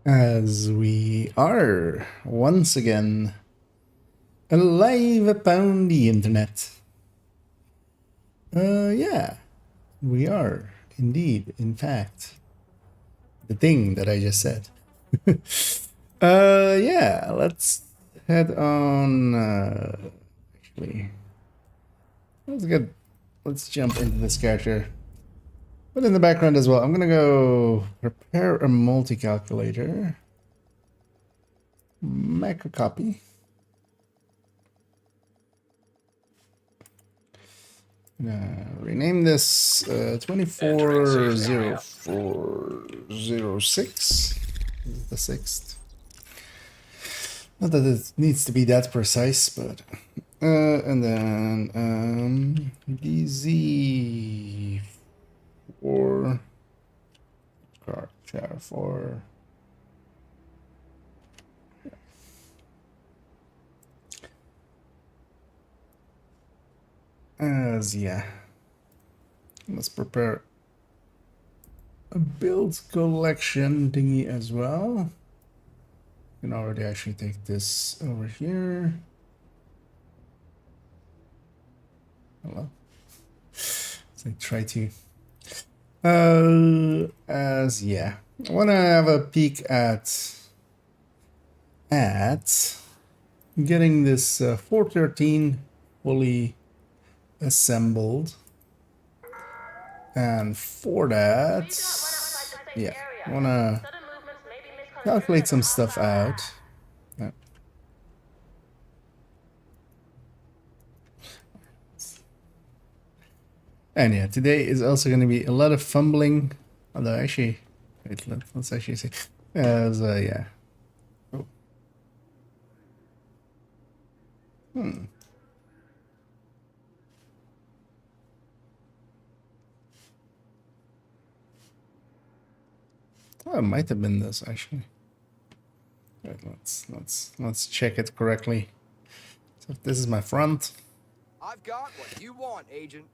As we are once again alive upon the internet. Yeah, we are indeed, in fact, the thing that I just said. Yeah, let's head on. Actually, let's get, let's jump into this character. But in the background as well, I'm gonna go prepare a multi-calculator, make a copy. Rename this 240406. This is the sixth. Not that it needs to be that precise, but and then DZ4 char 4. As yeah, let's prepare a build collection thingy as well. You can already actually take this over here. Hello. So try to. As yeah, I want to have a peek at getting this 413 fully assembled, and for that, yeah, I want to calculate some stuff out. And yeah, today is also going to be a lot of fumbling. Although actually, wait, let's actually see. As yeah. Oh. Oh, it might have been this actually. Right, let's check it correctly. So if this is my front. I've got what you want, Agent.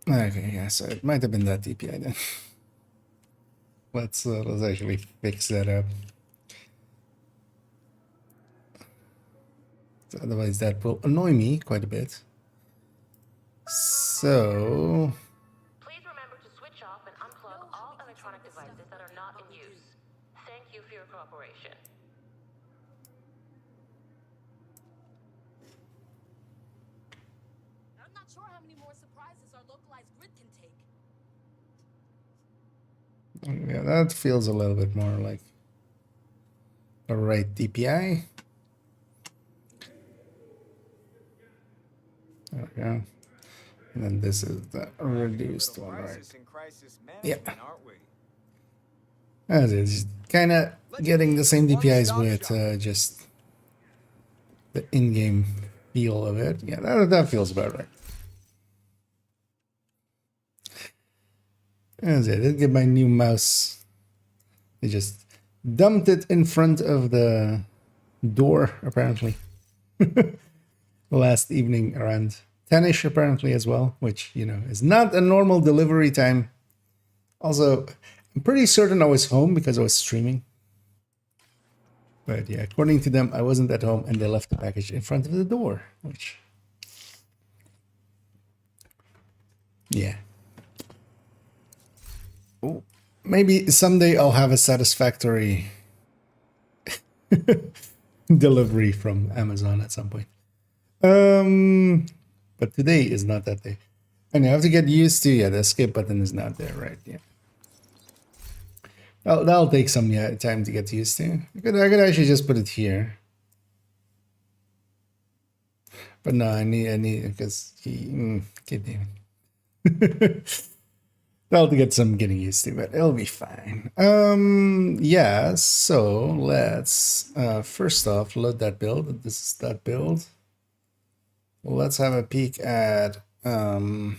Okay, yeah, so it might have been that DPI then. Let's actually fix that up. So otherwise, that will annoy me quite a bit. So Please remember to switch off and unplug all electronic devices that are not in use. Thank you for your cooperation. I'm not sure how many more surprises our localized grid can take. yeah, that feels a little bit more like a right DPI. There we go. And then this is the reduced one, right? Yeah. As it's kind of getting the same DPIs with just the in-game feel of it. Yeah, that feels about right. As I did get my new mouse. They just dumped it in front of the door, apparently. Last evening around 10ish apparently as well, which, you know, is not a normal delivery time. Also, I'm pretty certain I was home because I was streaming. But yeah, according to them, I wasn't at home and they left the package in front of the door, which... yeah. Oh, maybe someday I'll have a satisfactory delivery from Amazon at some point. But today is not that day. And you have to get used to, yeah, the skip button is not there, right? Yeah. That'll take some time to get used to. I could actually just put it here. But no, I need because get That'll get some getting used to, but it'll be fine. Yeah, so let's first off load that build. This is that build. Let's have a peek at let's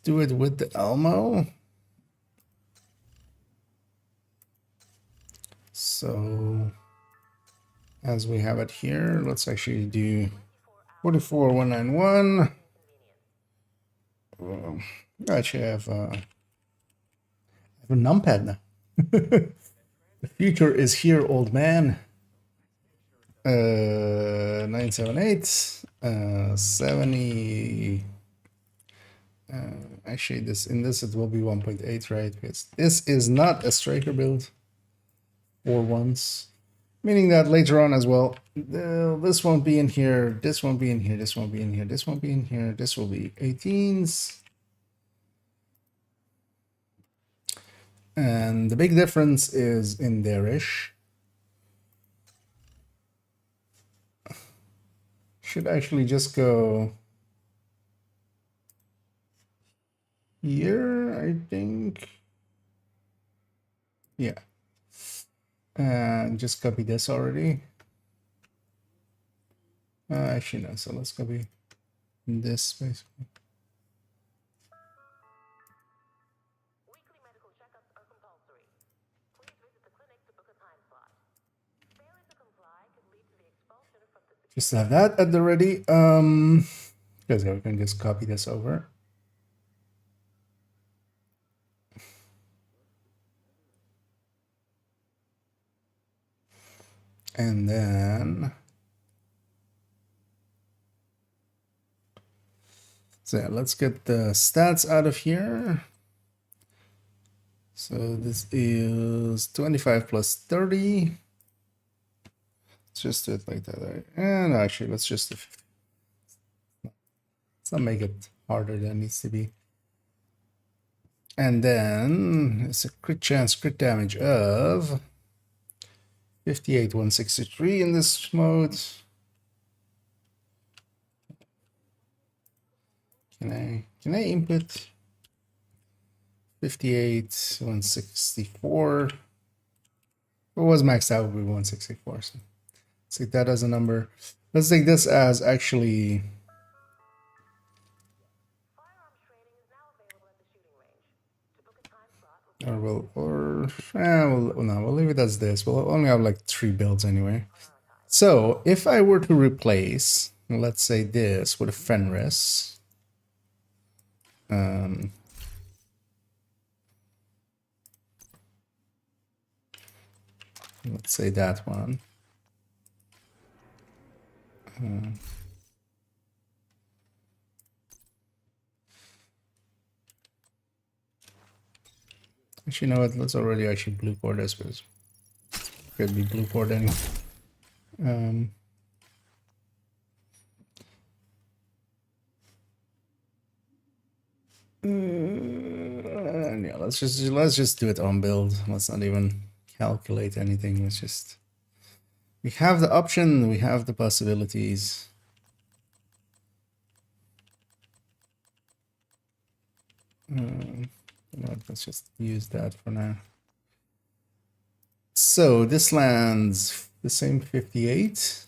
do it with the Elmo. So as we have it here, let's actually do 44191. Actually, I have a numpad now. The future is here, old man. 978, 70. Actually, this it will be 1.8, right? Because this is not a striker build for once, meaning that later on as well, this won't be in here, this won't be in here, this won't be in here, this won't be in here, this will be 18s. And the big difference is in there-ish. Should actually just go here, I think. Yeah. And just copy this already. Actually, no. So let's copy this basically. Weekly medical checkups are compulsory. Please visit the clinic to book a time slot. Failure to comply could lead to the expulsion from the Just have that at the ready. Because we can just copy this over. And then, so yeah, let's get the stats out of here. So this is 25 plus 30. Let's just do it like that. Right? And actually, let's just do 50. Let's not make it harder than it needs to be. And then it's a crit chance, crit damage of 58, 163 in this mode. Can I input 58, 164? What was maxed out would be 164. So let's take that as a number. Let's take this as actually. firearms training is now available at the shooting range. To book a time slot, We'll leave it as this. We'll only have like 3 builds anyway. So if I were to replace, let's say this with a Fenris, let's say that one. Actually, you know what? Let's already actually blue port this because it could be blue port anyway. And yeah, let's just do it on build. Let's not even calculate anything. Let's just, we have the option, we have the possibilities. You know what, let's just use that for now. So this lands the same 58.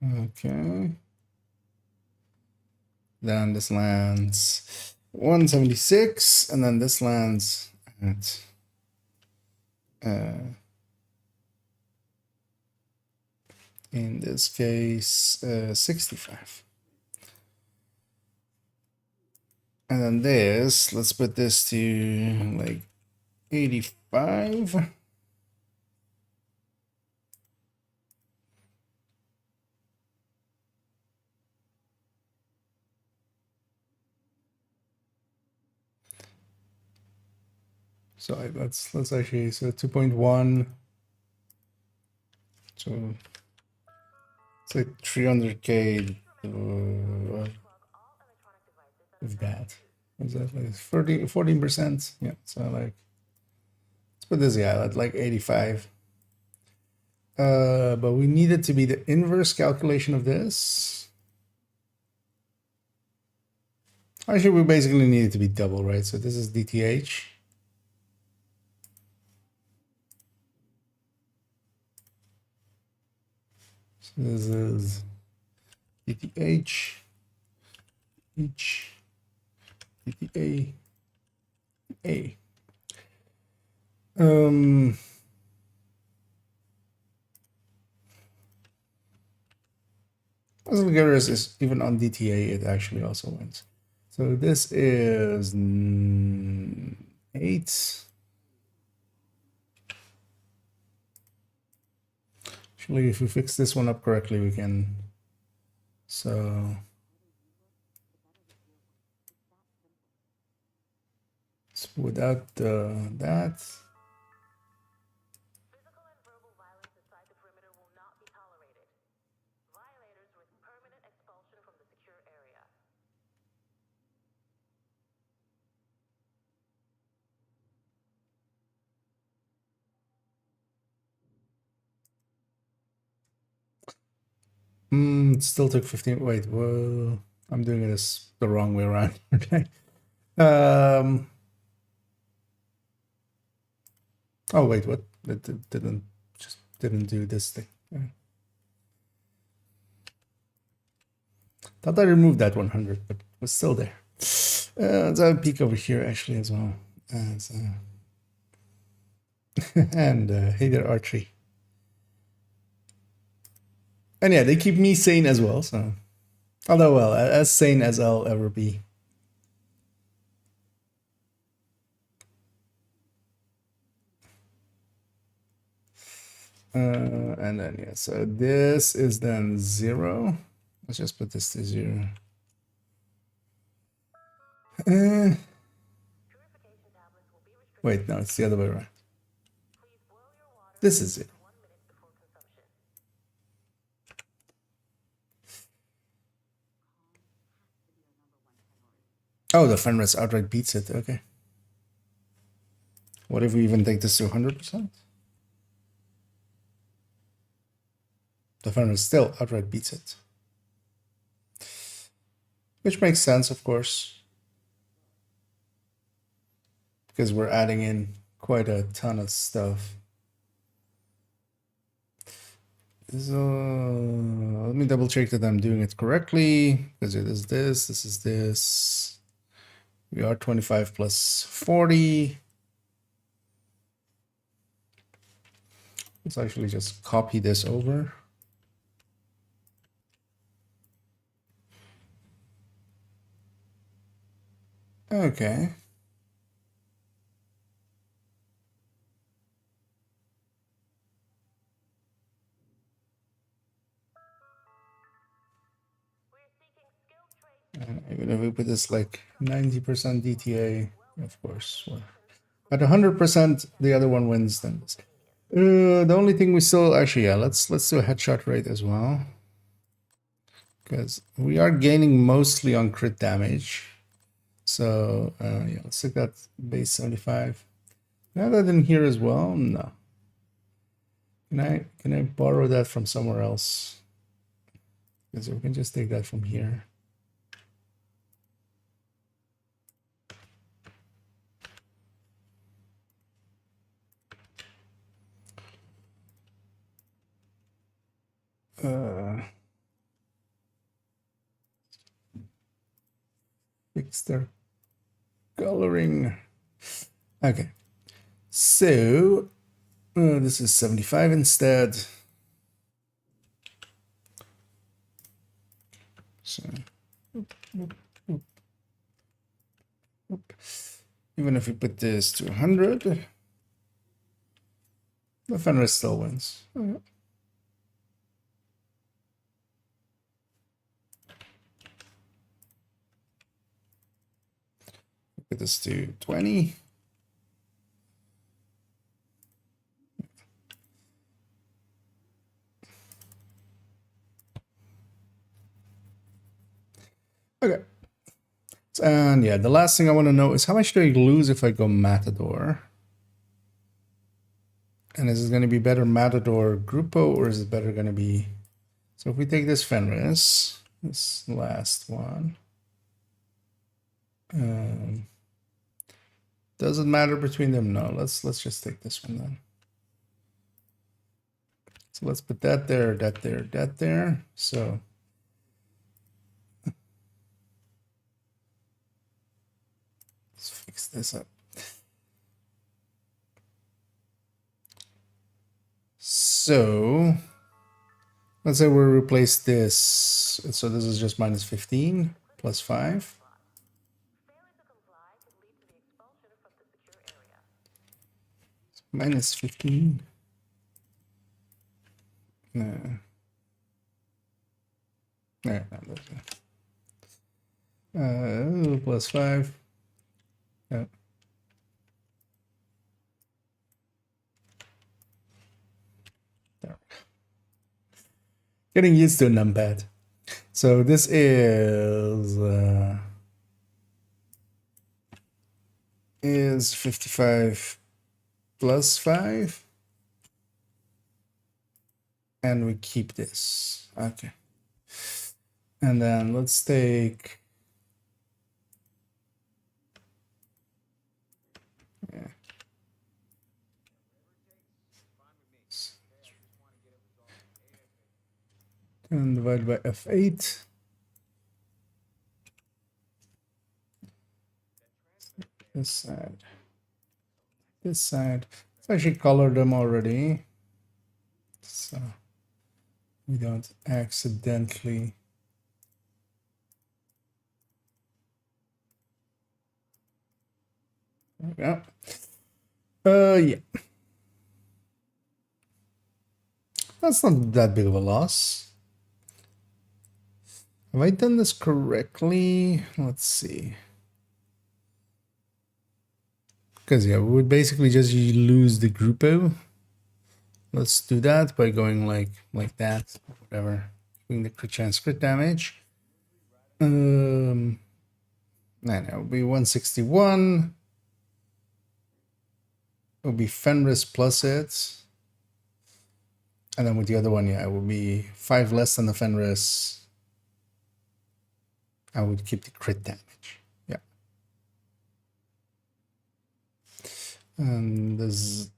Okay. Then this lands 176, and then this lands at in this case 65. And then this, let's put this to like 85. So let's actually, so 2.1. So it's like 300K of that. Is that like 14%? Yeah, so like, let's put this guy at like 85. But we need it to be the inverse calculation of this. Actually, we basically need it to be double, right? So this is DTH. So this is DTH, DTA, A. Um, Puzzle Getters is even on DTA, it actually also wins. So this is 8. Actually, if we fix this one up correctly, we can. So without that. Physical and verbal violence inside the perimeter will not be tolerated. Violators risk permanent expulsion from the secure area. It still took 15. Wait, whoa. I'm doing this the wrong way around. Okay. Oh, wait, what? It didn't do this thing. Thought I removed that 100, but it was still there. Let's have a peek over here actually as well. And hey there, Archie. And yeah, they keep me sane as well, so. Although, well, as sane as I'll ever be. And then, yeah, so this is then 0. Let's just put this to 0. Wait, no, it's the other way around. This is 0. Oh, the Fenris outright beats it. Okay. What if we even take this to 100%? The Fenris still outright beats it. Which makes sense, of course. Because we're adding in quite a ton of stuff. So let me double check that I'm doing it correctly. Because it is this is this. We are 25 plus 40. Let's actually just copy this over. Okay. And even if we put this like 90% DTA, of course, at 100%, the other one wins. Then the only thing we still actually, yeah, let's do a headshot rate as well, because we are gaining mostly on crit damage. So yeah, let's take that base 75. Now that in here as well, no. Can I borrow that from somewhere else? Because we can just take that from here. Fix their coloring. Okay, so this is 75 instead. So even if we put this to 100, the Fenris still wins. Oh, yeah. Put this to 20. Okay. And yeah, the last thing I want to know is how much do I lose if I go Matador? And is it going to be better Matador Grupo, or is it better going to be... So if we take this Fenris, this last one, does it matter between them? No, let's just take this one then. So let's put that there, that there, that there. So let's fix this up. So let's say we replace this. So this is just minus 15 plus 5. Failure to comply could lead to the expulsion from the secure area. Minus 15. No. No, plus 5. Yeah. There. Getting used to a numpad. So this is 55 plus 5. And we keep this. Okay. And then let's take... Yeah. And divide by F8. This side. This side. Let's actually color them already, so we don't accidentally. There we go. Yeah. That's not that big of a loss. Have I done this correctly? Let's see. Because yeah, we would basically just lose the grupo. Let's do that by going like that, whatever. Doing the crit chance crit damage. No, it will be 161. It will be Fenris plus it. And then with the other one, yeah, it will be 5 less than the Fenris. I would keep the crit damage. Yeah. And does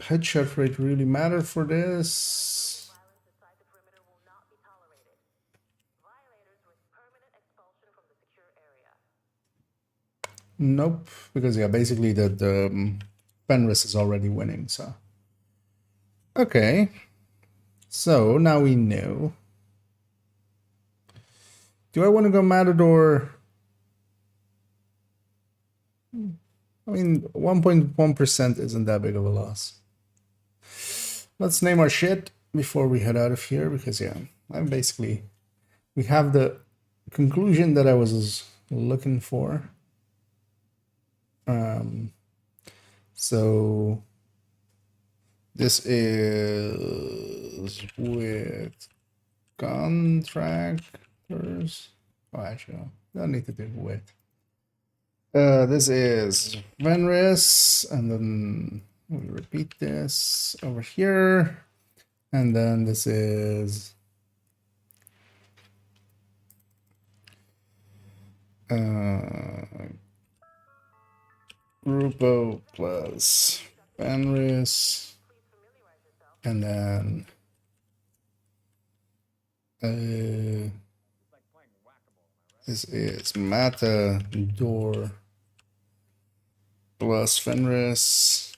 headshot rate really matter for this? Violence inside the perimeter will not be tolerated. Violators risk permanent expulsion from the secure area. Nope, because yeah, basically the Fenris is already winning, so. Okay. So now we know. Do I want to go Matador? I mean, 1.1% isn't that big of a loss. Let's name our shit before we head out of here, because yeah, we have the conclusion that I was looking for. So this is with contractors. Oh, actually, no, don't need to do with. This is Venris, and then we repeat this over here, and then this is Grupo plus Venris, and then this is Matador plus Fenris,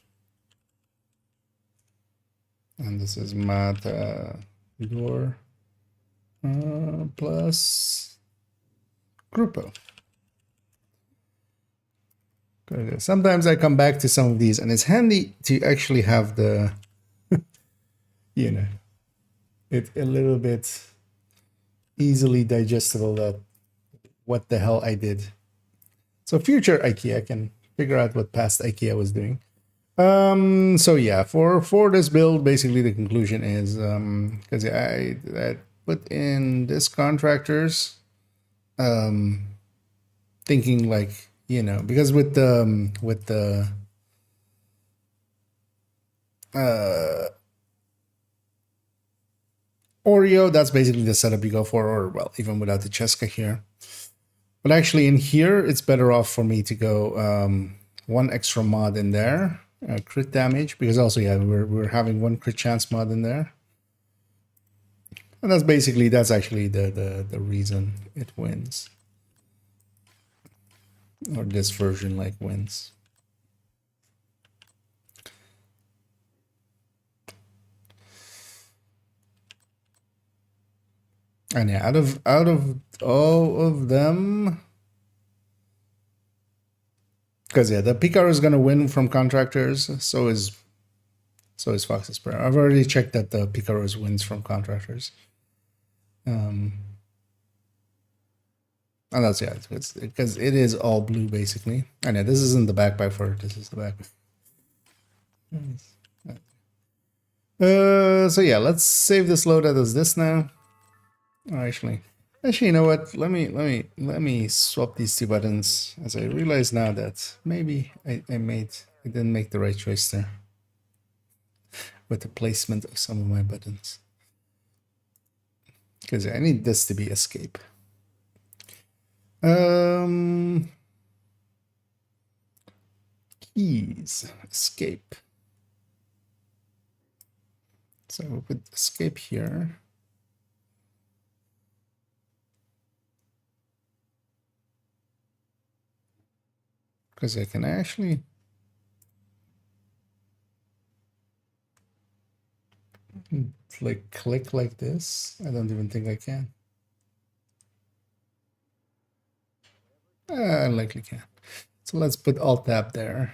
and this is Matador plus Grupo. Good. Sometimes I come back to some of these, and it's handy to actually have the, you know, it a little bit easily digestible that what the hell I did. So future IKEA can figure out what past IKEA was doing. So yeah, for this build, basically the conclusion is because I put in this contractors, thinking like, you know, because with the Oreo, that's basically the setup you go for, or well, even without the Cheska here. But actually in here, it's better off for me to go one extra mod in there, crit damage, because also, yeah, we're having one crit chance mod in there. And that's actually the reason it wins. Or this version like wins. And yeah, out of all of them, because yeah, the Picaro is gonna win from contractors. So is Fox's Prayer. I've already checked that the Picaros wins from contractors. And that's yeah, it's because it is all blue basically. And yeah, this isn't the backpack for it. This is the backpack. So yeah, let's save this load as this now. Oh, actually, you know what? Let me swap these two buttons, as I realize now that maybe I didn't make the right choice there with the placement of some of my buttons, because I need this to be escape. Keys, escape. So we'll put escape here. Because I can actually like click like this. I don't even think I can. I likely can. So let's put Alt Tab there.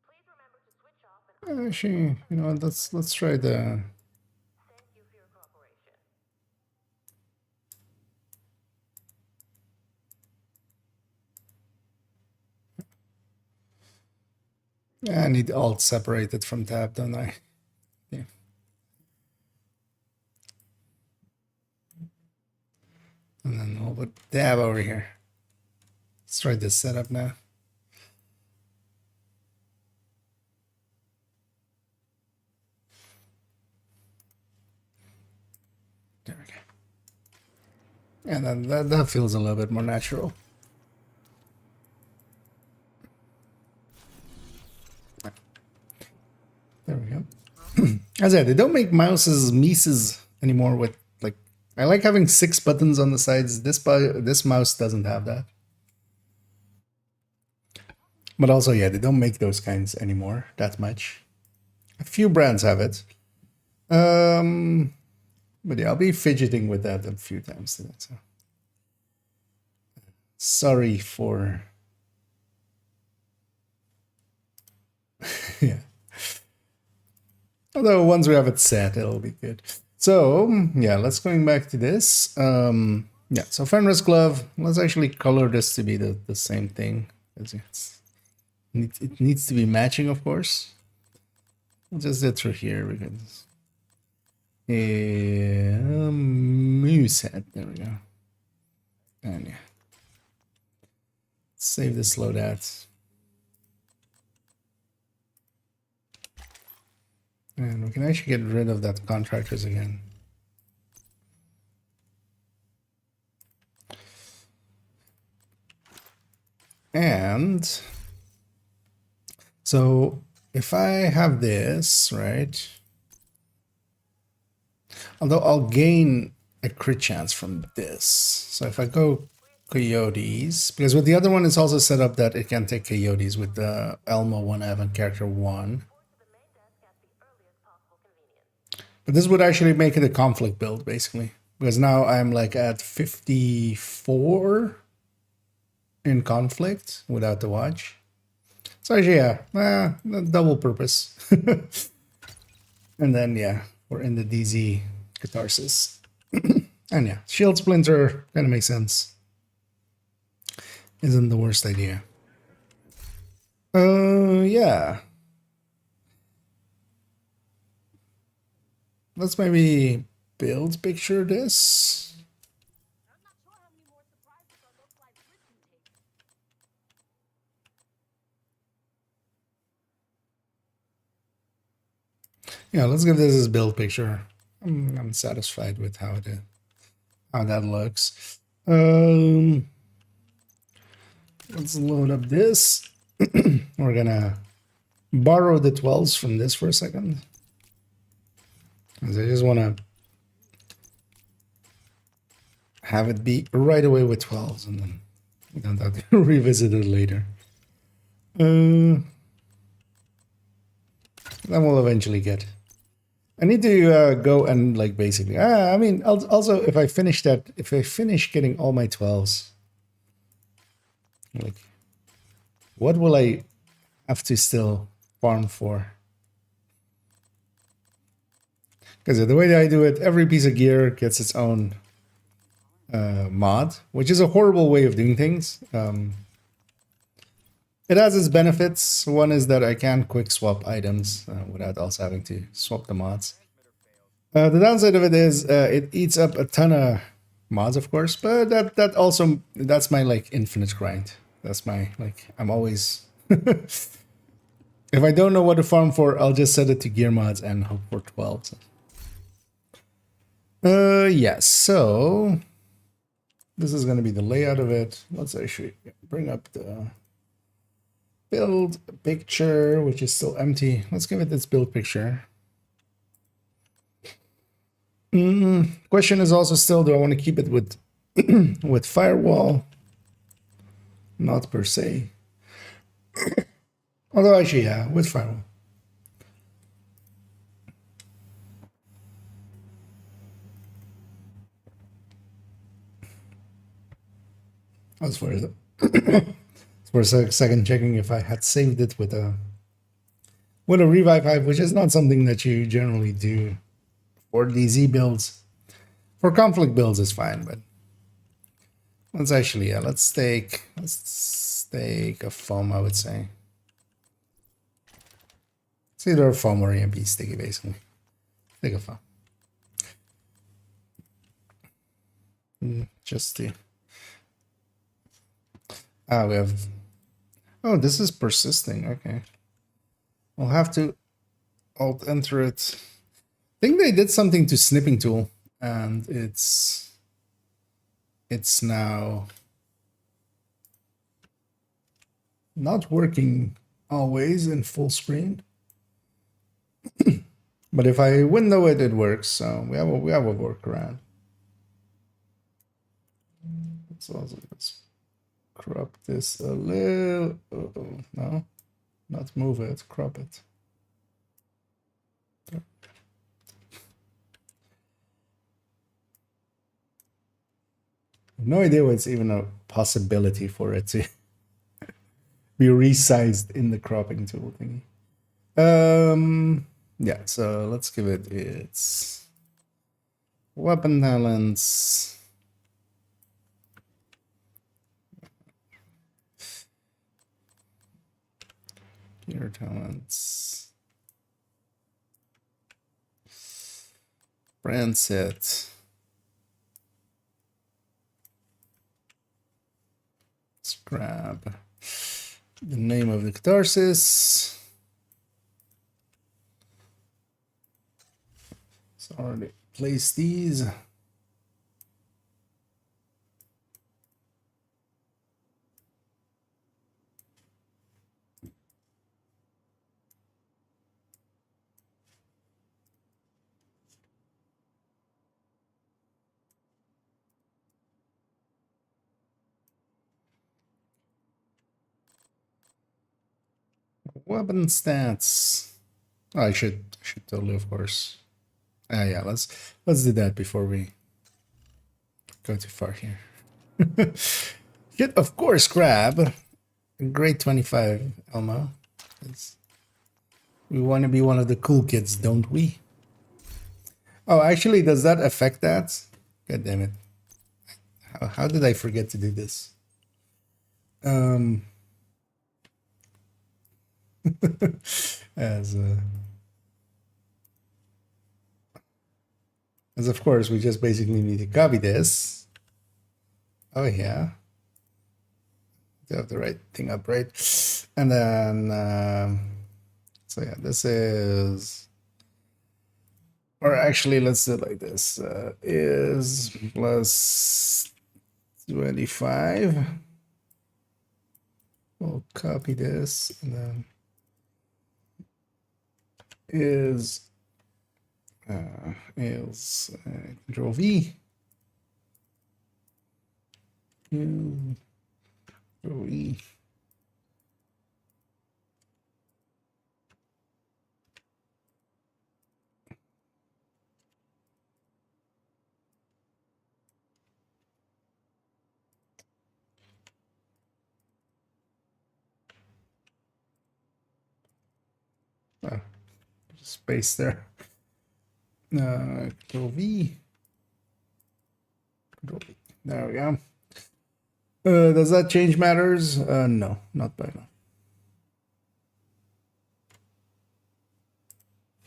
Please remember to switch off and Actually, you know, let's try the. thank you for your cooperation. I need Alt separated from Tab, don't I? Yeah. And then we'll put Tab over here. Let's try this setup now. There we go. And then that feels a little bit more natural. There we go. As I said, they don't make mices anymore with like. I like having 6 buttons on the sides. This mouse doesn't have that. But also, yeah, they don't make those kinds anymore that much. A few brands have it. But yeah, I'll be fidgeting with that a few times today. So sorry for. Yeah. Although once we have it set, it'll be good. So yeah, let's going back to this. Yeah, so Fenris glove. Let's actually color this to be the same thing. It needs to be matching, of course. We'll just do it through here because moose head. There we go. And yeah, save this loadout. And we can actually get rid of that contractors again. And so if I have this, right? Although I'll gain a crit chance from this. So if I go coyotes, because with the other one, it's also set up that it can take coyotes with the Elmo 1 Evan character 1. But this would actually make it a conflict build, basically. Because now I'm like at 54 in conflict without the watch. So actually, yeah, double purpose. And then, yeah, we're in the DZ catharsis. And yeah, shield splinter kind of makes sense. Isn't the worst idea. Yeah. Let's maybe build picture this. I'm not sure how many more surprises our localized grid can take. Yeah, let's give this as build picture. I'm satisfied with how that looks. Let's load up this. We're gonna borrow the 12s from this for a second. 'Cause I just want to have it be right away with 12s, and then we don't have to revisit it later. Then we'll eventually get. I need to go and like basically. I mean, also if I finish that, if I finish getting all my 12s, like, what will I have to still farm for? Because the way that I do it, every piece of gear gets its own mod, which is a horrible way of doing things. It has its benefits. One is that I can quick swap items without also having to swap the mods. The downside of it is it eats up a ton of mods, of course, but that also, that's my like infinite grind. That's my like, I'm always if I don't know what to farm for, I'll just set it to gear mods and hope for 12s. Yeah, so this is going to be the layout of it. Let's actually bring up the build picture, which is still empty. Let's give it its build picture. Question is also still, do I want to keep it with with firewall? Not per se. Although actually, yeah, with firewall. As far as for a second checking if I had saved it with a revive hive, which is not something that you generally do for DZ builds. For conflict builds is fine, but let's actually, yeah, let's take a foam, I would say. It's either a foam or EMP sticky, basically. Take a foam. Just to we have, oh, this is persisting. Okay, we'll have to alt enter it. I think they did something to snipping tool, and it's now not working always in full screen. But if I window it, it works. So we have a workaround. Let's also just crop this a little. No, not move it. Crop it. No idea what's even a possibility for it to be resized in the cropping tool thingy. Yeah, so let's give it its weapon talents. Gear talents. Brand set. Let's grab the name of the catharsis. So already place these. Weapon stats. Oh, I should totally, of course. Yeah, let's do that before we go too far here. Should of course grab a grade 25 Elmo. We want to be one of the cool kids, don't we? Oh, actually, does that affect that? God damn it! How did I forget to do this? As of course, we just basically need to copy this. Oh yeah, to have the right thing up, right? And then so yeah, this is, or actually, let's do it like this: is plus 25. We'll copy this, and then is is Control V. Control E. Oh, space there. Control V. Control V. There we go. Does that change matters? No, not by now.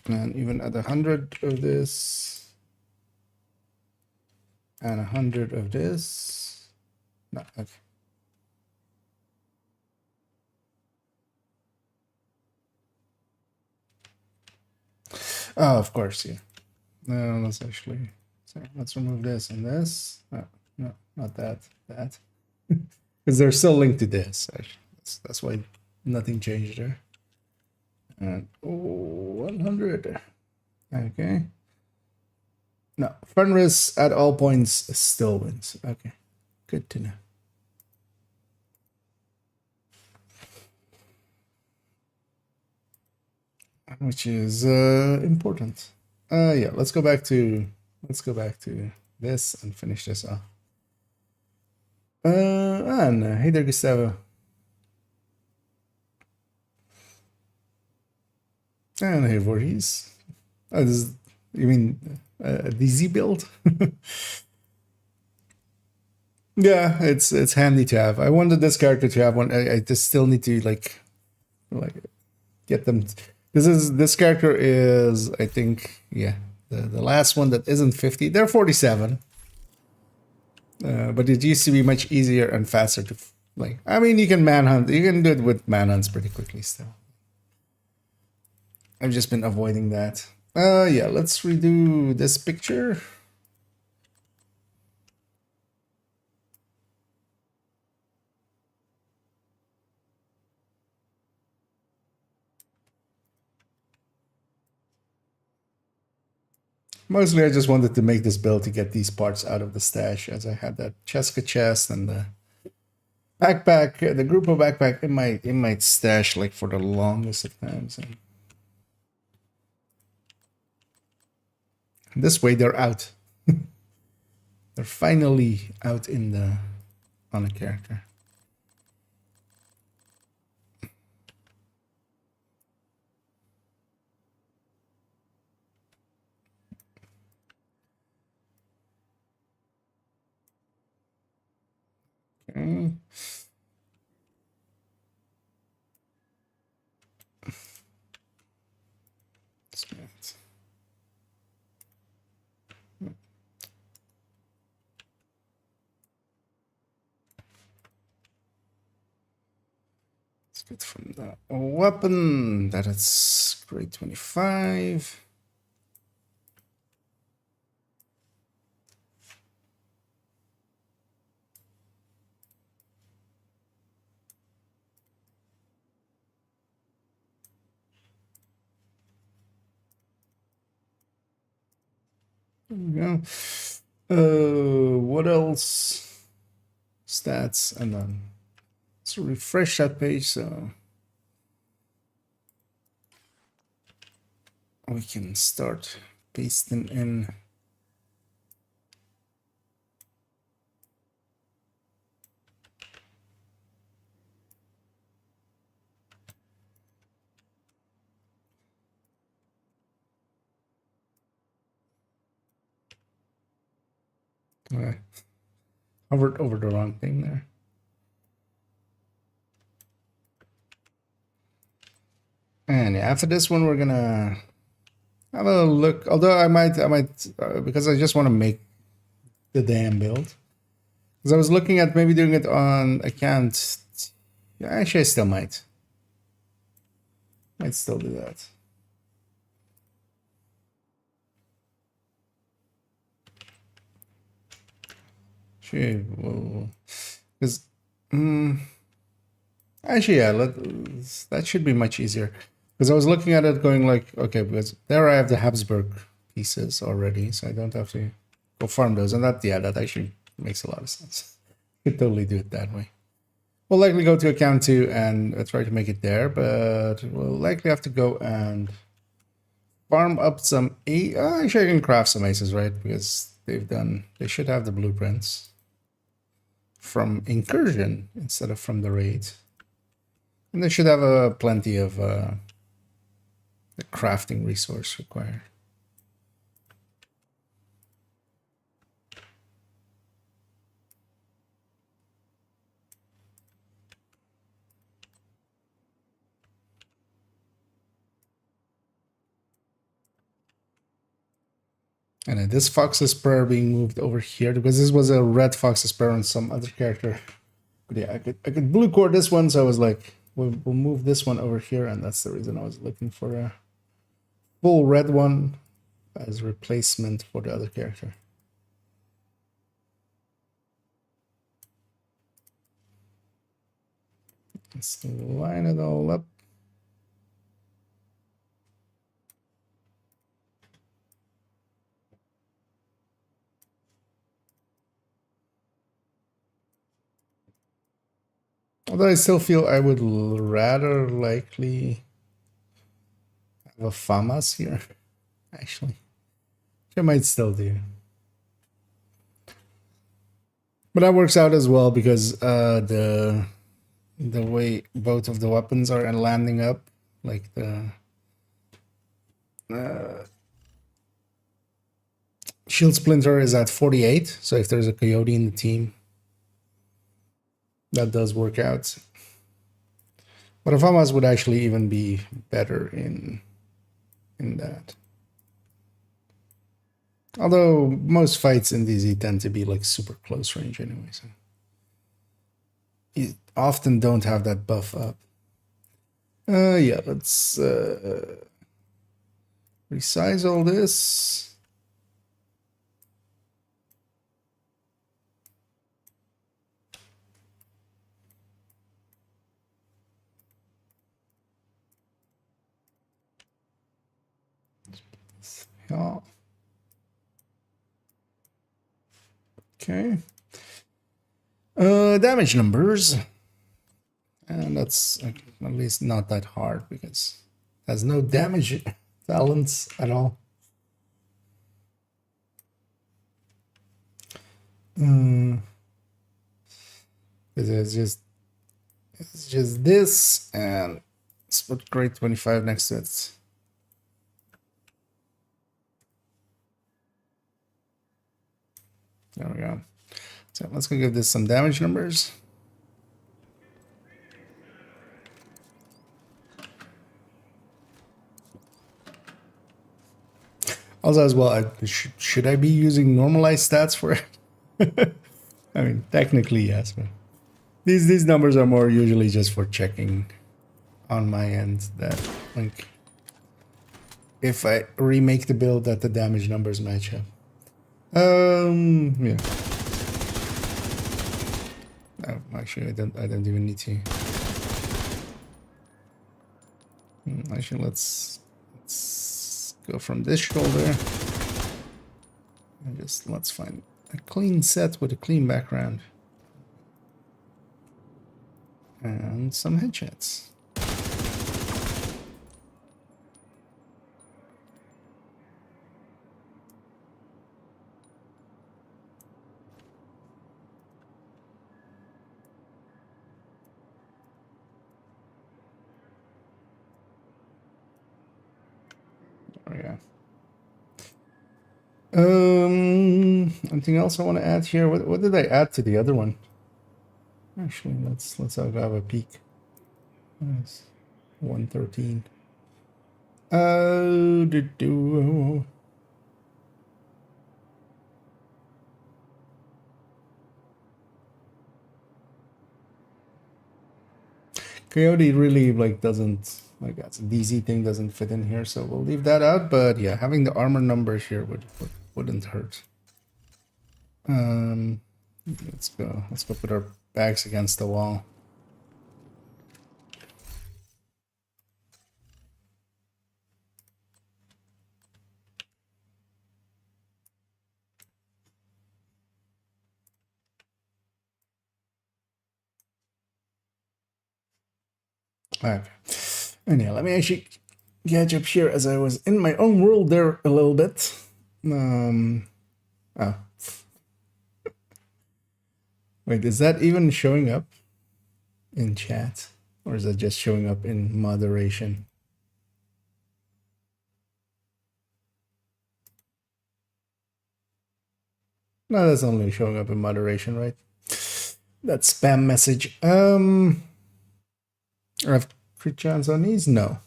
And even at 100 of this and 100 of this. No, okay. Oh, of course, yeah. No, let's actually, so let's remove this and this. No, not that, that. Because they're still linked to this, actually. That's why nothing changed there. And 100. Okay. No, Fenris at all points still wins. Okay, good to know. Which is important. Yeah, let's go back to this and finish this off. And hey there, Gustavo. And hey, VODs. Oh, this is, you mean DZ build? Yeah, it's handy to have. I wanted this character to have one. I just still need to like get them. This character is, I think, yeah, the last one that isn't 50. They're 47. But it used to be much easier and faster to, like, I mean, you can manhunt. You can do it with manhunts pretty quickly still. I've just been avoiding that. Yeah, let's redo this picture. Mostly I just wanted to make this build to get these parts out of the stash, as I had that Cheska chest and the backpack, the group of backpack in my stash like for the longest of times. And this way they're out. They're finally out in the on a character. Okay. Let's get from the weapon that it's grade 25. There we go. What else? Stats, and then let's refresh that page so we can start pasting in. I hovered over the wrong thing there. And yeah, after this one, we're gonna have a look. Although I might, because I just want to make the damn build. Because I was looking at maybe doing it on account. Yeah, actually, I still might. Might still do that. Sure, well, because actually, yeah, that should be much easier. Because I was looking at it going like, okay, because there I have the Habsburg pieces already, so I don't have to go farm those. And that, yeah, that actually makes a lot of sense. Could totally do it that way. We'll likely go to account 2 and try to make it there, but we'll likely have to go and farm up some actually I can craft some aces, right? Because they should have the blueprints from incursion instead of from the raid. And they should have plenty of the crafting resource required. And then this Fox's Prayer being moved over here because this was a red Fox's Prayer on some other character. But yeah, I could blue core this one, so I was like, we'll move this one over here, and that's the reason I was looking for a full red one as replacement for the other character. Let's line it all up. Although I still feel I would rather likely have a FAMAS here, actually. Which I might still do. But that works out as well because the way both of the weapons are landing up, like the Shield Splinter is at 48, so if there's a Coyote in the team, that does work out. But a FAMAS would actually even be better in that. Although most fights in DZ tend to be like super close range anyway, so you often don't have that buff up. Yeah, let's resize all this. Yeah. Okay. Damage numbers. And that's at least not that hard because it has no damage talents at all. It's just this, and let's put grade 25 next to it. There we go. So let's go give this some damage numbers. Also, as well, should I be using normalized stats for it? I mean, technically, yes, but these numbers are more usually just for checking on my end that, like, if I remake the build, that the damage numbers match up. Yeah. Oh, actually, I don't even need to. Actually, let's go from this shoulder and just let's find a clean set with a clean background and some headshots. Oh yeah. Anything else I want to add here? What did I add to the other one? Actually, let's have a peek. Nice. 113. Coyote really doesn't that's a DZ thing doesn't fit in here, so we'll leave that out. But yeah, having the armor numbers here wouldn't hurt. Let's go put our backs against the wall. Okay. And yeah, let me actually catch up here as I was in my own world there a little bit. Oh. Wait, is that even showing up in chat? Or is that just showing up in moderation? No, that's only showing up in moderation, right? That spam message. I have crit chance on these? No.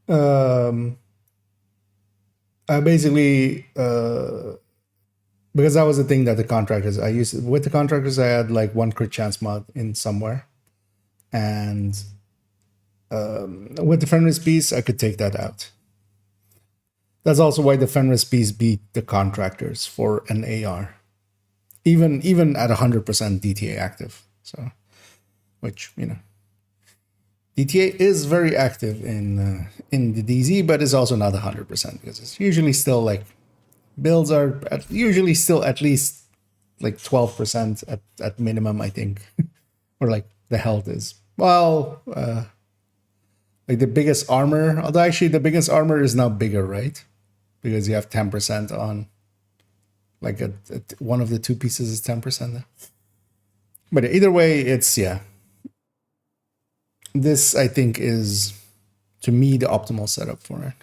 I basically because that was the thing that the contractors I used with the contractors, I had like one crit chance mod in somewhere, and with the Fenris piece, I could take that out. That's also why the Fenris piece beat the contractors for an AR, even at 100% DTA active. So, which DTA is very active in the DZ, but it's also not 100% because it's usually still like builds are usually still at least like 12% at minimum, I think, or like the health is. Well, like the biggest armor, although actually the biggest armor is now bigger, right? Because you have 10% on, like one of the two pieces is 10%. But either way, it's, yeah. This, I think, is, to me, the optimal setup for it.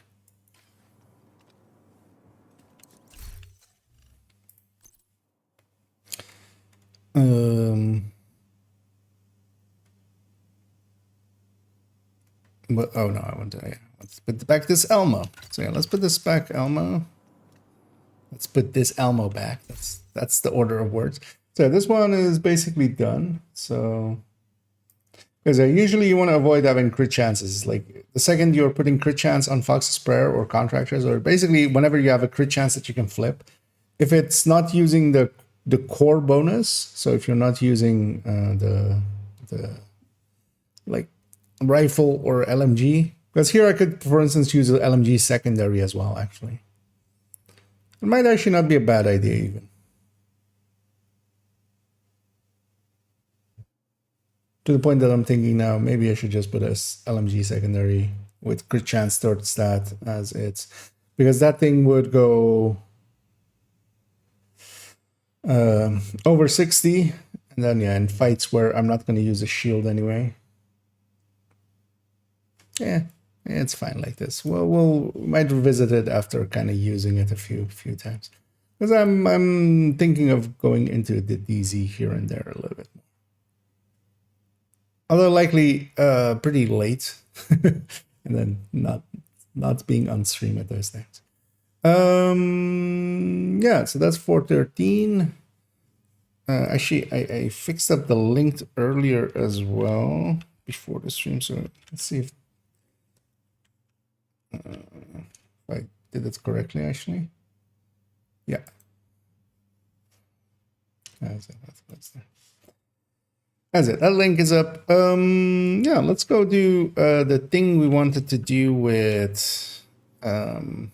But, oh no, I want to, yeah, let's put back this Elmo. So yeah, let's put this back, Elmo. Let's put this Elmo back. That's the order of words. So this one is basically done. So, because usually you want to avoid having crit chances. Like the second you're putting crit chance on Fox's Prayer or Contractors, or basically whenever you have a crit chance that you can flip, if it's not using the core bonus, so if you're not using the like rifle or LMG, because here I could, for instance, use an LMG secondary as well, actually. It might actually not be a bad idea even. To the point that I'm thinking now, maybe I should just put a LMG secondary with crit chance third stat as it's, because that thing would go over 60, and then yeah, in fights where I'm not going to use a shield anyway. Yeah, it's fine like this. We might revisit it after kind of using it a few times, because I'm thinking of going into the DZ here and there a little bit more. Although likely pretty late, and then not being on stream at those things. Yeah, so that's 413. Actually, I fixed up the link earlier as well before the stream, so let's see if I did it correctly, actually. Yeah. That's there. That's it. That link is up. Yeah, let's go do the thing we wanted to do with. And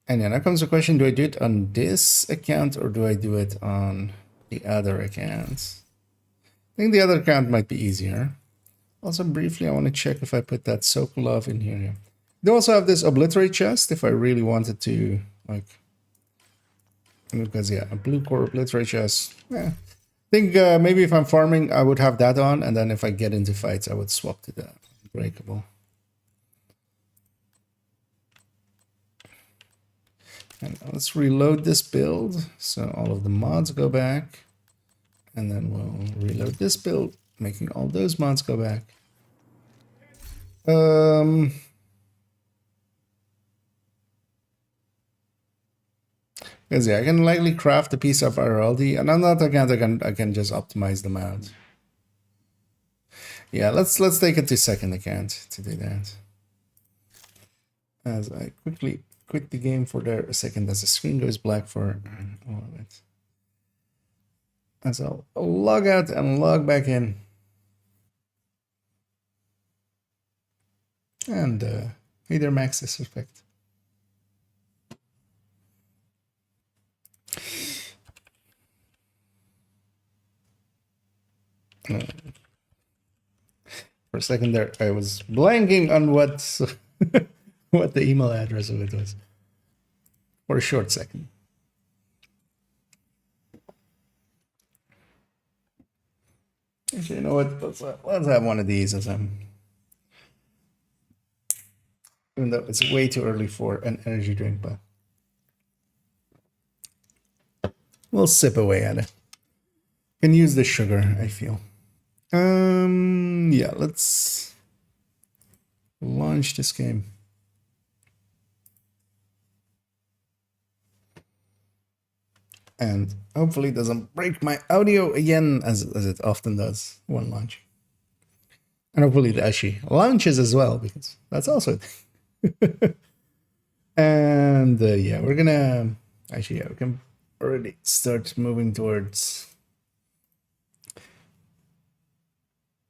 then now comes the question: do I do it on this account or do I do it on the other account? I think the other account might be easier. Also, briefly, I want to check if I put that Sokolov in here. They also have this obliterate chest if I really wanted to, like, because yeah, a blue core obliterate chest. Yeah. I think maybe if I'm farming, I would have that on, and then if I get into fights, I would swap to the breakable. And let's reload this build, so all of the mods go back, and then we'll reload this build, making all those mods go back. Because yeah, I can likely craft a piece of RLD, and on that account, I can just optimize them out. Yeah, let's take it to second account to do that. As I quickly quit the game for there a second, as the screen goes black for all of it. As I'll log out and log back in. And hey there, Max Disrespect. For a second there, I was blanking on what what the email address of it was. For a short second. Actually, you know what? Let's have one of these as I'm. Even though it's way too early for an energy drink, but we'll sip away at it. Can use the sugar, I feel. Yeah, let's launch this game. And hopefully it doesn't break my audio again, as it often does when launch. And hopefully it actually launches as well, because that's also a thing. And yeah, we're gonna actually, yeah, we can already start moving towards,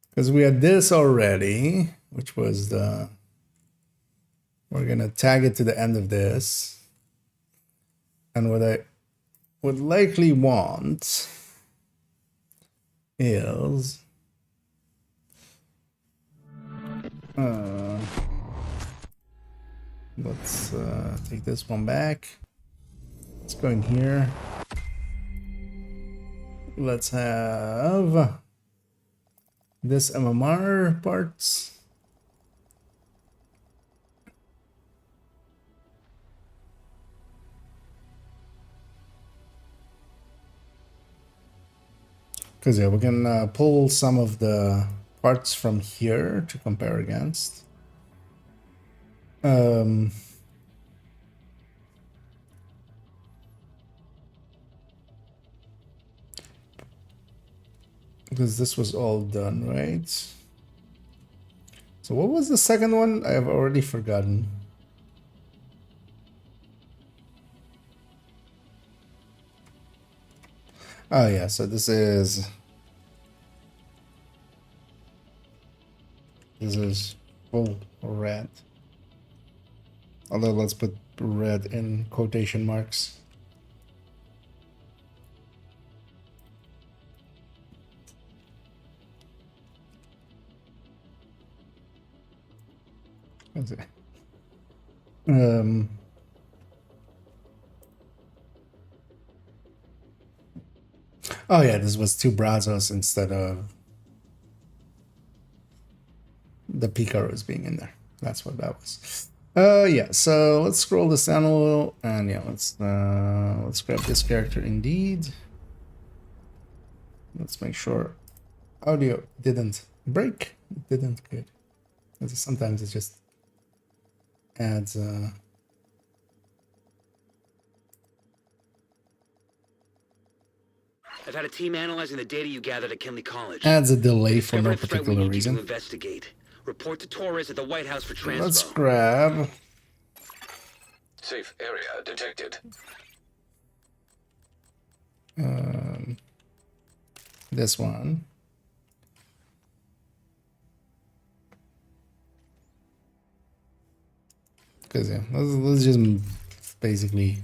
because we had this already, which was the, we're gonna tag it to the end of this. And what I would likely want is let's take this one back. Let's go in here. Let's have this MMR parts. Because yeah, we can pull some of the parts from here to compare against. Because this was all done, right? So what was the second one? I have already forgotten. Oh yeah, so this is full red. Although let's put red in quotation marks. What's it? Oh yeah, this was 2 Brazos instead of the Picaros being in there. That's what that was. Yeah, so let's scroll this down a little, and yeah, let's grab this character indeed. Let's make sure audio didn't break. It didn't, good. Because sometimes it just adds I've had a team analyzing the data you gathered at Kinley College. adds a delay for no Discovered a threat we particular need you reason. to investigate. Report to Torres at the White House for transpo. Let's grab Safe area detected. this one. Because yeah, let's just basically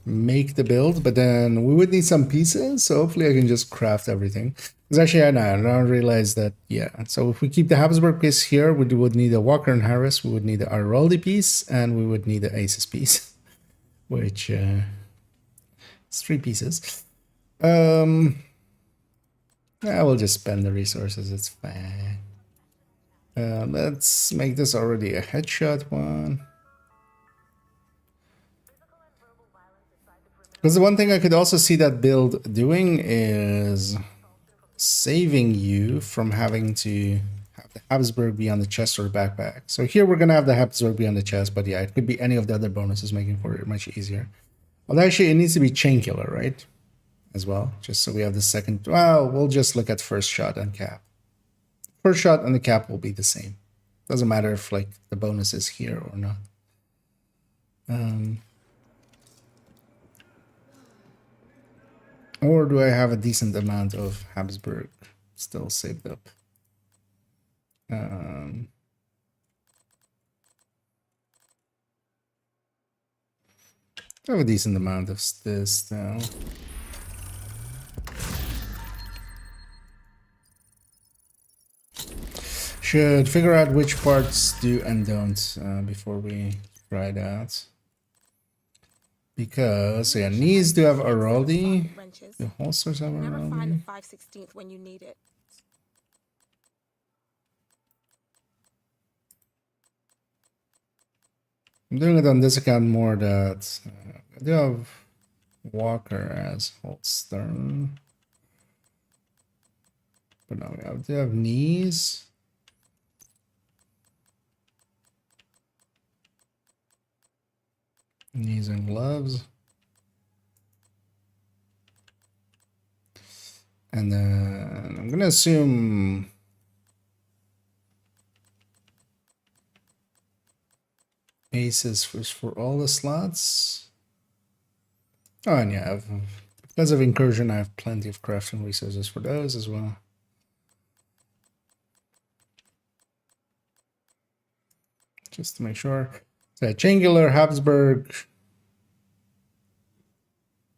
make the build, but then we would need some pieces, so hopefully I can just craft everything. Because actually I now realize that, yeah, so if we keep the Habsburg piece here, we would need a Walker and Harris, we would need the Aroldi piece, and we would need the Aces piece, which it's 3 pieces. I will just spend the resources, it's fine. Let's make this already a headshot one. Because the one thing I could also see that build doing is saving you from having to have the Habsburg be on the chest or backpack. So here we're going to have the Habsburg be on the chest, but yeah, it could be any of the other bonuses, making for it much easier. Well, actually, it needs to be chain killer, right? As well, just so we have the second. Well, we'll just look at first shot and cap. First shot and the cap will be the same. Doesn't matter if like the bonus is here or not. Or do I have a decent amount of Habsburg still saved up? I have a decent amount of this now. Should figure out which parts do and don't before we try that. Because yeah, knees do have Araldi. Wrenches. The holsters have Never find Araldi. the 5/16 when you need it. I'm doing it on this account more that I do have Walker as holster. But now we do have knees. Knees and gloves. And then I'm gonna assume aces for all the slots. Oh, and yeah, because of incursion, I have plenty of crafting resources for those as well. Just to make sure. So Chingular, Habsburg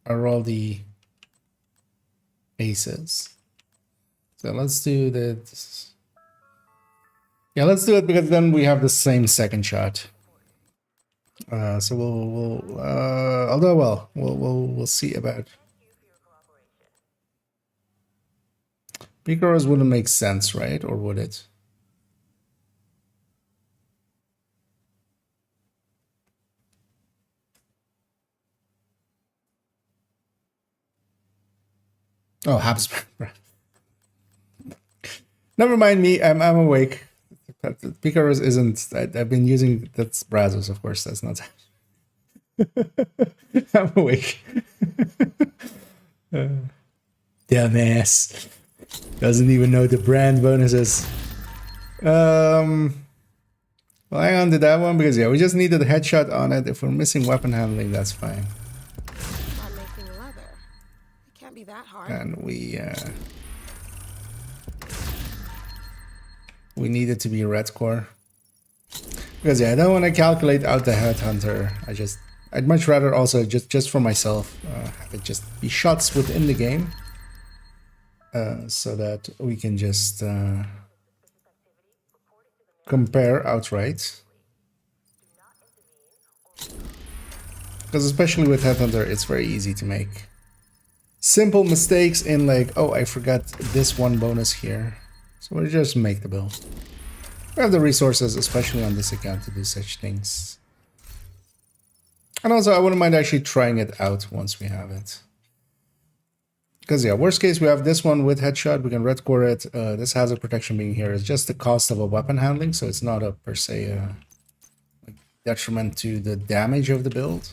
are all the aces. So let's do this. Yeah, let's do it because then we have the same second shot. So we'll see about Picaros wouldn't make sense, right? Or would it? Oh, Habsburg. Never mind me. I'm awake. Picaros isn't. I've been using that's Brazos, of course. That's not. I'm awake. Dumbass. Doesn't even know the brand bonuses. Well, hang on to that one because yeah, we just needed a headshot on it. If we're missing weapon handling, that's fine. I'm making leather. It can't be that hard. And we need it to be red core. Because yeah, I don't want to calculate out the headhunter. I'd much rather also just for myself have it just be shots within the game. So that we can just compare outright. Because especially with Headhunter, it's very easy to make simple mistakes in like, oh, I forgot this one bonus here. So we'll just make the build. We have the resources, especially on this account, to do such things. And also, I wouldn't mind actually trying it out once we have it. Because yeah, worst case, we have this one with headshot. We can red core it. This hazard protection being here is just the cost of a weapon handling, so it's not a per se like detriment to the damage of the build.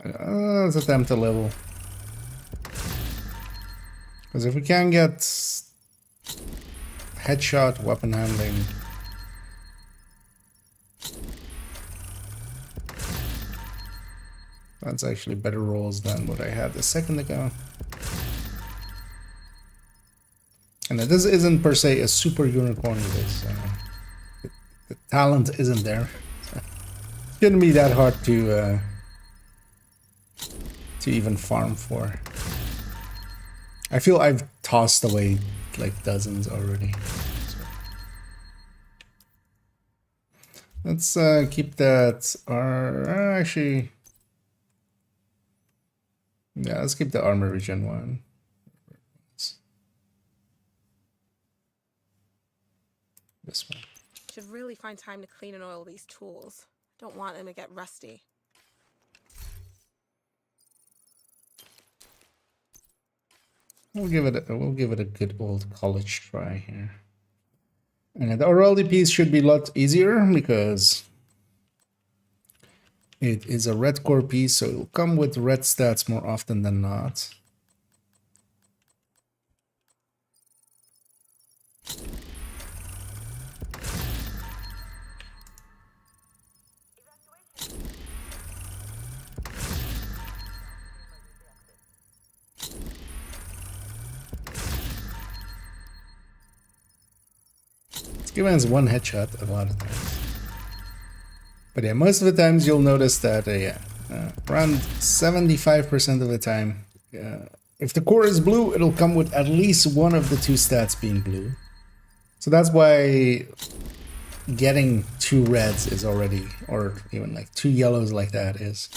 Let's attempt a level. Because if we can get headshot, weapon handling. That's actually better rolls than what I had a second ago. And this isn't per se a super unicorn with this. The talent isn't there. So it's gonna be that hard to even farm for. I feel I've tossed away like dozens already. So let's keep that. Actually. Yeah, let's keep the armor regen one. This one. Should really find time to clean and oil these tools. Don't want them to get rusty. We'll give it a good old college try here. And the Oraldi piece should be a lot easier because it is a red core piece, so it'll come with red stats more often than not. It's given us one headshot a lot of times. But yeah, most of the times you'll notice that around 75% of the time if the core is blue, it'll come with at least one of the two stats being blue. So that's why getting 2 reds is already, or even like 2 yellows like that, is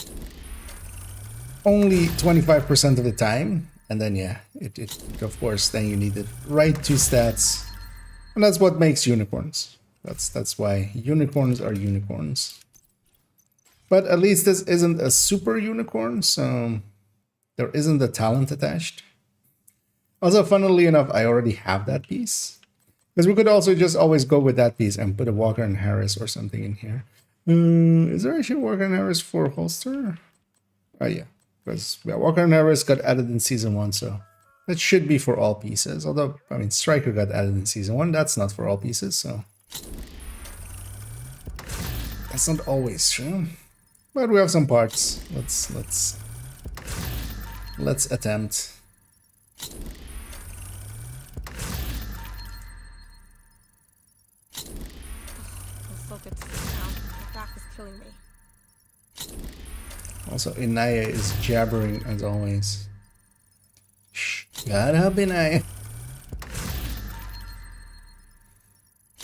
only 25% of the time. And then yeah, it of course then you need the right 2 stats, and that's what makes unicorns. That's why unicorns are unicorns. But at least this isn't a super unicorn, so there isn't a talent attached. Also, funnily enough, I already have that piece. Because we could also just always go with that piece and put a Walker and Harris or something in here. Is there actually Walker and Harris for holster? Oh yeah, because Walker and Harris got added in season 1, so that should be for all pieces. Although, I mean, Striker got added in season 1, that's not for all pieces, so that's not always true. But we have some parts. Let's attempt. Feels so good to sit down. My back is killing me. Also, Inaya is jabbering as always. Shh, shut up, Inaya.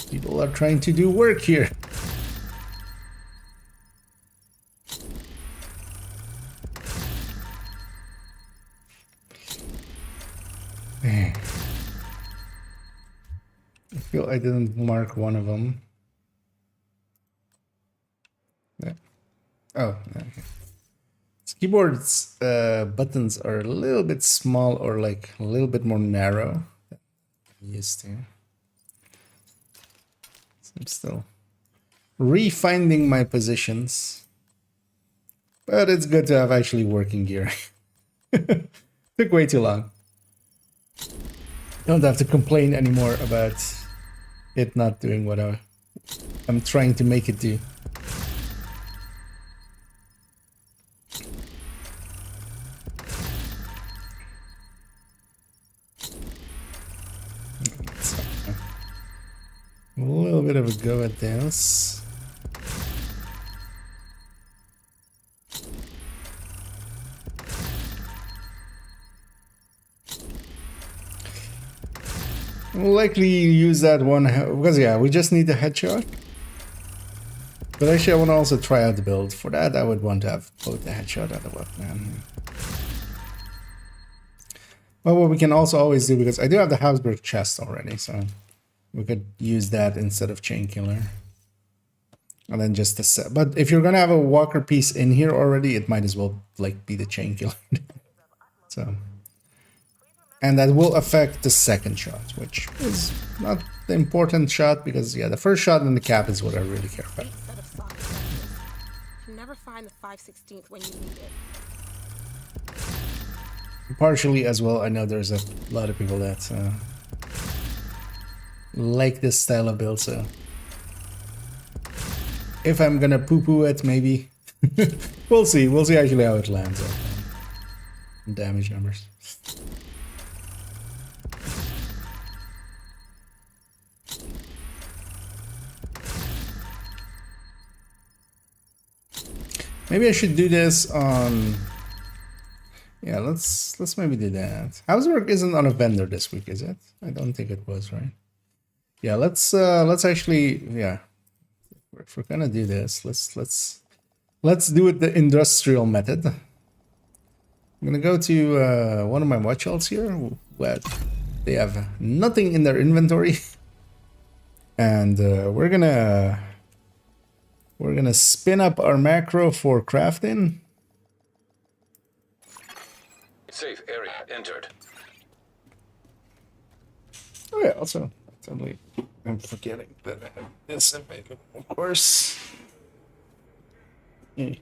People are trying to do work here. I feel I didn't mark one of them. Yeah. Oh, okay. This keyboard's buttons are a little bit small, or like a little bit more narrow than I'm used to. So I'm still refinding my positions. But it's good to have actually working gear. Took way too long. Don't have to complain anymore about it not doing what I'm trying to make it do. So, a little bit of a go at this. We'll likely use that one because yeah, we just need the headshot. But actually, I want to also try out the build. For that, I would want to have both the headshot and the weapon. Well, what we can also always do, because I do have the Habsburg chest already, so we could use that instead of Chain Killer. And then just the set. But if you're gonna have a Walker piece in here already, it might as well like be the Chain Killer. So. And that will affect the second shot, which is not the important shot because, yeah, the first shot and the cap is what I really care about. Set of sock stretches. You never find the 5/16 when you need it. Partially as well, I know there's a lot of people that like this style of build, so if I'm gonna poo-poo it, maybe. We'll see. We'll see actually how it lands on damage numbers. Maybe I should do this on. Yeah, let's maybe do that. Habsburg isn't on a vendor this week, is it? I don't think it was, right? Yeah, let's actually, yeah. If we're gonna do this, let's do it the industrial method. I'm gonna go to one of my watch outs here where they have nothing in their inventory, and we're gonna spin up our macro for crafting. Safe area entered. Oh yeah, also, totally, I'm forgetting that I have this available, of course. Yeah.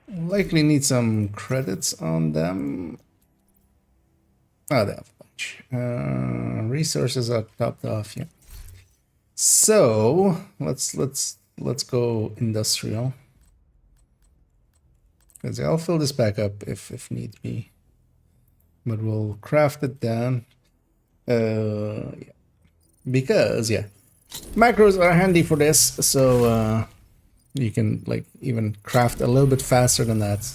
Likely need some credits on them. Oh, they have a bunch. Resources are topped off, yeah. So let's go industrial. Because I'll fill this back up if need be. But we'll craft it down. Yeah. Because yeah. Macros are handy for this, so You can like even craft a little bit faster than that.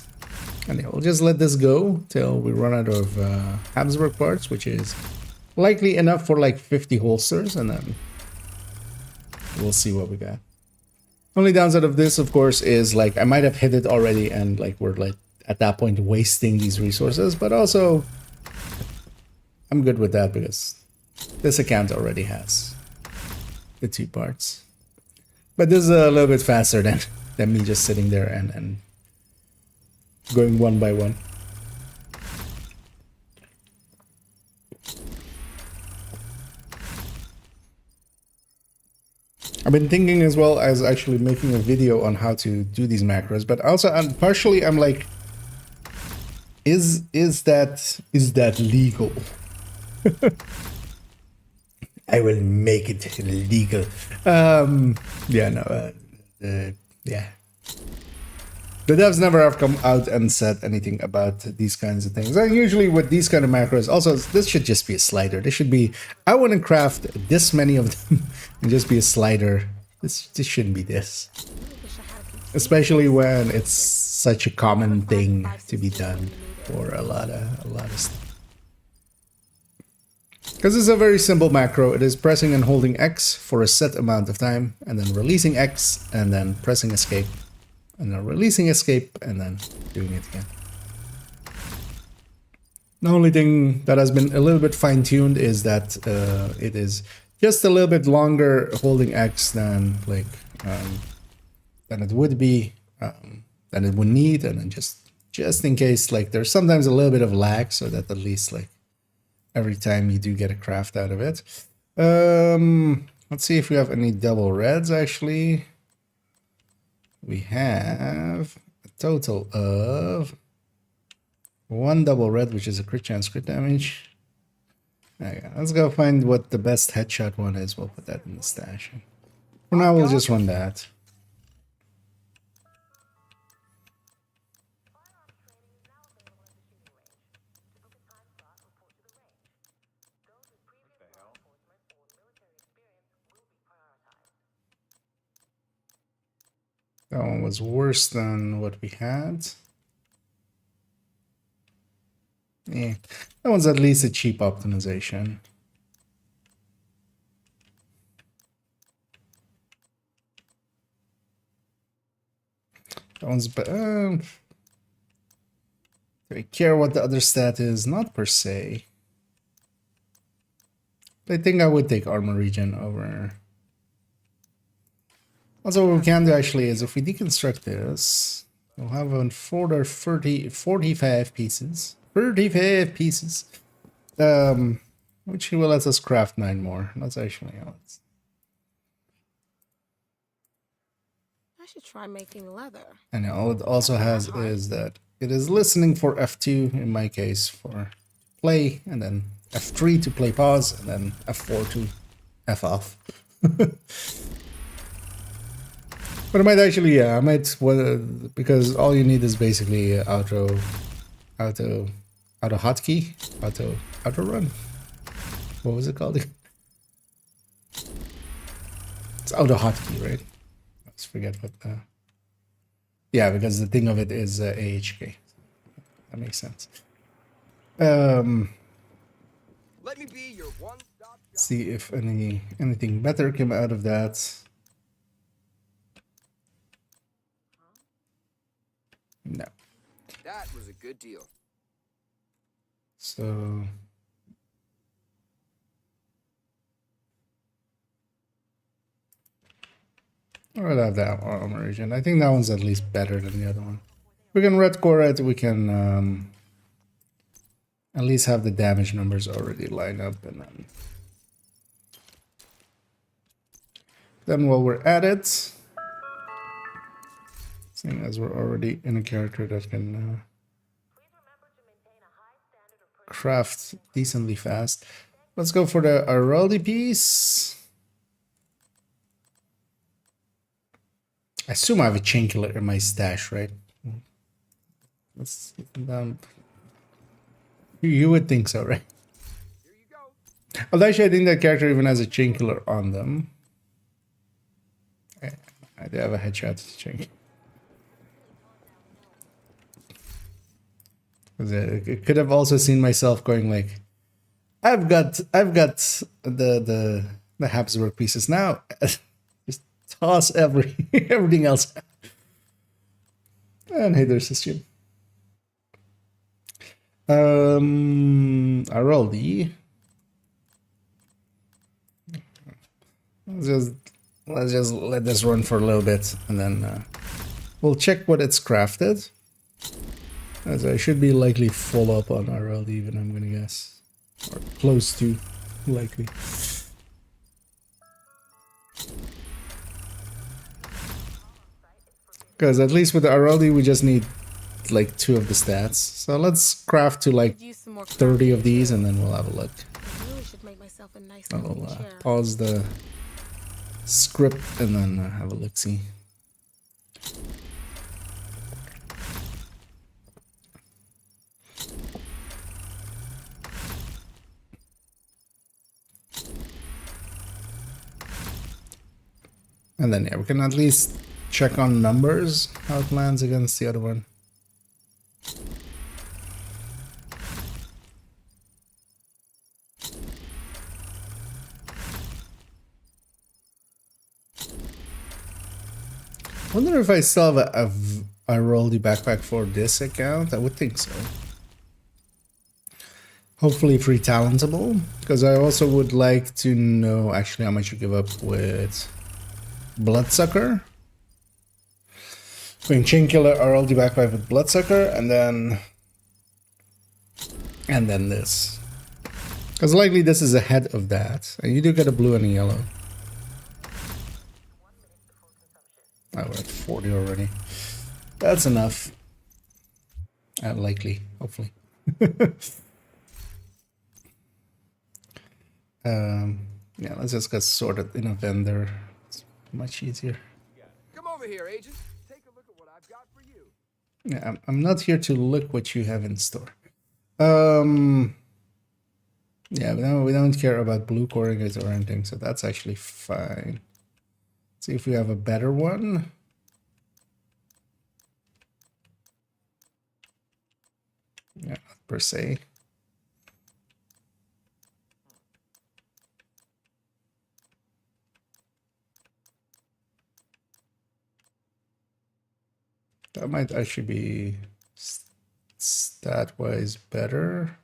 And yeah, we'll just let this go till we run out of Habsburg parts, which is likely enough for like 50 holsters, and then we'll see what we got. Only downside of this, of course, is like I might have hit it already, and like we're like at that point wasting these resources, but also I'm good with that because this account already has the 2 parts. But this is a little bit faster than me just sitting there and going one by one. I've been thinking as well as actually making a video on how to do these macros, but also partially I'm like, is that legal? I will make it legal. Yeah, no, yeah. The devs never have come out and said anything about these kinds of things. And usually with these kind of macros, also, this should just be a slider. This should be, I wouldn't craft this many of them and just be a slider. This shouldn't be this. Especially when it's such a common thing to be done for a lot of stuff. Because it's a very simple macro. It is pressing and holding X for a set amount of time, and then releasing X, and then pressing escape, and then releasing escape, and then doing it again. The only thing that has been a little bit fine-tuned is that it is just a little bit longer holding X than like than it would be, than it would need, and then just in case like there's sometimes a little bit of lag, so that at least like every time you do get a craft out of it. Let's see if we have any double reds actually. We have a total of 1 double red, which is a crit chance crit damage. Okay, let's go find what the best headshot one is. We'll put that in the stash. For now, we'll just run that. That one was worse than what we had. Yeah, that one's at least a cheap optimization. That one's do I care what the other stat is? Not per se. I think I would take armor regen over. Also, what we can do actually is if we deconstruct this, we'll have on 45 pieces. 35 pieces. Which will let us craft 9 more. That's actually how it's. I should try making leather. And all it also has is that it is listening for F2 in my case for play, and then F3 to play pause, and then F4 to F off. But I might actually, yeah, I might, because all you need is basically auto hotkey, auto run. What was it called? It's auto hotkey, right? Let's forget what. Yeah, because the thing of it is AHK. That makes sense. Let me be your one-stop shop. See if anything better came out of that. No. That was a good deal. So I would have that armor regen. I think that one's at least better than the other one. We can red core it. We can at least have the damage numbers already lined up, and then while we're at it, seeing as we're already in a character that can craft decently fast, let's go for the Araldi piece. I assume I have a chain killer in my stash, right? Let's down. You would think so, right? Here you go. Although actually I think that character even has a chain killer on them. Okay. I do have a headshot to check. It could have also seen myself going like, I've got the Habsburg pieces now. Just toss everything else. And hey, there's the stream. I roll the. Let's just let this run for a little bit, and then we'll check what it's crafted. As I should be likely full up on RLD, even I'm gonna guess, or close to likely. Because at least with the RLD, we just need like 2 of the stats. So let's craft to like 30 of these, and then we'll have a look. I really should make myself a nice I'll comfy chair. pause the script and then have a look-see. And then yeah, we can at least check on numbers, how it lands against the other one. I wonder if I still have a Roldy backpack for this account. I would think so. Hopefully free talentable, because I also would like to know actually how much you give up with Bloodsucker. Going Chain Killer, Roldy backpack with Bloodsucker, and then this. Because likely this is ahead of that. And you do get a blue and a yellow. Oh, we're at 40 already. That's enough. Likely, hopefully. Yeah, let's just get sorted in a vendor. It's much easier. Come over here, agent. Take a look at what I've got for you. Yeah, I'm not here to look what you have in store. Yeah, we don't care about blue corrugate or anything, so that's actually fine. See if we have a better one. Yeah, not per se. That might actually be stat-wise better.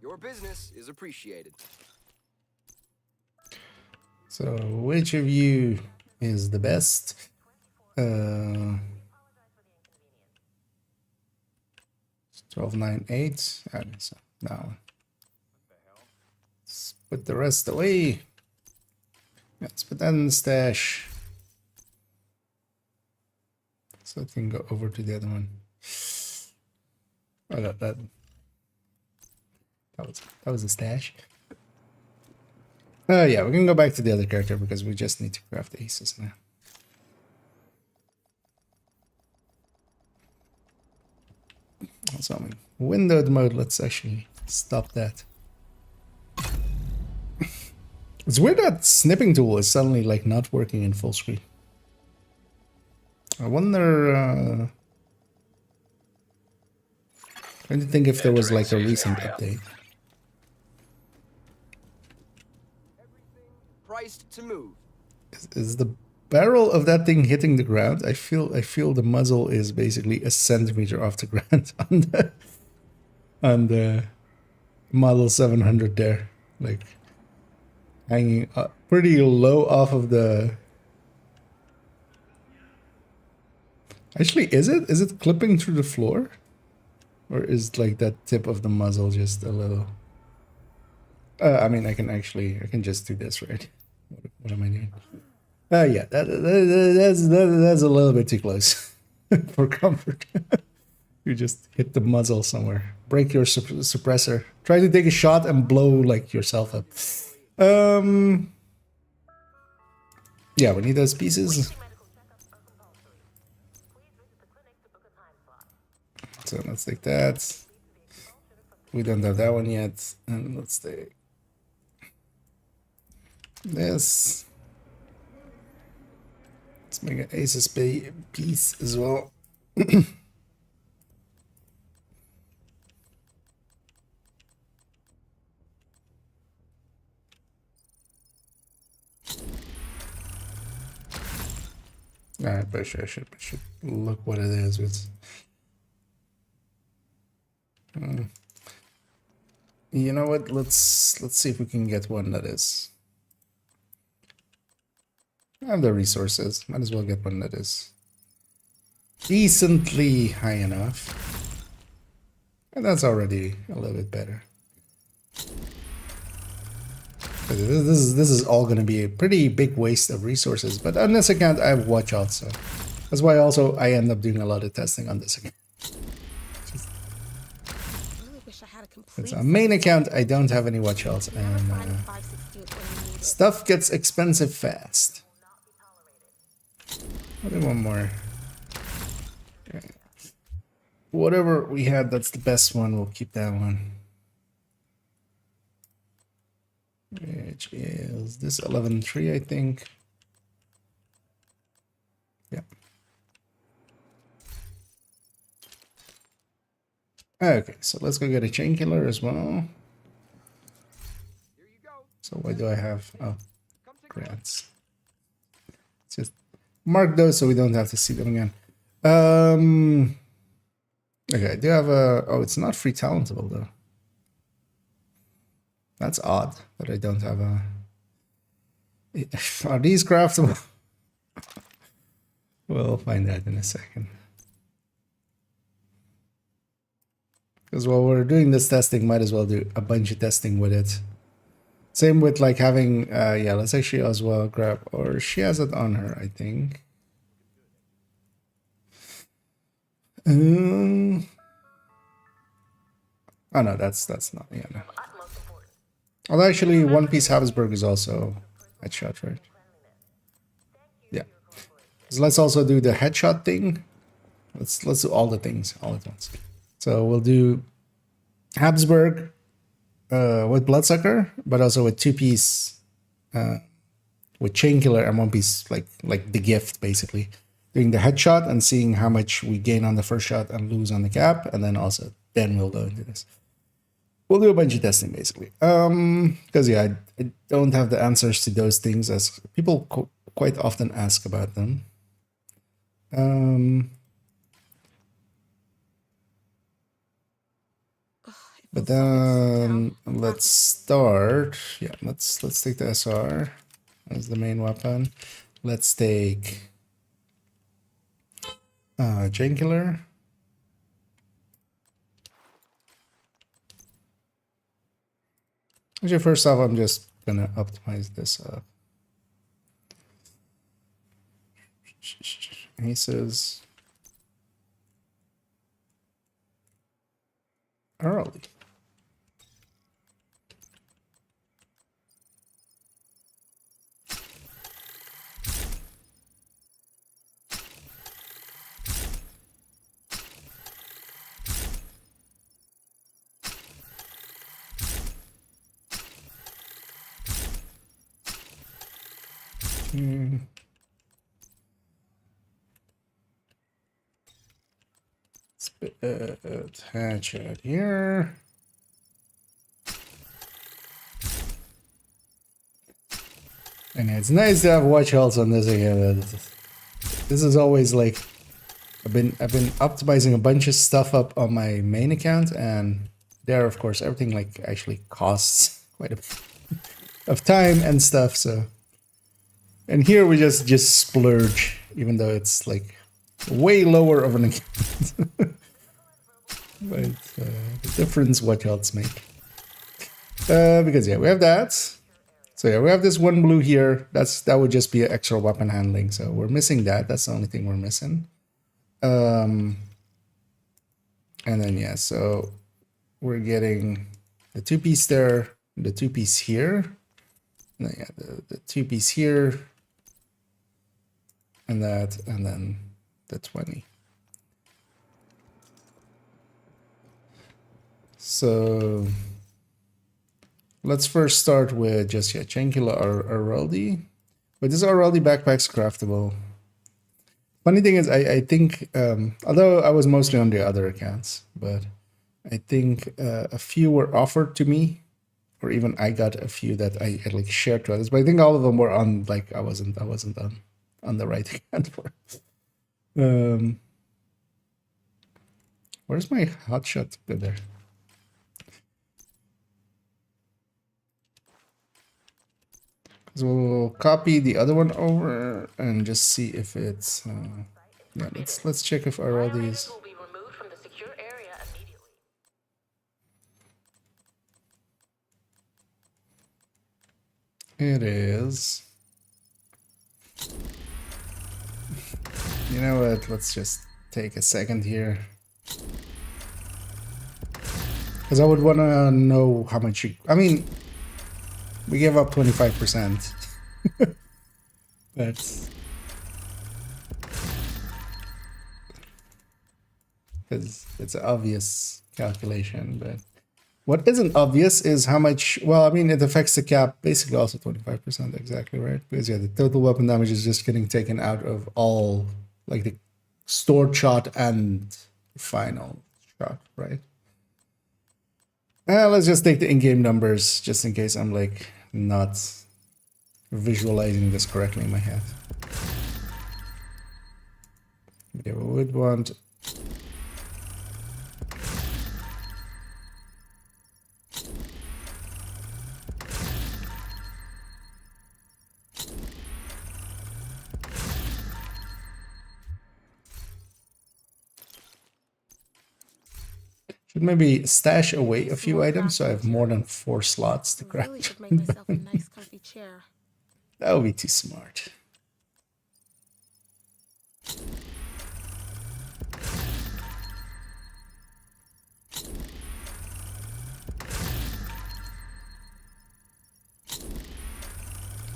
Your business is appreciated. So, which of you is the best? 1298. So now let's put the rest away. Let's put that in the stash. So I can go over to the other one. Oh, that was a stash. Yeah, we can go back to the other character because we just need to craft aces now. Also, I'm in windowed mode. Let's actually stop that. It's weird that snipping tool is suddenly like not working in full screen. I wonder. I didn't think if there was like a recent update. Priced to move. Is the barrel of that thing hitting the ground? I feel the muzzle is basically a centimeter off the ground on the model 700 there, like hanging up pretty low off of the. Actually, is it clipping through the floor, or is like that tip of the muzzle just a little? I mean, I can just do this, right? What am I doing? Yeah, that's a little bit too close for comfort. You just hit the muzzle somewhere. Break your suppressor. Try to take a shot and blow like yourself up. Yeah, we need those pieces. So let's take that. We don't have that one yet, and let's take this. Let's make an aces piece as well. Alright, but I should look what it is. It's, you know what? Let's see if we can get one that is. I have the resources. Might as well get one that is decently high enough. And that's already a little bit better. This is all going to be a pretty big waste of resources, but on this account I have watch out, so that's why also I end up doing a lot of testing on this account. I really wish I had a complete. It's a main account, I don't have any watch outs, Never and find the 5/16 when you need it. stuff gets expensive fast. Maybe one more. Okay. Whatever we had, that's the best one. We'll keep that one. Which is this 11.3, I think. Yeah. Okay, so let's go get a chain killer as well. Here you go. So what do I have? Oh, Come take a look. grants. Just mark those so we don't have to see them again. Okay, I do have a... Oh, it's not free talentable though. That's odd that I don't have a... Are these craftable? We'll find out in a second. Because while we're doing this testing, might as well do a bunch of testing with it. Same with like having... yeah, let's actually as well grab... Or she has it on her, I think. Oh no, that's not... Yeah, no. Although actually, One Piece Habsburg is also headshot, right? Yeah. So let's also do the headshot thing. Let's do all the things all at once. So we'll do Habsburg with Bloodsucker, but also with 2-piece with Chain Killer and 1-piece, like the gift basically. Doing the headshot and seeing how much we gain on the first shot and lose on the cap, and then we'll go into this. We'll do a bunch of testing basically. Because yeah, I don't have the answers to those things as people quite often ask about them. But then let's start. Yeah, let's take the SR as the main weapon. Let's take Chain Killer. Actually, first off, I'm just gonna optimize this up. Aces early. Attach it here. And it's nice to have watch health on this again. This is always like I've been optimizing a bunch of stuff up on my main account, and there of course everything like actually costs quite a bit of time and stuff. So, and here we just splurge, even though it's like way lower of an account. But the difference watch healths make. Because yeah, we have that. So yeah, we have this one blue here. That would just be an extra weapon handling. So we're missing that. That's the only thing we're missing. And then yeah, so we're getting the 2-piece there, the 2-piece here, and then yeah, the 2-piece here, and that, and then the 20. So let's first start with just Chankila or Araldi. But this Araldi backpack's craftable. Funny thing is, I think, although I was mostly on the other accounts, but I think a few were offered to me, or even I got a few that I like shared to others. But I think all of them were on, like, I wasn't on the right account for. Where's my hotshot? Good there. So we'll copy the other one over and just see if it's. Yeah, let's check if are all Violators these. will be removed from the secure area immediately. It is. You know what? Let's just take a second here. Because I would want to know how much you... I mean, we gave up 25%. That's... Because it's an obvious calculation, but... What isn't obvious is how much... Well, I mean, it affects the cap basically also 25%, exactly, right? Because, yeah, the total weapon damage is just getting taken out of all... Like the stored shot and final shot, right? Let's just take the in-game numbers just in case I'm like not visualizing this correctly in my head. Okay, we would want should maybe stash away a few items so I have more than 4 slots to I really craft. should make myself a nice comfy chair. That would be too smart.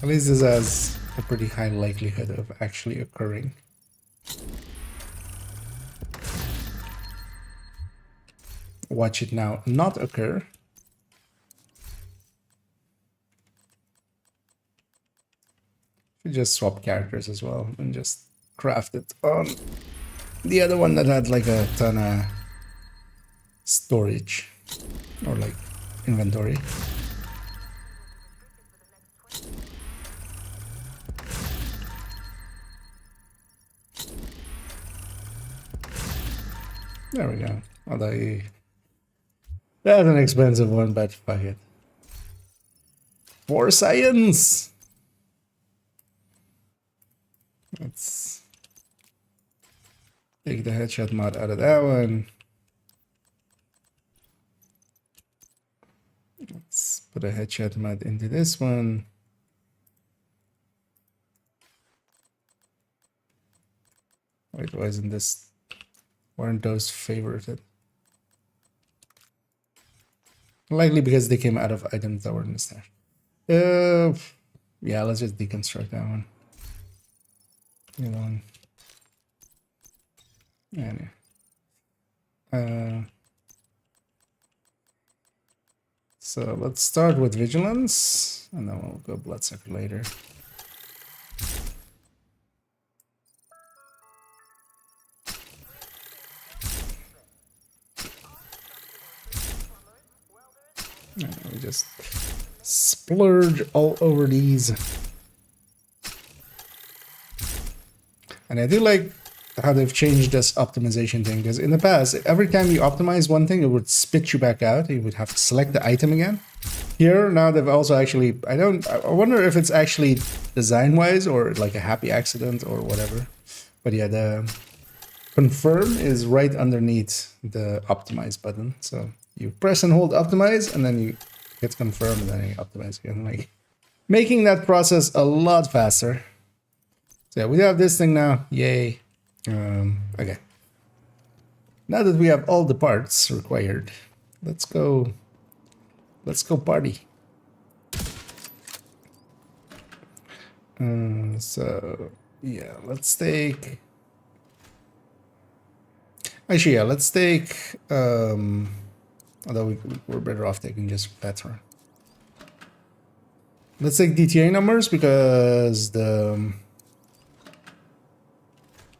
At least this has a pretty high likelihood of actually occurring. Watch it now not occur. You just swap characters as well and just craft it on the other one that had like a ton of storage or like inventory. There we go. Although that's an expensive one, but fuck it. For science! Let's take the headshot mod out of that one. Let's put a headshot mod into this one. Wait, why isn't this? Weren't those favorited? Likely because they came out of items that were in the stash. Yeah, let's just deconstruct that one. The other one. Yeah. So let's start with vigilance, and then we'll go bloodsucker later. We just splurge all over these. And I do like how they've changed this optimization thing, because in the past, every time you optimize one thing, it would spit you back out. You would have to select the item again. Here, now they've also actually, I wonder if it's actually design-wise or like a happy accident or whatever. But yeah, the confirm is right underneath the optimize button. So you press and hold optimize, and then you hit confirm, and then you optimize again, like making that process a lot faster. So yeah, we have this thing now. Yay. Okay. Now that we have all the parts required, let's go party. So yeah, let's take. Actually, yeah, let's take. Although we're better off taking just veteran. Let's take DTA numbers because the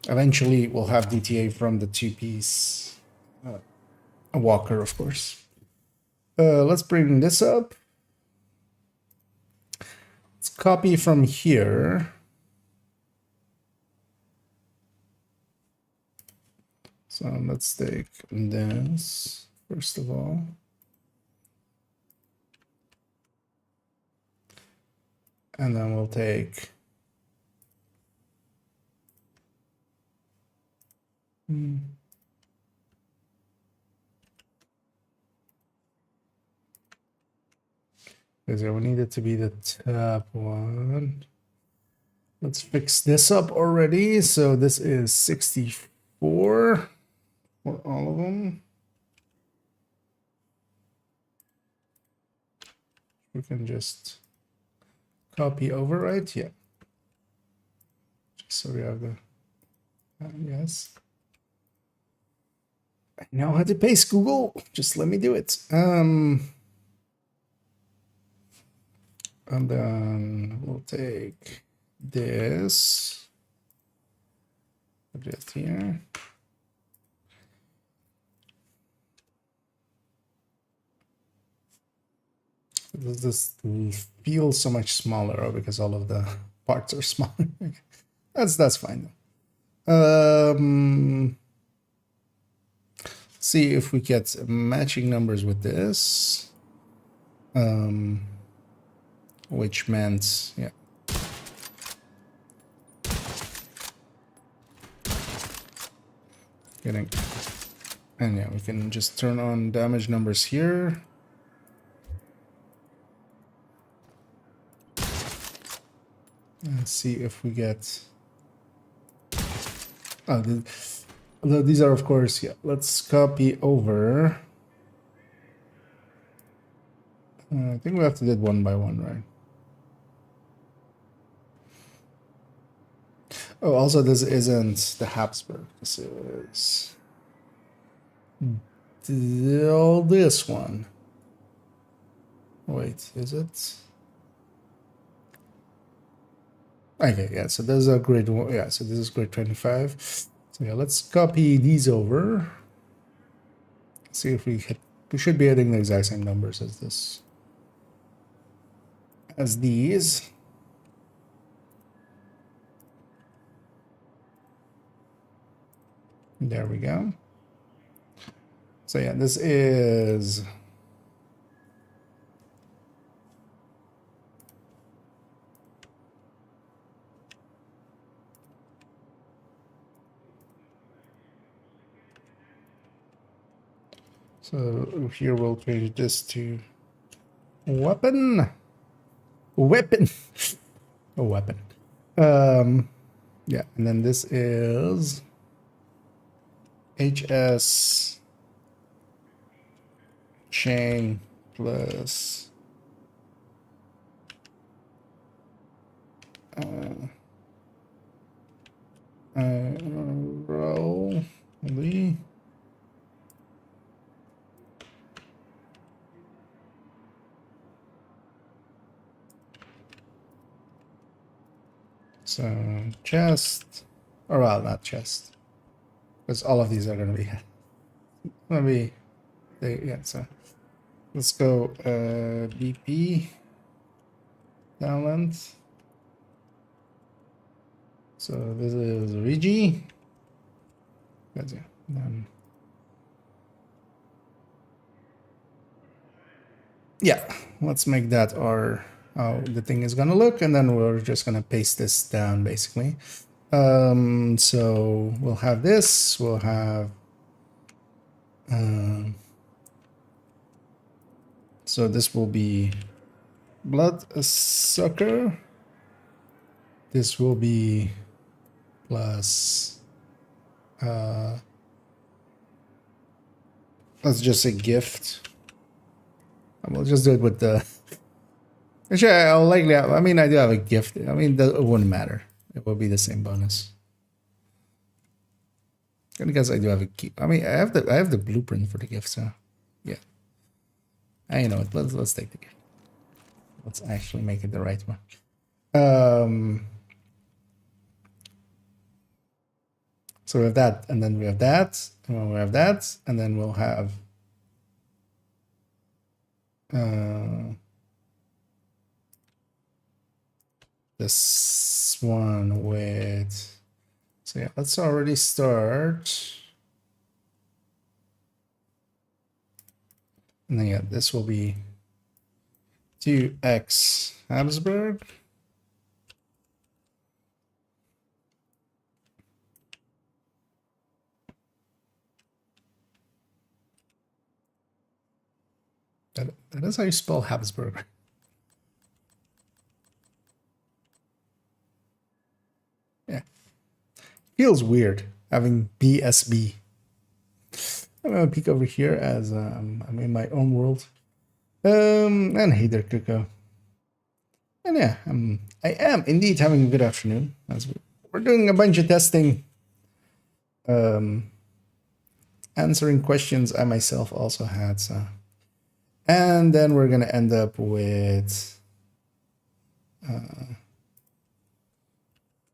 eventually we'll have DTA from the two-piece walker, of course. Let's bring this up. Let's copy from here. So let's take this first of all. And then we'll take because we need it to be the top one. Let's fix this up already. So this is 64 for all of them. We can just copy overwrite, yeah. Just so we have the yes. I know how to paste Google. Just let me do it. And then we'll take this. Just here. Does this feel so much smaller because all of the parts are smaller? That's fine though. See if we get matching numbers with this. Which meant, yeah. Getting, and yeah, we can just turn on damage numbers here. And see if we get, these are of course, yeah, let's copy over. I think we have to do it one by one, right? Oh, also this isn't the Habsburg. This is this one. Wait, is it? Okay, yeah, so those are grade 1. Yeah, so this is grade 25. So yeah, let's copy these over. See if we hit, we should be hitting the exact same numbers as this. As these. There we go. So yeah, this is so here we'll change this to weapon. A weapon. Yeah, and then this is HS chain plus roll the so chest, or well, not chest, because all of these are going to be yeah, so let's go BP talent. So this is Regi. That's it. Then yeah, let's make that our how the thing is gonna look, and then we're just gonna paste this down basically. So we'll have this, we'll have so this will be bloodsucker. This will be plus let's just say gift. And we'll just do it with the actually I'll likely have, I mean I do have a gift. I mean it wouldn't matter. It will be the same bonus. And because I do have a key. I mean I have the blueprint for the gift, so yeah. I know it. Let's take the gift. let's actually make it the right one. So we have that, and then we have that, and then we have that, and then we'll have this one with. So yeah, let's already start. And then yeah, this will be 2x Habsburg. That is how you spell Habsburg. Yeah. Feels weird having BSB. I'm gonna peek over here as I'm in my own world. And hey there, Kuko. And yeah, I am indeed having a good afternoon. As we're doing a bunch of testing. Answering questions I myself also had, so. And then we're gonna end up with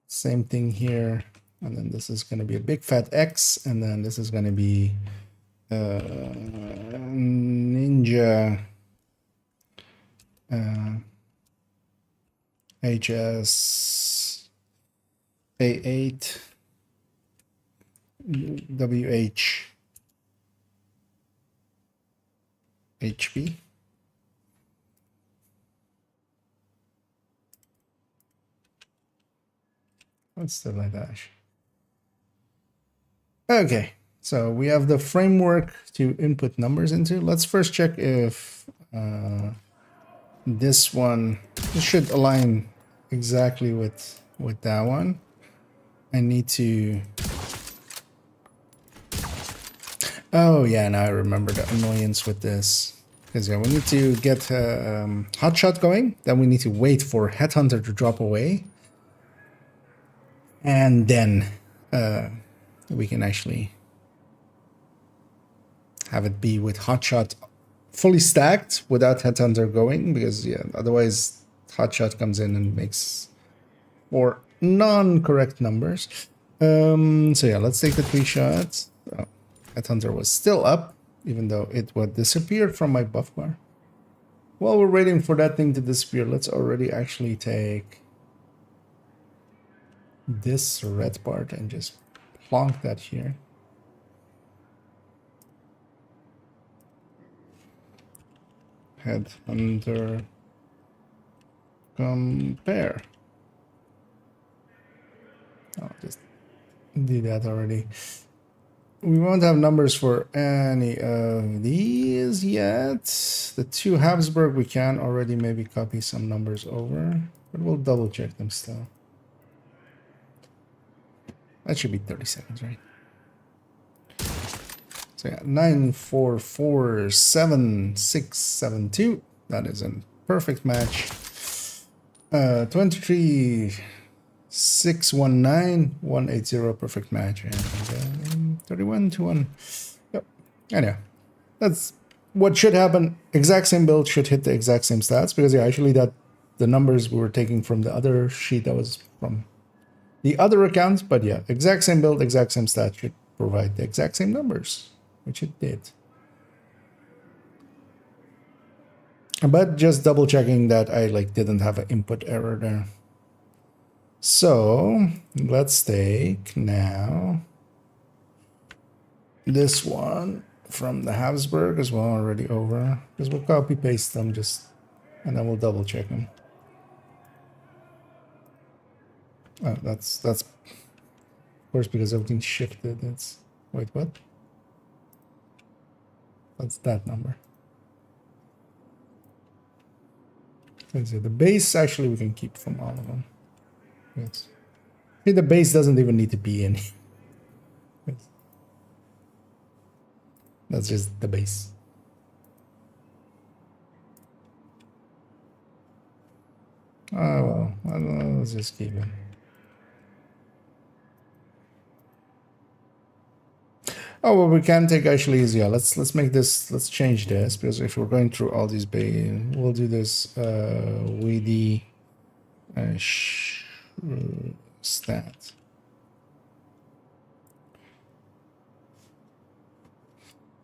same thing here, and then this is gonna be a big fat X, and then this is gonna be Ninja HS A8 WH HP. What's the dash? Okay, so we have the framework to input numbers into. Let's first check if this should align exactly with that one. I need to. Oh yeah, now I remember the annoyance with this. Because yeah, we need to get Hotshot going, then we need to wait for Headhunter to drop away. And then we can actually have it be with Hotshot fully stacked without Headhunter going, because yeah, otherwise Hotshot comes in and makes 4 non-correct numbers. So yeah, let's take the 3 shots. Oh, Headhunter was still up, even though it would disappear from my buff bar. While we're waiting for that thing to disappear, let's already actually take this red part and just plonk that here. Headhunter compare. I'll just do that already. We won't have numbers for any of these yet. The 2 Habsburg, we can already maybe copy some numbers over, but we'll double check them still. That should be 30 seconds, right? So yeah, 9447672. That is a perfect match. 23619 perfect match, and 3121. Yep. Anyway, that's what should happen. Exact same build should hit the exact same stats, because yeah, actually that the numbers we were taking from the other sheet that was from the other accounts, but yeah, exact same build, exact same stats should provide the exact same numbers, which it did. But just double checking that I didn't have an input error there. So let's take now this one from the Habsburg as well, already over, because we'll copy paste them and then we'll double check them. Oh, that's of course because everything shifted. It's wait, what? That's that number. So the base actually we can keep from all of them. Yes. See, the base doesn't even need to be in. That's just the base. Oh well, let's just keep it. Oh, what we can take actually is, yeah, let's make this, let's change this, because if we're going through all these we'll do this VD stat.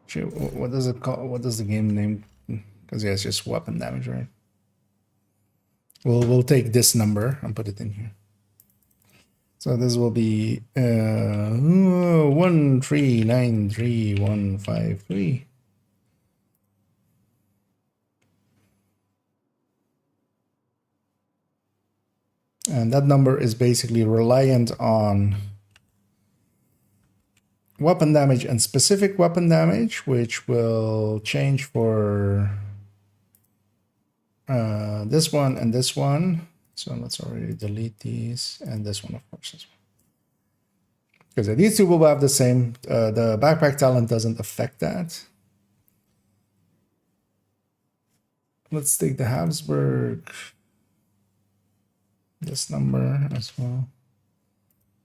Actually, what does it call? What does the game name? Because yeah, it's just weapon damage, right? We'll take this number and put it in here. So this will be 1393153. And that number is basically reliant on weapon damage and specific weapon damage, which will change for this one and this one. So let's already delete these, and this one, of course, as well. Because these two will have the same. The backpack talent doesn't affect that. Let's take the Habsburg. This number as well.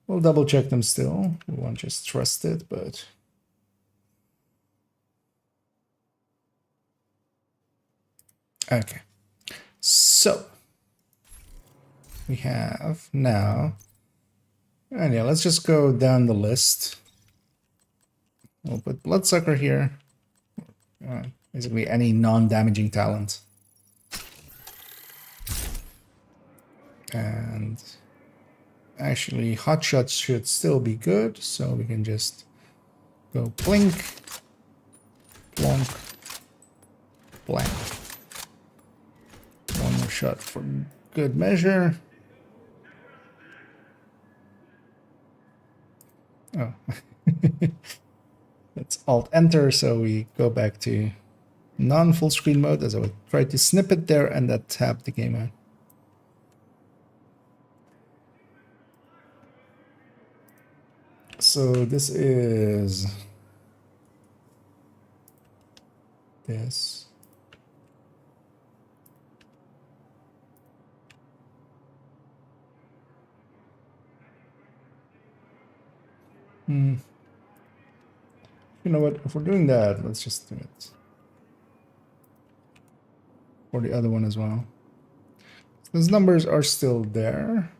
We'll double check them still. We won't just trust it, but okay. So we have now, and yeah, let's just go down the list. We'll put Bloodsucker here. Basically any non-damaging talent. And actually hotshots should still be good, so we can just go blink, plonk, blank. One more shot for good measure. Oh. Let's alt enter, so we go back to non-full screen mode, as I would try to snip it there and that tabbed the game out. So this is this. You know what? If we're doing that, let's just do it for the other one as well. Those numbers are still there.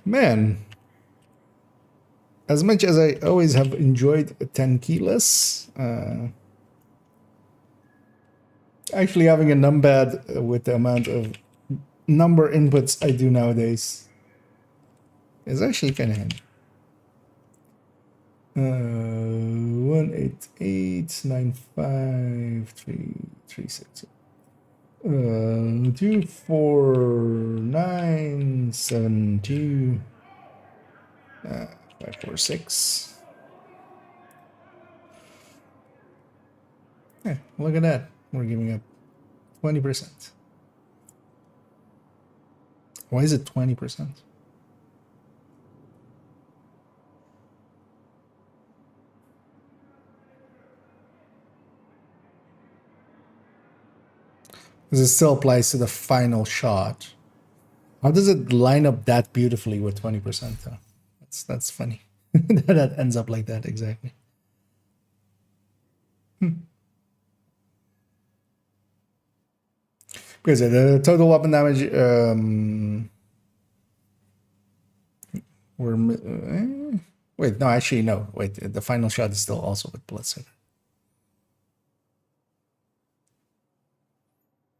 Man, as much as I always have enjoyed 10 keyless, actually having a numpad with the amount of number inputs I do nowadays is actually kind of handy. 188953336. 24972 546. Yeah, look at that. We're giving up 20%. Why is it 20%? Because it still applies to the final shot. How does it line up that beautifully with 20% though? That's funny. That ends up like that, exactly. Because the total weapon damage, wait, no, actually, no. Wait, the final shot is still also with Bloodsucker.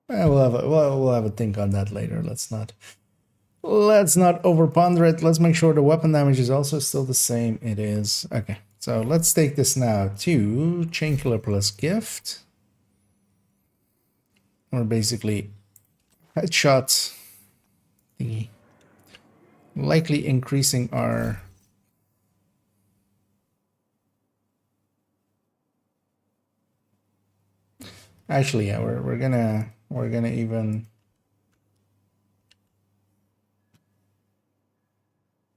We'll have a think on that later. Let's not overponder it. Let's make sure the weapon damage is also still the same. It is. Okay, so let's take this now to Chainkiller plus Gift. We're basically headshots, likely increasing our actually, yeah, we're gonna even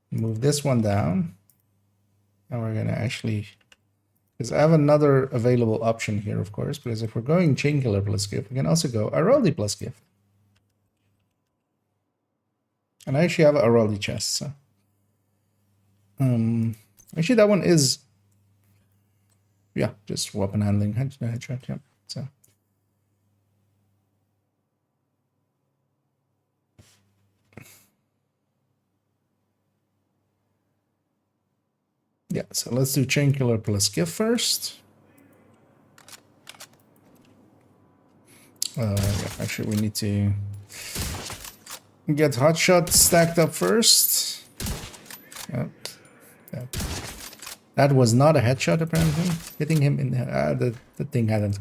move this one down. Now we're gonna actually, because I have another available option here, of course, because if we're going Chain Killer plus gift, we can also go Araldi plus gift. And I actually have a Araldi chest, so. Actually that one is, yeah, just weapon handling, headshot, yeah, so. Yeah, so let's do Chain Killer plus gift first. Yeah, actually, we need to get Hotshot stacked up first. Yep. Yep. That was not a headshot, apparently. Hitting him in the thing hadn't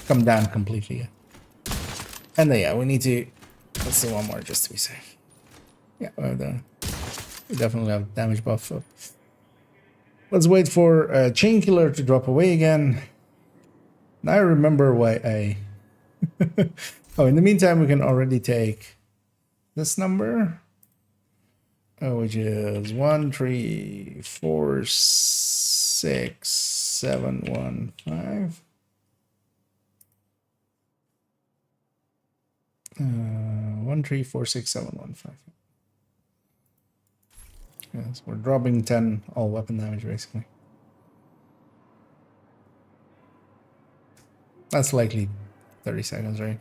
come down completely yet. And then, yeah, we need to, let's do one more just to be safe. Yeah, we definitely have damage buff. So. Let's wait for Chain Killer to drop away again. Now I remember why I... Oh, in the meantime, we can already take this number. Which is 1, 3, 4, 6, 7, 1, 5. 1, 3, 4, 6, 7, 1, 5. Yes, we're dropping 10 all weapon damage basically. That's likely 30 seconds, right?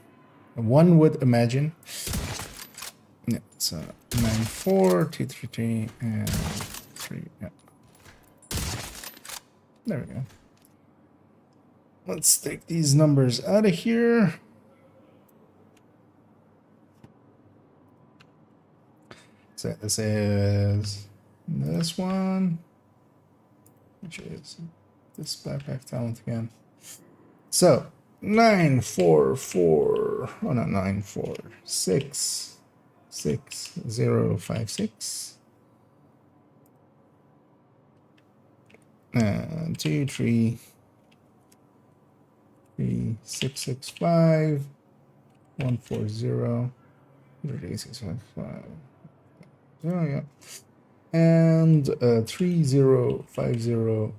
One would imagine. Yeah, so 9, 4, 2, 3, 3, and 3. Yeah. There we go. Let's take these numbers out of here. So this is this one, which is this backpack talent again. So 9, 4, 4. Oh, not 9, 4, 6, 6, 0, 5, 6. 2, 3, 3, 6, 6, 5, 1, 4, 0, 3, 6, 5, 5. Oh, yeah. And 3, 0, 5, 0,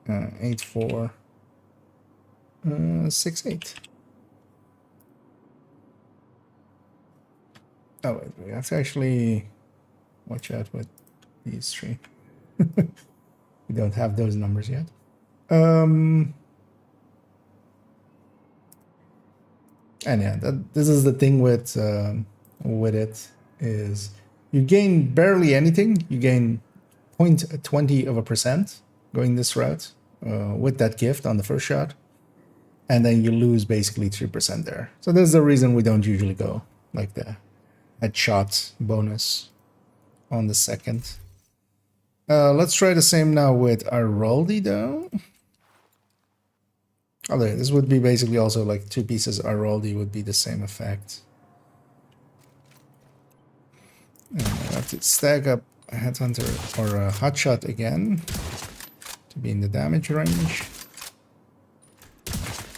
8, 4, 6, 8. Oh, wait, we have to actually watch out with these three. We don't have those numbers yet. And yeah, this is the thing with it is you gain barely anything. You gain 0.20% going this route with that gift on the first shot, and then you lose basically 3% there. So that's the reason we don't usually go like the headshot bonus on the second. Let's try the same now with Araldi though. Although this would be basically also like 2 pieces Araldi would be the same effect. And I have to stack up a Headhunter or a Hotshot again to be in the damage range.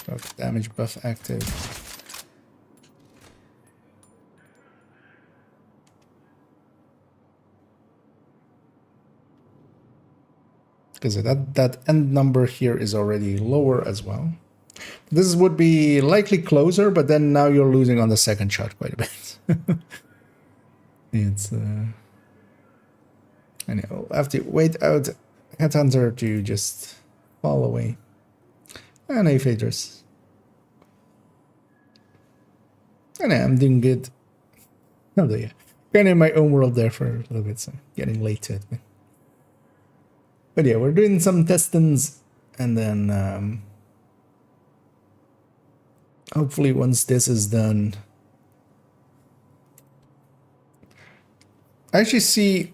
Got the damage buff active. Because that end number here is already lower as well. This would be likely closer, but then now you're losing on the second shot quite a bit. It's and you'll have to wait out Headhunter to just fall away. And a Phaedrus. And I'm doing good. Oh yeah. Kind of in my own world there for a little bit, so getting late to it. But yeah, we're doing some testings, and then hopefully once this is done, I actually see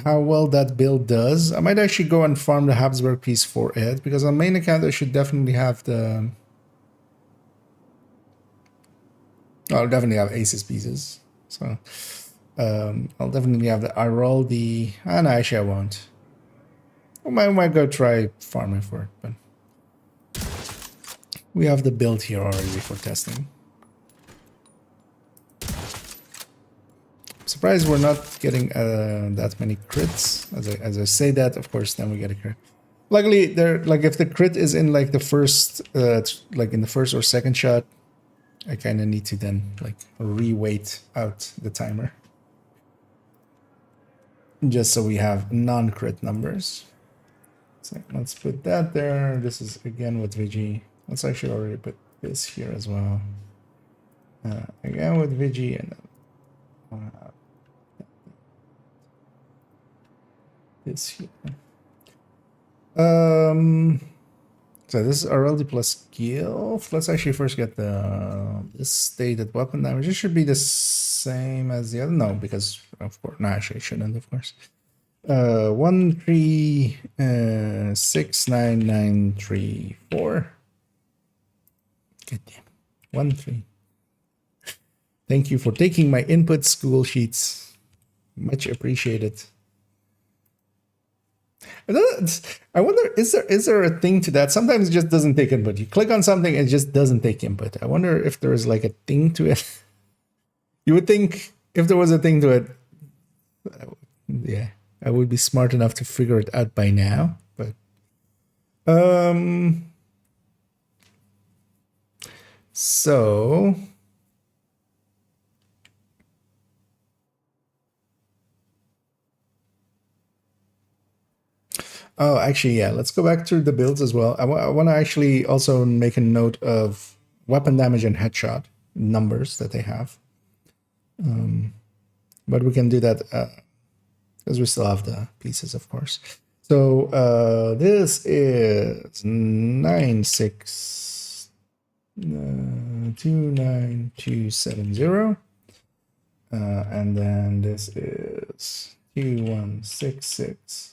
how well that build does. I might actually go and farm the Habsburg piece for it, because on main account I should definitely have the... I'll definitely have Aces pieces. So I'll definitely have the Araldi, and actually I won't. I might go try farming for it, but we have the build here already for testing. I'm surprised we're not getting that many crits. As I say that, of course, then we get a crit. Luckily, there, like if the crit is in like the first, like in the first or second shot, I kind of need to then like re-wait out the timer, just so we have non-crit numbers. So let's put that there. This is again with VG. Let's actually already put this here as well. Again with VG, and then this here. So this is RLD plus Gilf. Let's actually first get the this stated weapon damage. It should be the same as the other. No, because of course, no, actually it shouldn't, of course. 1369934. Good damn. 13. Thank you for taking my input, school sheets. Much appreciated. I wonder, is there a thing to that? Sometimes it just doesn't take input. You click on something, and it just doesn't take input. I wonder if there is like a thing to it. You would think if there was a thing to it, yeah, I would be smart enough to figure it out by now. But so oh, actually, yeah, let's go back to the builds as well. I want to actually also make a note of weapon damage and headshot numbers that they have. But we can do that because we still have the pieces, of course. So this is 9629270. And then this is 2166.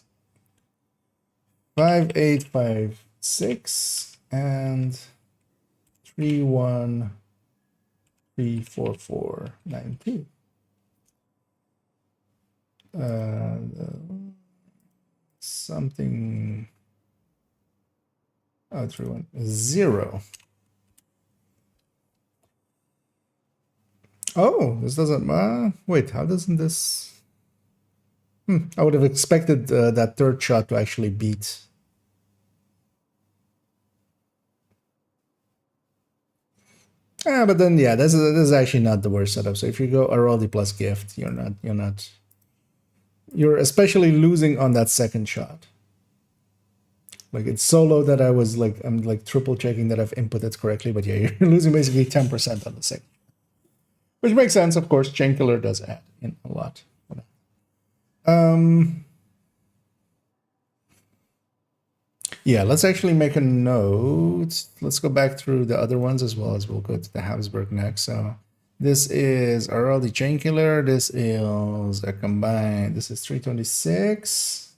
5856 and 3134492. Something. Oh, 310. Oh, this doesn't. Wait, how doesn't this? I would have expected that third shot to actually beat. But then yeah, this is actually not the worst setup. So if you go Araldi plus gift, you're especially losing on that second shot. Like it's solo that I'm like triple checking that I've inputted correctly, but yeah, you're losing basically 10% on the second. Which makes sense, of course. Chain Killer does add in a lot. Yeah, let's actually make a note. Let's go back through the other ones as well as we'll go to the Habsburg next. So this is RLD Chain Killer. This is a combined. This is 326.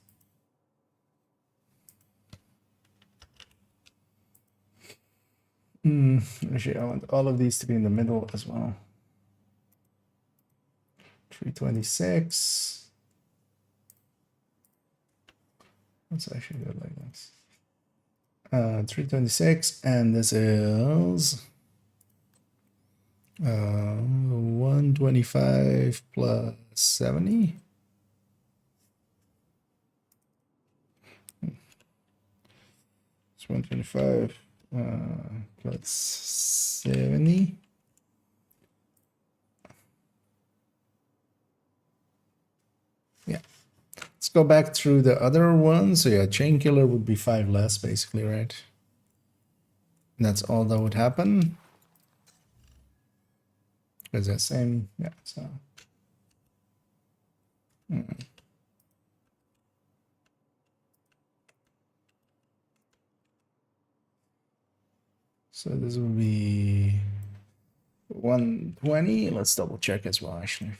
Actually, I want all of these to be in the middle as well. 326. Let's actually do it like this. 326, and this is 125 plus 70. It's 125 plus 70. Yeah. Let's go back through the other ones. So yeah, Chain Killer would be 5 less, basically, right? And that's all that would happen. Because the same, yeah, so. So this would be 120. Let's double check as well, actually.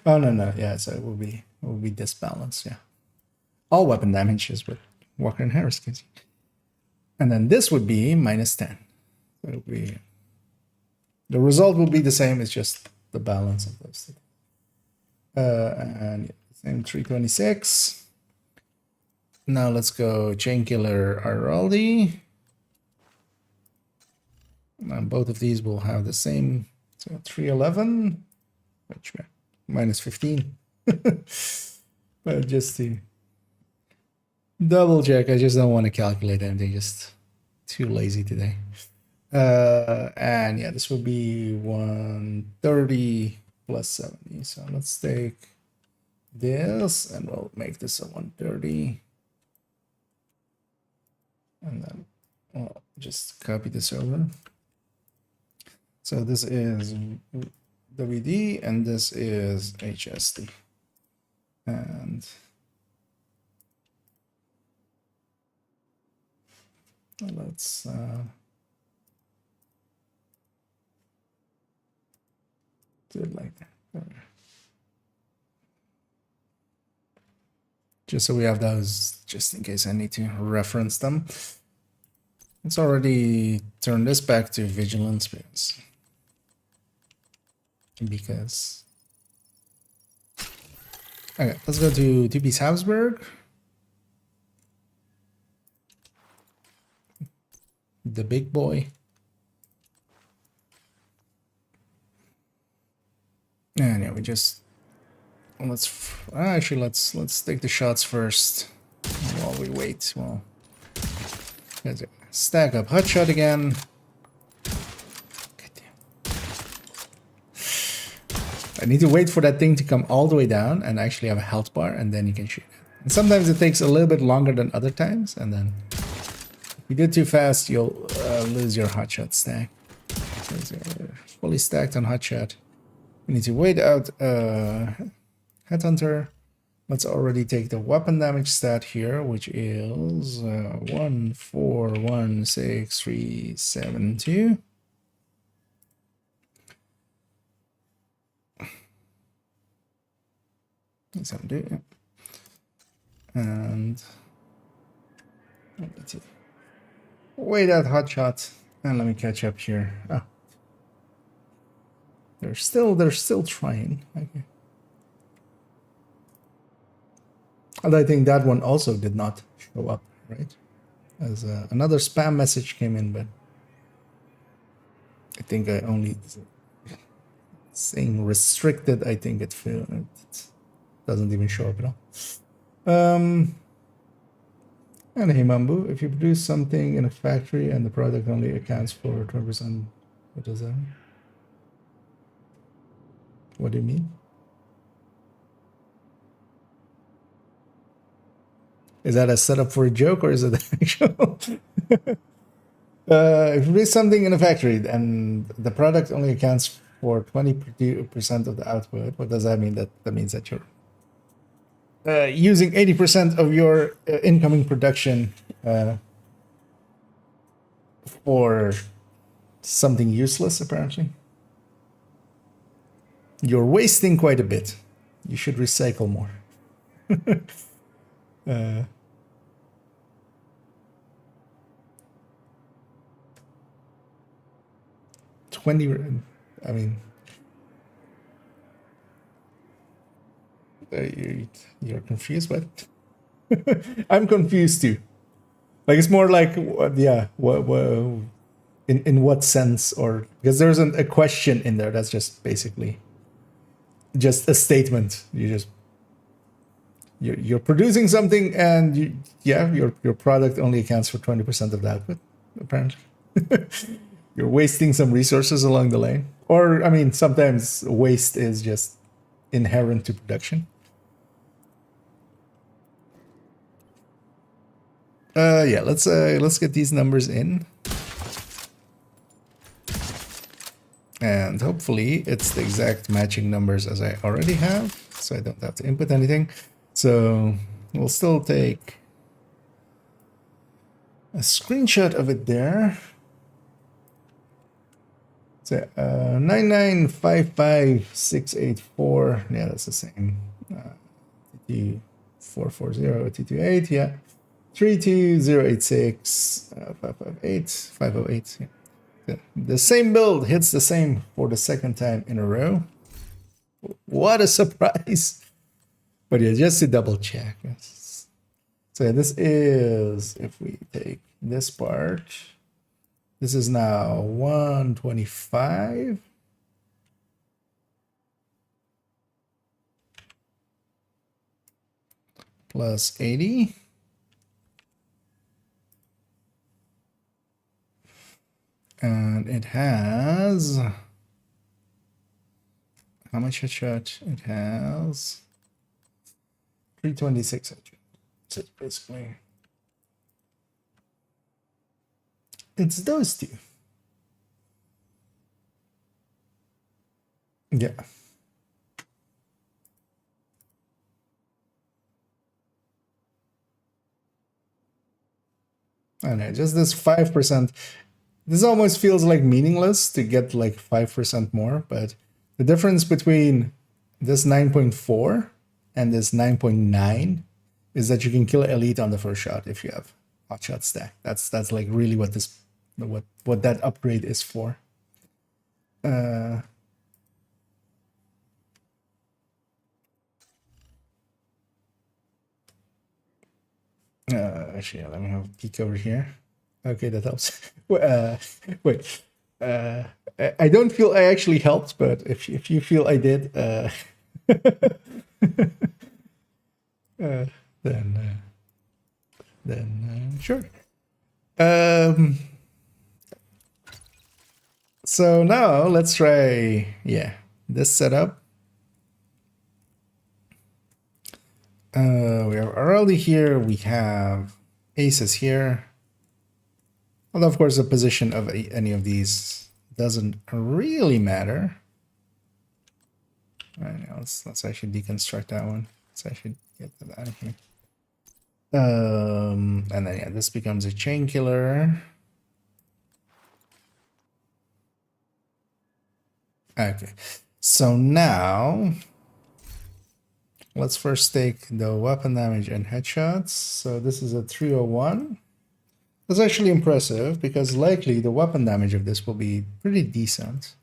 Oh no, yeah, so it will be disbalanced, yeah. All weapon damage is what Walker and Harris gives you. And then this would be minus 10. So it would be, the result will be the same, it's just the balance of those two. And same 326. Now let's go Chain Killer Araldi. And both of these will have the same, so 311. which minus 15. But just to double check, I just don't want to calculate anything, just too lazy today. And yeah, this will be 130 plus 70. So let's take this and we'll make this a 130. And then I'll just copy this over. So this is WD and this is HSD. And let's do it like that. Just so we have those, just in case I need to reference them. Let's already turn this back to vigilance because okay, let's go to TP's Habsburg. The big boy. And yeah, we just let's take the shots first while we wait. Well, stack up hotshot again. I need to wait for that thing to come all the way down and actually have a health bar, and then you can shoot it. And sometimes it takes a little bit longer than other times, and then if you do too fast, you'll lose your hotshot stack. Fully stacked on hotshot. We need to wait out Headhunter. Let's already take the weapon damage stat here, which is 141632. That's how to do it. And let me see. Wait out hotshot, and let me catch up here. Oh, they're still trying. Okay. And I think that one also did not show up, right? As another spam message came in, but I think I only saying restricted. I think it doesn't even show up at all. And hey Mambu, if you produce something in a factory and the product only accounts for 20%, what does that mean? What do you mean? Is that a setup for a joke or is it actual? If you produce something in a factory and the product only accounts for 20% of the output, what does that mean? That means that you're using 80% of your incoming production for something useless, apparently. You're wasting quite a bit. You should recycle more. 20, I mean, you're confused, but I'm confused too. Like, it's more like, in what sense? Or because there's a question in there that's just basically just a statement. You're producing something, and your product only accounts for 20% of the output, apparently. You're wasting some resources along the lane. Or, I mean, sometimes waste is just inherent to production. Yeah, let's get these numbers in. And hopefully it's the exact matching numbers as I already have, so I don't have to input anything. So we'll still take a screenshot of it there. So 9955684. Yeah, that's the same. T440, T28, yeah. 32086, 558, 508. Yeah. The same build hits the same for the second time in a row. What a surprise! But yeah, just to double check. So yeah, this is, if we take this part, this is now 125. plus 80. And it has... How much headshot? It has 326 headshot. So basically, it's those two. Yeah. I know, just this 5%. This almost feels like meaningless to get like 5% more, but the difference between this 9.4 and this 9.9 is that you can kill elite on the first shot if you have hotshot stack. That's like really what this what that upgrade is for. Actually, let me have a peek over here. Okay, that helps. Wait. I don't feel I actually helped, but if you feel I did, then sure. So now let's try, this setup. We have Araldi here. We have aces here. Although, of course, the position of any of these doesn't really matter. All right, now let's actually deconstruct that one. Let's actually get that out of here. And then this becomes a chain killer. Okay, so now let's first take the weapon damage and headshots. So this is a 301. That's actually impressive because likely the weapon damage of this will be pretty decent.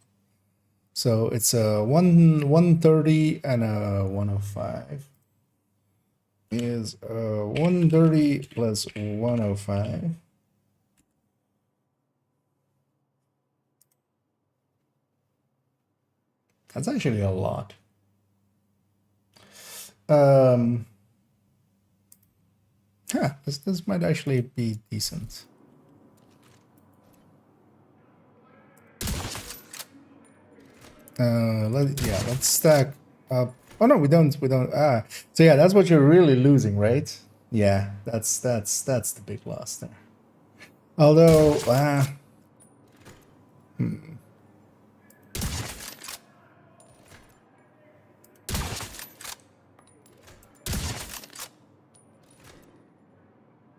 So it's a 130 and a 105. Is 130 plus 105. That's actually a lot. This might actually be decent. Let's stack up. Oh no, we don't. So yeah, that's what you're really losing, right? Yeah, that's the big loss there. Although,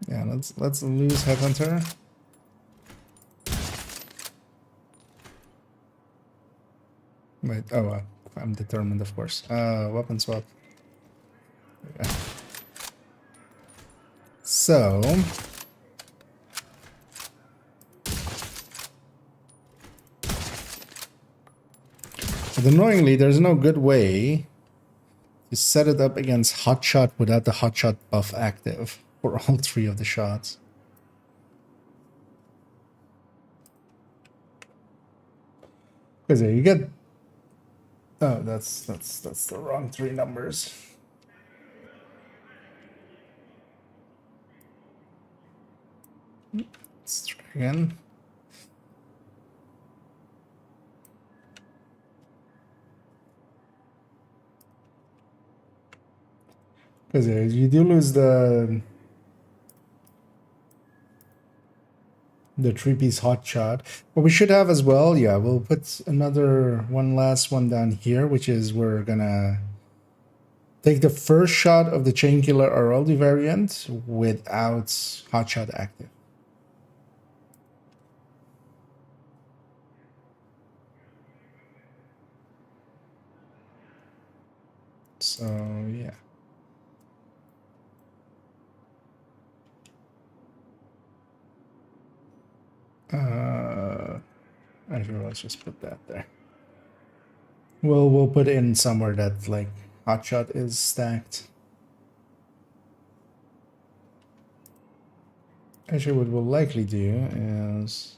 yeah, let's lose Headhunter. Wait, I'm determined, of course. Weapon swap. Okay. So but annoyingly, there's no good way to set it up against hotshot without the hotshot buff active for all three of the shots. Because you get... Oh, that's the wrong three numbers. Let's try again. Because you do lose the 3-piece hot shot. What we should have as well, we'll put one last one down here, which is we're gonna take the first shot of the chain killer Araldi variant without hot shot active. So yeah. Actually, let's just put that there. We'll put in somewhere that like hotshot is stacked. Actually, what we'll likely do is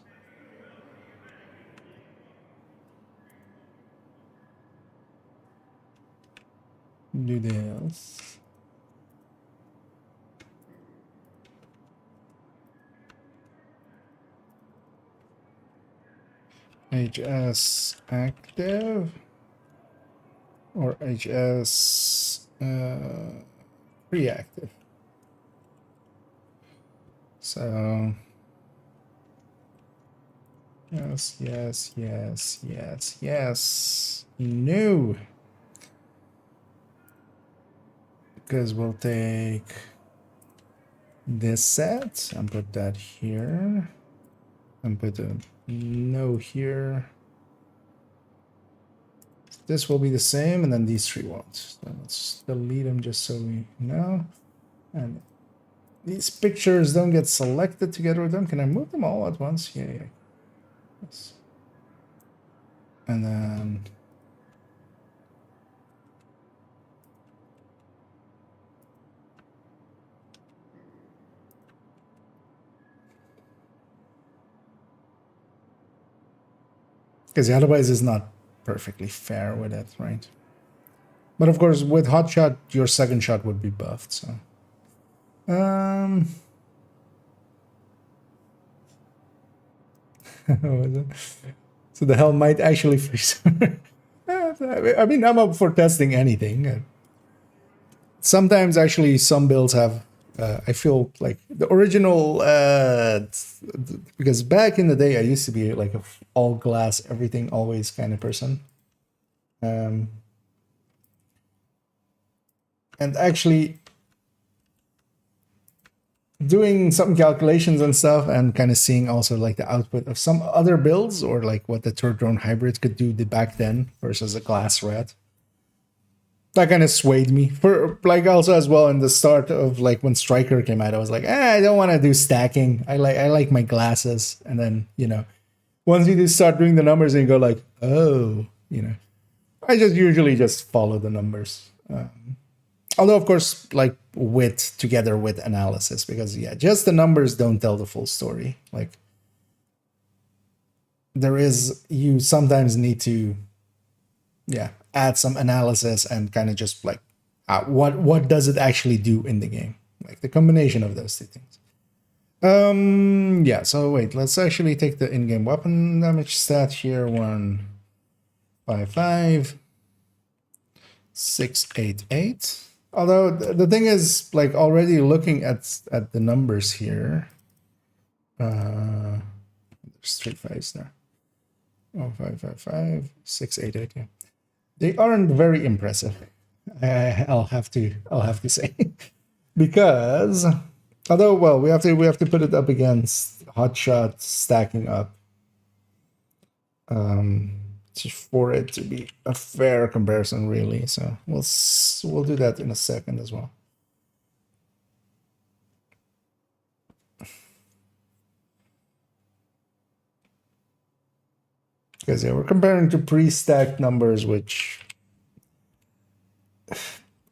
do this. HS active or HS reactive. So yes. No. Because we'll take this set and put that here. And put a no here. This will be the same, and then these three won't. So let's delete them just so we know. And these pictures don't get selected together with them. Can I move them all at once? Yeah. Yes. And then because otherwise it's not perfectly fair with it, right? But of course, with hot shot, your second shot would be buffed. So, so the hell might actually freeze. I mean, I'm up for testing anything. Sometimes actually, some builds have. I feel like the original, because back in the day, I used to be like a all glass, everything always kind of person. And actually doing some calculations and stuff and kind of seeing also like the output of some other builds or like what the turret drone hybrids could do back then versus a glass rat. That kind of swayed me for like also as well in the start of like when Striker came out. I was like, I don't want to do stacking. I like my glasses. And then, you know, once you do start doing the numbers and you go like, oh, you know, I just usually just follow the numbers. Although of course, like together with analysis, because yeah, just the numbers don't tell the full story. Like you sometimes need to, add some analysis and kind of just like what does it actually do in the game, like the combination of those two things. So wait, let's actually take the in-game weapon damage stat here. 155 688. Although the thing is, like already looking at the numbers here, there's 3 5s there. 1555 688. Yeah. They aren't very impressive. I'll have to say, because although we have to put it up against hotshot stacking up, for it to be a fair comparison, really. So we'll do that in a second as well. Because we're comparing to pre-stacked numbers, which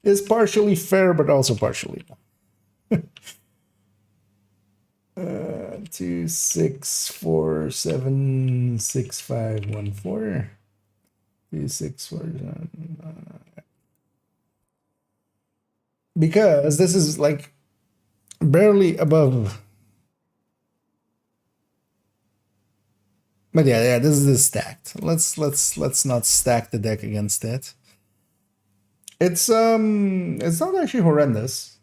is partially fair, but also partially not. 2 6 4 7 6 5 1 4 2 6 4 7, because this is like barely above. But yeah, this is stacked. Let's not stack the deck against it. It's not actually horrendous.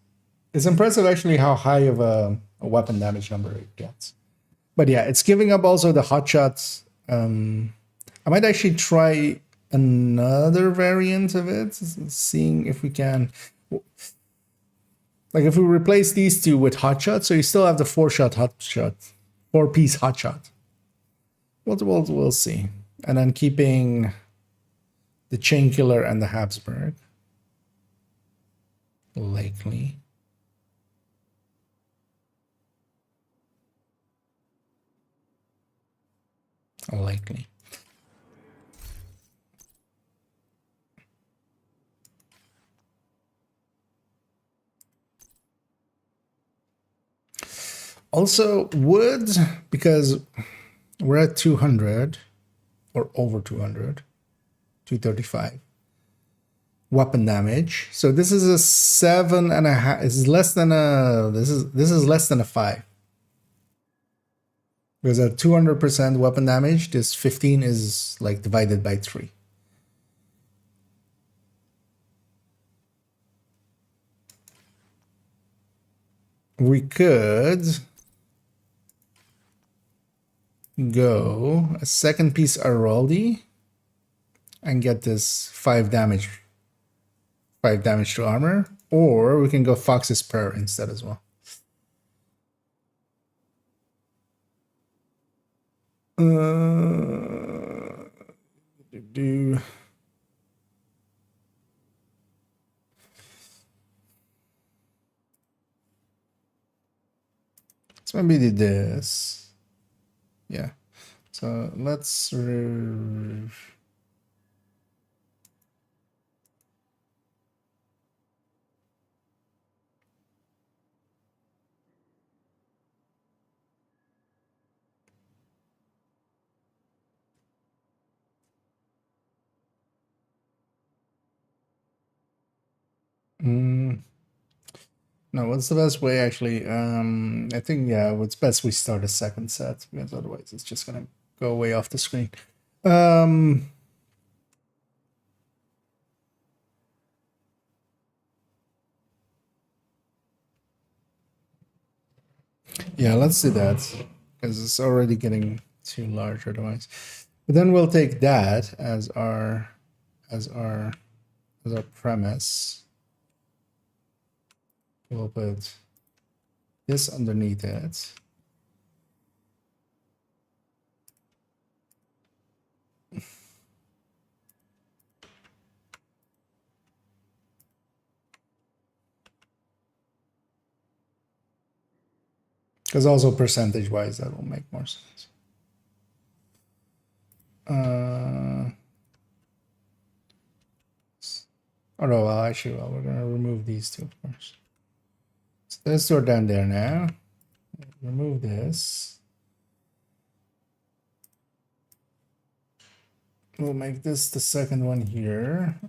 It's impressive actually how high of a weapon damage number it gets. But yeah, it's giving up also the hot shots. I might actually try another variant of it, seeing if we can. Like if we replace these two with hot shot, so you still have the 4-shot hot shot, 4-piece hot shot. We'll see. And then keeping the Chain Killer and the Habsburg. Likely. Likely. Also, wood, because we're at 200 or over 200, 235 weapon damage. So this is a 7.5. This is less than a. This is less than a 5. Because at 200% weapon damage, this 15 is like divided by 3. We could go a second piece Araldi and get this 5 damage. 5 damage to armor. Or we can go Fox's Prayer instead as well. Do so maybe did this. Yeah. So let's no, what's the best way actually? I think yeah, what's best we start a second set because otherwise it's just gonna go way off the screen. Yeah, let's do that because it's already getting too large otherwise. But then we'll take that as our premise. We'll put this underneath it. Because also percentage-wise, that will make more sense. Oh no, well, actually, well, we're gonna remove these two first. So let's store down there now. Remove this. We'll make this the second one here.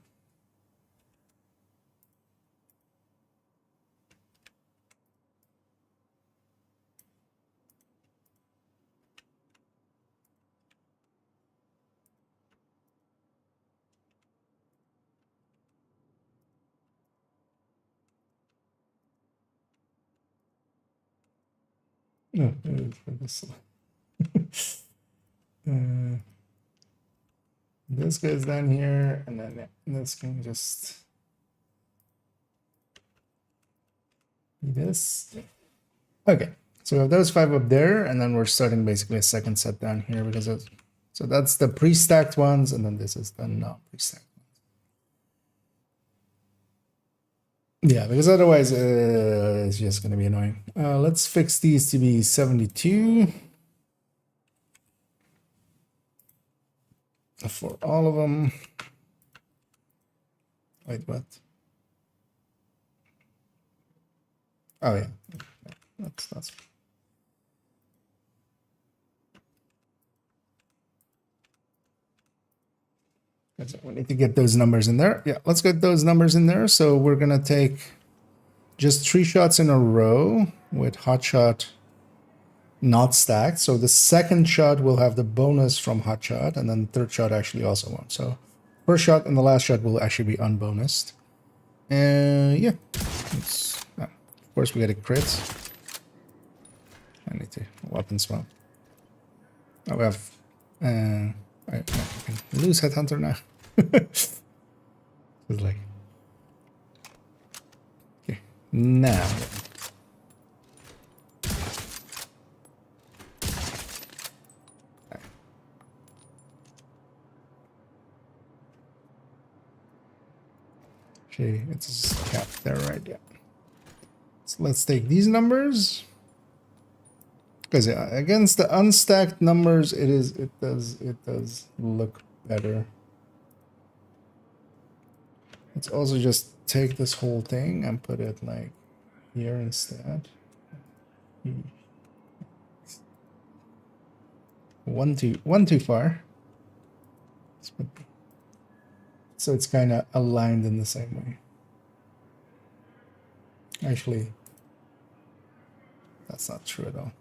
No, for this. This goes down here, and then this can just be this. Okay, so we have those 5 up there, and then we're starting basically a second set down here because of, so that's the pre-stacked ones, and then this is the non-pre-stacked ones. Yeah, because otherwise it's just going to be annoying. Let's fix these to be 72 for all of them. Wait, what? Oh yeah, that's. We need to get those numbers in there. Yeah, let's get those numbers in there. So we're gonna take just 3 shots in a row with hotshot not stacked. So the second shot will have the bonus from hotshot, and then the third shot actually also won't. So first shot and the last shot will actually be unbonused. And yeah, of course we get a crit. I need to weapon swap. Oh, we have. I can lose Headhunter now. It's like, okay, now. Okay, it's capped there, right? Yeah. So let's take these numbers. Because yeah, against the unstacked numbers, it does look better. Let's also just take this whole thing and put it like here instead. One too far. So it's kind of aligned in the same way. Actually, that's not true at all.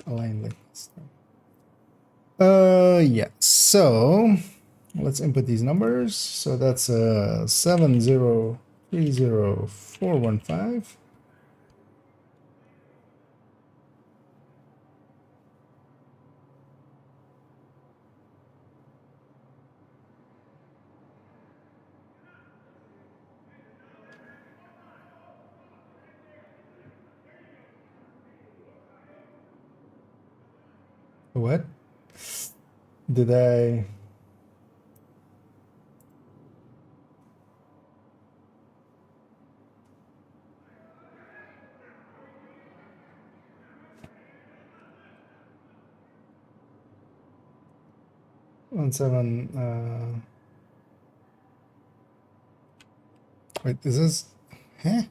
aligned like this. Yeah, so let's input these numbers. So that's 7030415. What? Did I? One seven. Wait, is this? Huh?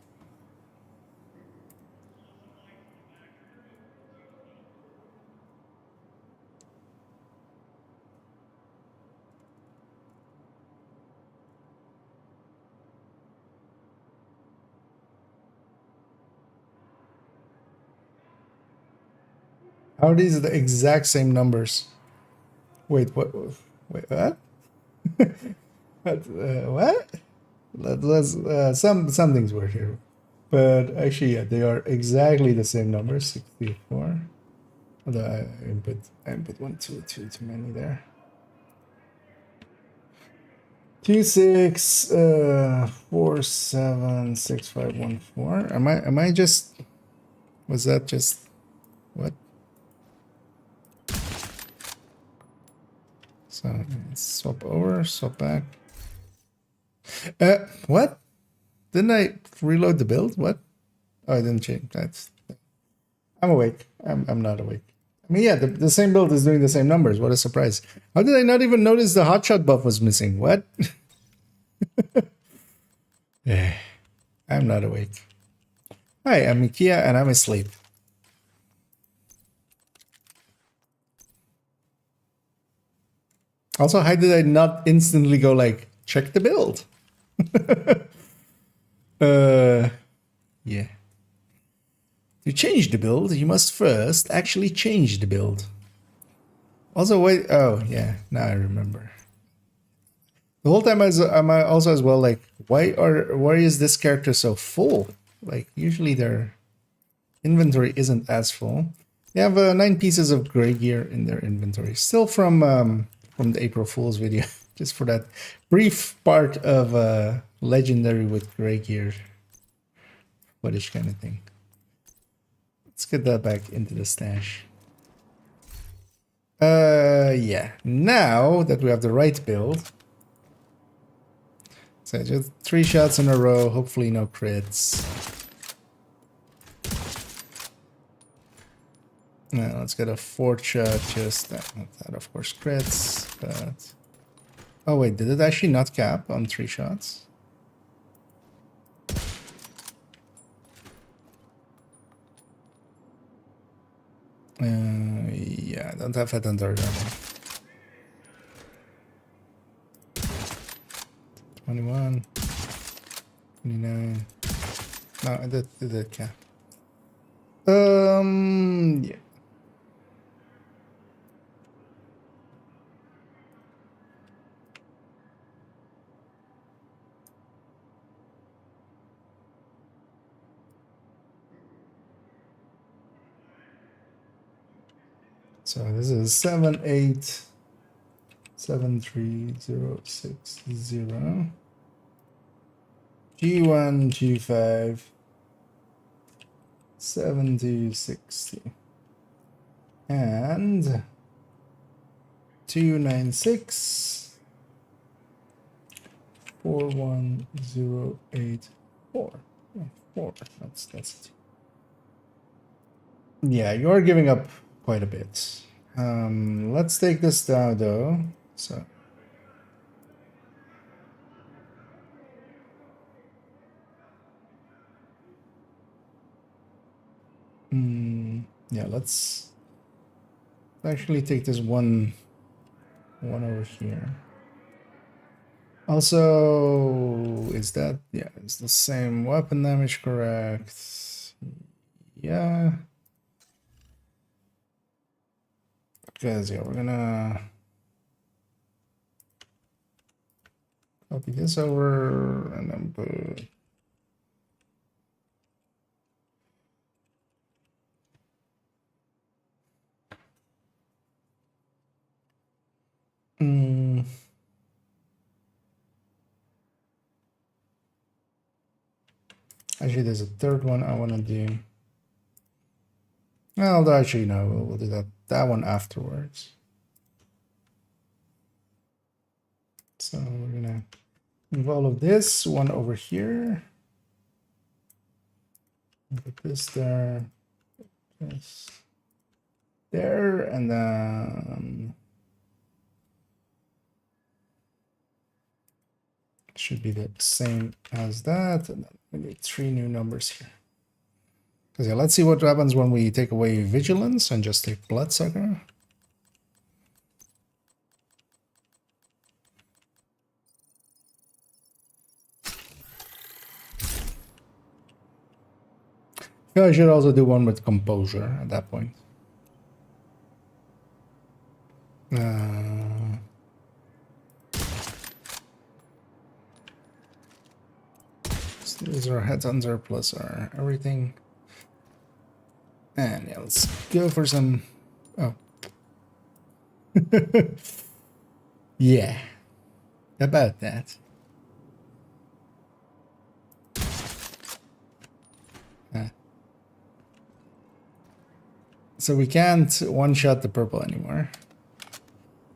How are these the exact same numbers? Wait, what? Wait, what? What? Let's some things were here, but actually, yeah, they are exactly the same number. 64. Although I input 122 too many there. 26476514. Am I just? Was that just what? So let's swap over, swap back. What? Didn't I reload the build? What? Oh, I didn't change. I'm awake. I'm not awake. I mean, yeah, the same build is doing the same numbers. What a surprise. How did I not even notice the hotshot buff was missing? What? Yeah, I'm not awake. Hi, I'm Mikia and I'm asleep. Also, how did I not instantly go like, check the build? Yeah. To change the build, you must first actually change the build. Also, wait. Oh, yeah. Now I remember. The whole time I'm also as well like, why is this character so full? Like usually their inventory isn't as full. They have 9 pieces of gray gear in their inventory, still from the April Fool's video, just for that brief part of legendary with gray gear footage kind of thing. Let's get that back into the stash. Yeah. Now that we have the right build, so just 3 shots in a row. Hopefully, no crits. Now let's get a 4th shot. Just that, of course, crits. But oh wait, did it actually not cap on 3 shots? Yeah, I don't have that under that. 21, 29. No, I did cap. Yeah. So this is 7873060 G1 G5 7260 and 296 41084. Yeah, 4. That's it. Yeah, you're giving up quite a bit. Let's take this down though. So yeah, let's actually take this one over here. Also, is that, yeah, it's the same weapon damage, correct? Yeah. Because yeah, we're gonna copy this over and then put actually, there's a third one I want to do. Well, actually, no, we'll do that one afterwards. So we're gonna move all of this one over here. Put this there, this there, and then it should be the same as that. And then we need 3 new numbers here. Because yeah, let's see what happens when we take away vigilance and just take bloodsucker. Yeah, I should also do one with composure at that point. So these are headhunter plus our everything. And yeah, let's go for some. Oh. Yeah. About that. So we can't one-shot the purple anymore.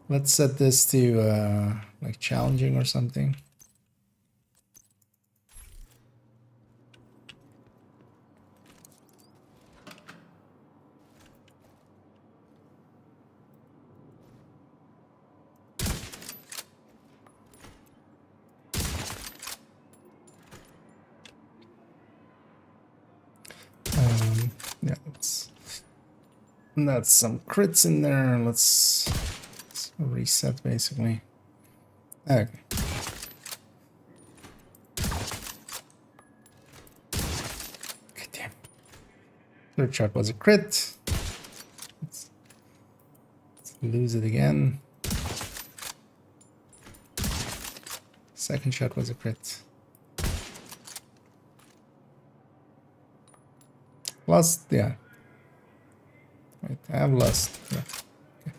Let's set this to like challenging or something. Yeah, that's some crits in there. Let's reset basically. Okay. God damn. Third shot was a crit. Let's lose it again. Second shot was a crit. Lost, yeah. Wait, I have lost. Yeah. Okay.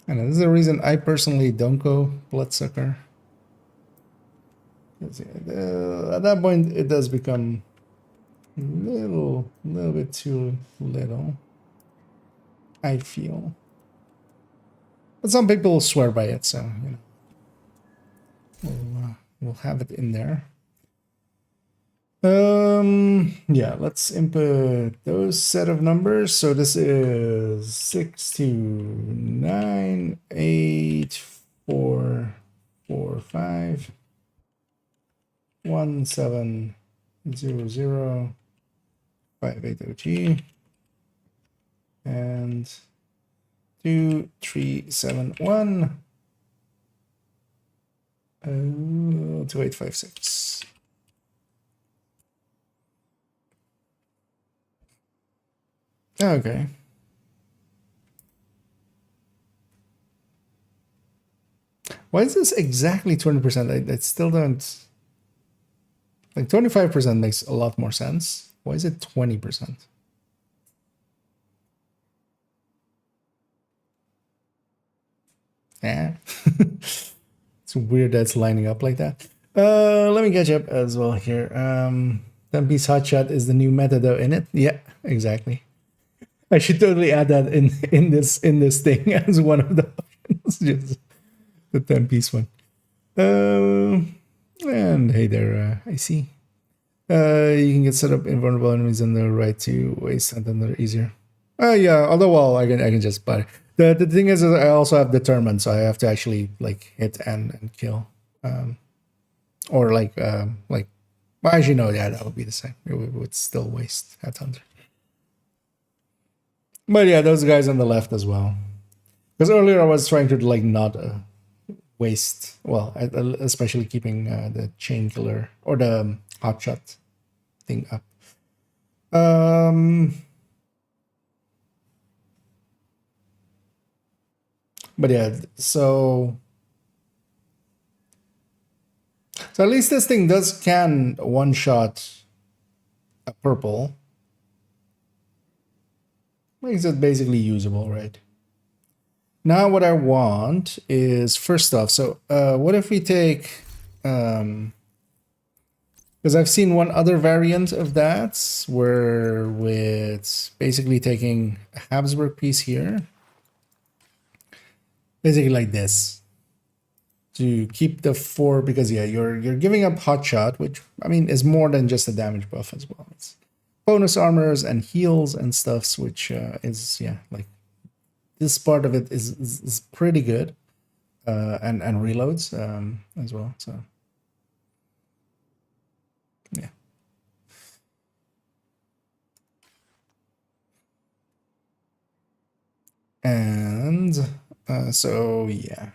And this is the reason I personally don't go bloodsucker. At that point, it does become a little bit too little, I feel. But some people swear by it, so you know, we'll have it in there. Yeah, let's input those set of numbers. So this is 6 2 9 8 4 4 5 1 7 0 0 5 8 OG and 2 3 7 1 2 8 5 6. Okay. Why is this exactly 20%? I still don't. Like 25% makes a lot more sense. Why is it 20%? Yeah. It's weird that's lining up like that. Let me catch up as well here. 10-piece hotshot is the new meta though in it. Yeah, exactly. I should totally add that in this thing as one of the options. Just the 10-piece one. And hey there, I see. You can get set up invulnerable enemies on the right to waste and then they're easier. Yeah, although well I can just buy it. The thing is I also have determined, so I have to actually like hit and kill. Or like well actually no, yeah, that would be the same. It would still waste headhunter. But yeah, those guys on the left as well. Because earlier I was trying to like not waste. Well, especially keeping the chain killer or the hotshot thing up. But yeah, so at least this thing does can one shot a purple. Makes it basically usable, right? Now what I want is, first off, so what if we take, because I've seen one other variant of that, where with basically taking a Habsburg piece here, basically like this, to keep the 4, because yeah, you're giving up hotshot, which I mean is more than just a damage buff as well. It's bonus armors and heals and stuffs, which is, yeah, like this part of it is pretty good, and reloads as well. So yeah. And so yeah.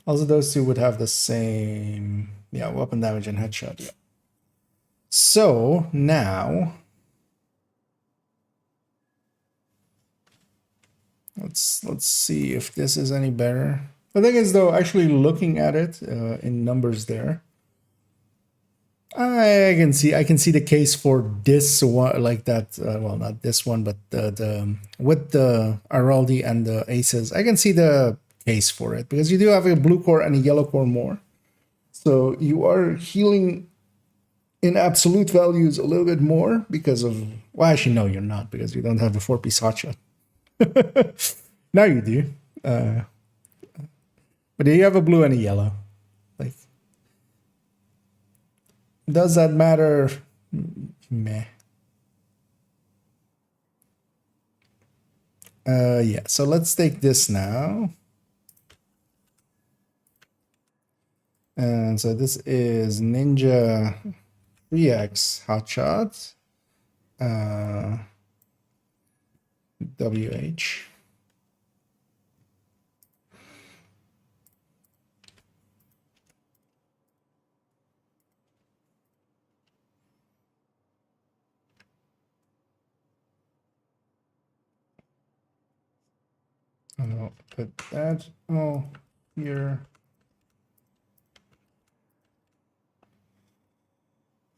Also, those two would have the same, yeah, weapon damage and headshot. Yeah. So now let's see if this is any better. The thing is, though, actually looking at it in numbers there, I can see the case for this one, like that. Well, not this one, but the with the Araldi and the aces. I can see the case for it because you do have a blue core and a yellow core more, so you are healing in absolute values a little bit more because of, well, actually no, you're not, because you don't have a 4-piece hotshot. Now you do, but you have a blue and a yellow. Like, does that matter? Meh. Yeah, so let's take this now. And so this is Ninja 3X hotshot. WH. I'll put that all here.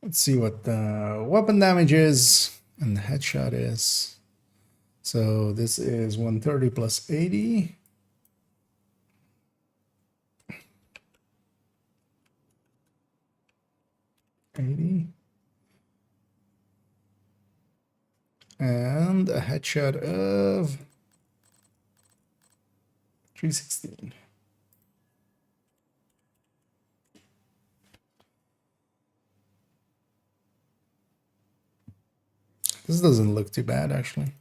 Let's see what the weapon damage is and the headshot is. So this is 130 plus 80. And a headshot of 316. This doesn't look too bad, actually.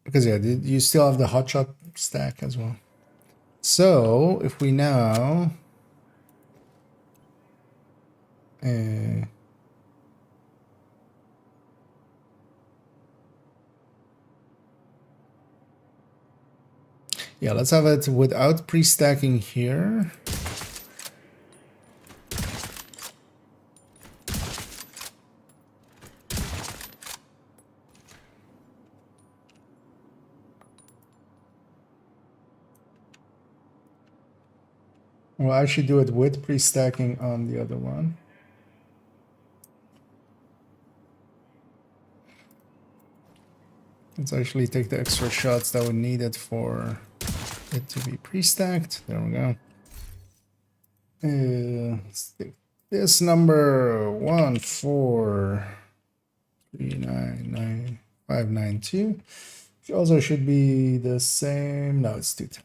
Because, yeah, you still have the hotshot stack as well. So, if we now... yeah, let's have it without pre-stacking here. We'll actually do it with pre-stacking on the other one. Let's actually take the extra shots that we needed for it to be pre-stacked. There we go. Let's take this number 143999592. Which also should be the same. No, it's 210.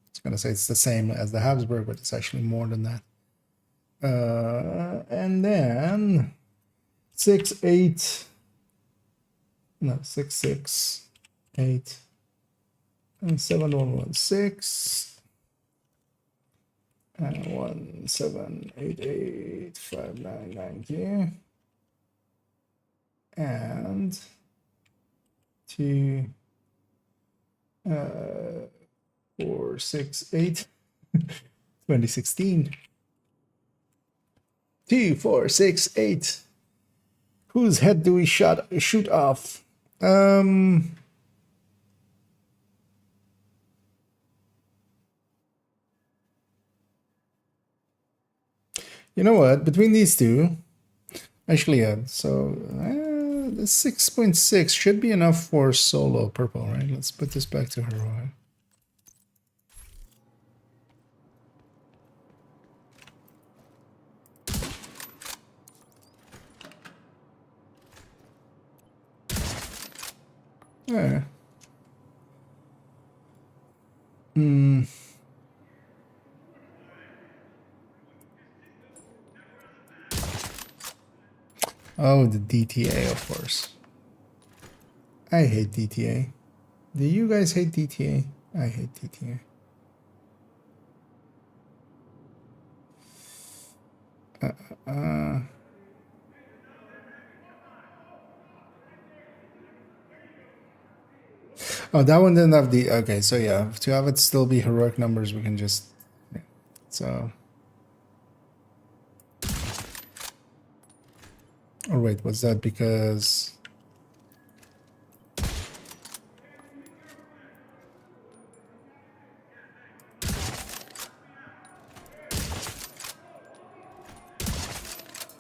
It's gonna say it's the same as the Habsburg, but it's actually more than that. And then 668 and 7116 and 17885990 and 2 4, 6, 8. 2016. 2, 4, 6, 8. Whose head do we shoot off? You know what? Between these two, actually, yeah. So the 6.6 should be enough for solo purple, right? Let's put this back to heroic. Yeah. Oh, the DTA, of course. I hate DTA. Do you guys hate DTA? I hate DTA. Oh, that one didn't have the... Okay, so yeah, to have it still be heroic numbers, we can just... Yeah. So... Or wait, was that because...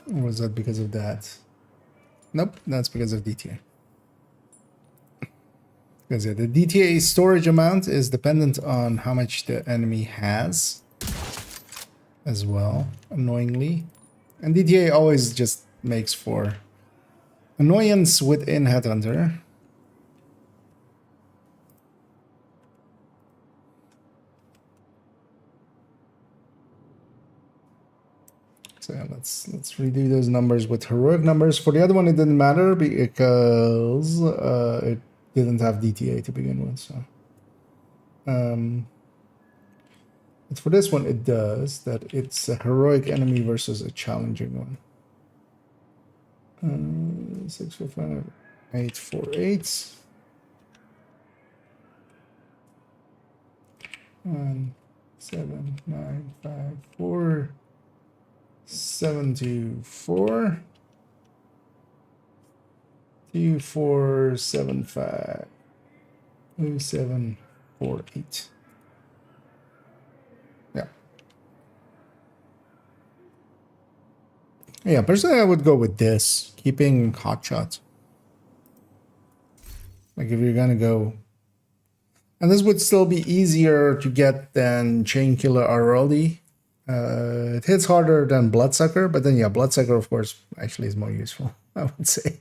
Or was that because of that? Nope, that's because of DTA. Because yeah, the DTA storage amount is dependent on how much the enemy has as well, annoyingly. And DTA always just makes for annoyance within Headhunter. So yeah, let's redo those numbers with heroic numbers. For the other one, it didn't matter because it didn't have DTA to begin with. So, but for this one, it does. That it's a heroic enemy versus a challenging one. 6, 4, 5, 8, 4, 8. 1, 7, 9, 5, 4. 7, 2, 4. 2, 4, 7, 5. 2, 7, 4, 8. Yeah. Yeah, personally I would go with this, keeping hotshot. Like if you're gonna go, and this would still be easier to get than Chain Killer RLD. It hits harder than Bloodsucker, but then yeah, Bloodsucker of course actually is more useful, I would say.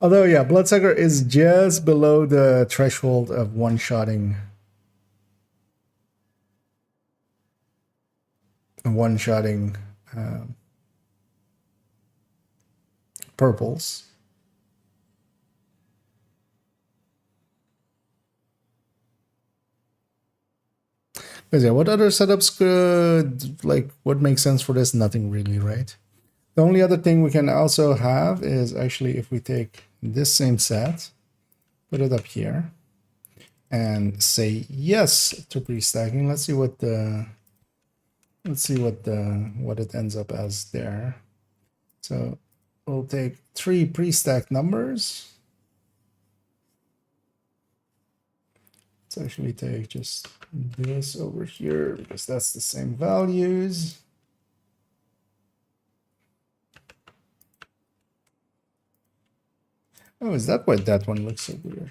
Although yeah, Bloodsucker is just below the threshold of one-shotting purples. Because yeah, what other setups could, like, what makes sense for this? Nothing really, right? The only other thing we can also have is actually if we take this same set, put it up here, and say yes to pre-stacking. Let's see what what it ends up as there. So we'll take 3 pre-stacked numbers. Let's actually take just this over here because that's the same values. Oh, is that why that one looks so weird?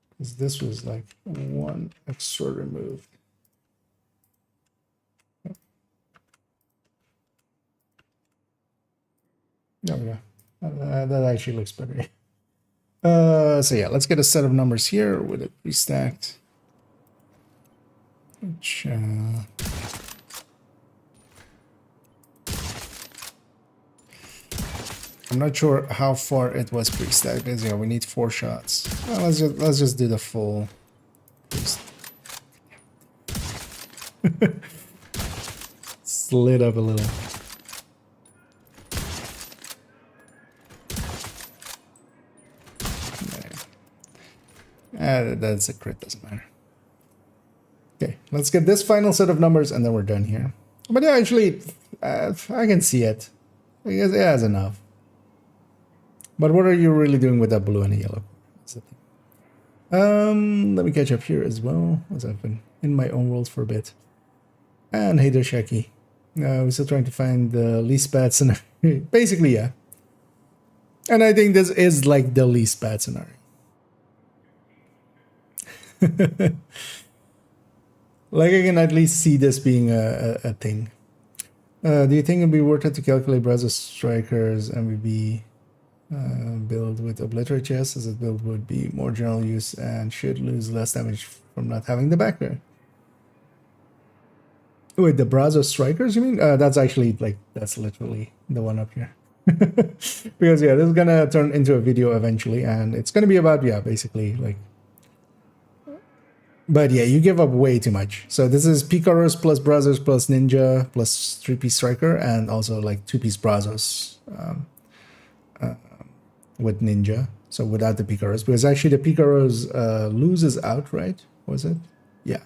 Because this was like 1 extra removed. There we go. That actually looks better. So yeah, let's get a set of numbers here with it restacked. Which, I'm not sure how far it was pre-stacked, because yeah, we need 4 shots. Well, let's just do the full. Slid up a little. That's a crit, doesn't matter. Okay, let's get this final set of numbers and then we're done here. But yeah, actually, I can see it. I guess it has enough. But what are you really doing with that blue and a yellow? That's the thing. Let me catch up here as well, as I've been in my own world for a bit. And hey there, Shaki. We're still trying to find the least bad scenario. Basically, yeah. And I think this is like the least bad scenario. Like I can at least see this being a thing. Do you think it'd be worth it to calculate browser strikers MVB build with obliterate chests, as a build would be more general use and should lose less damage from not having the backer? Wait, the browser strikers, you mean? That's actually like, that's literally the one up here. Because yeah, this is gonna turn into a video eventually, and it's gonna be about, yeah, basically like, but yeah, you give up way too much. So this is Picaros plus Brazos plus Ninja plus 3-piece Striker, and also like 2-piece Brazos with Ninja. So without the Picaros, because actually the Picaros loses out, right? Was it? Yeah.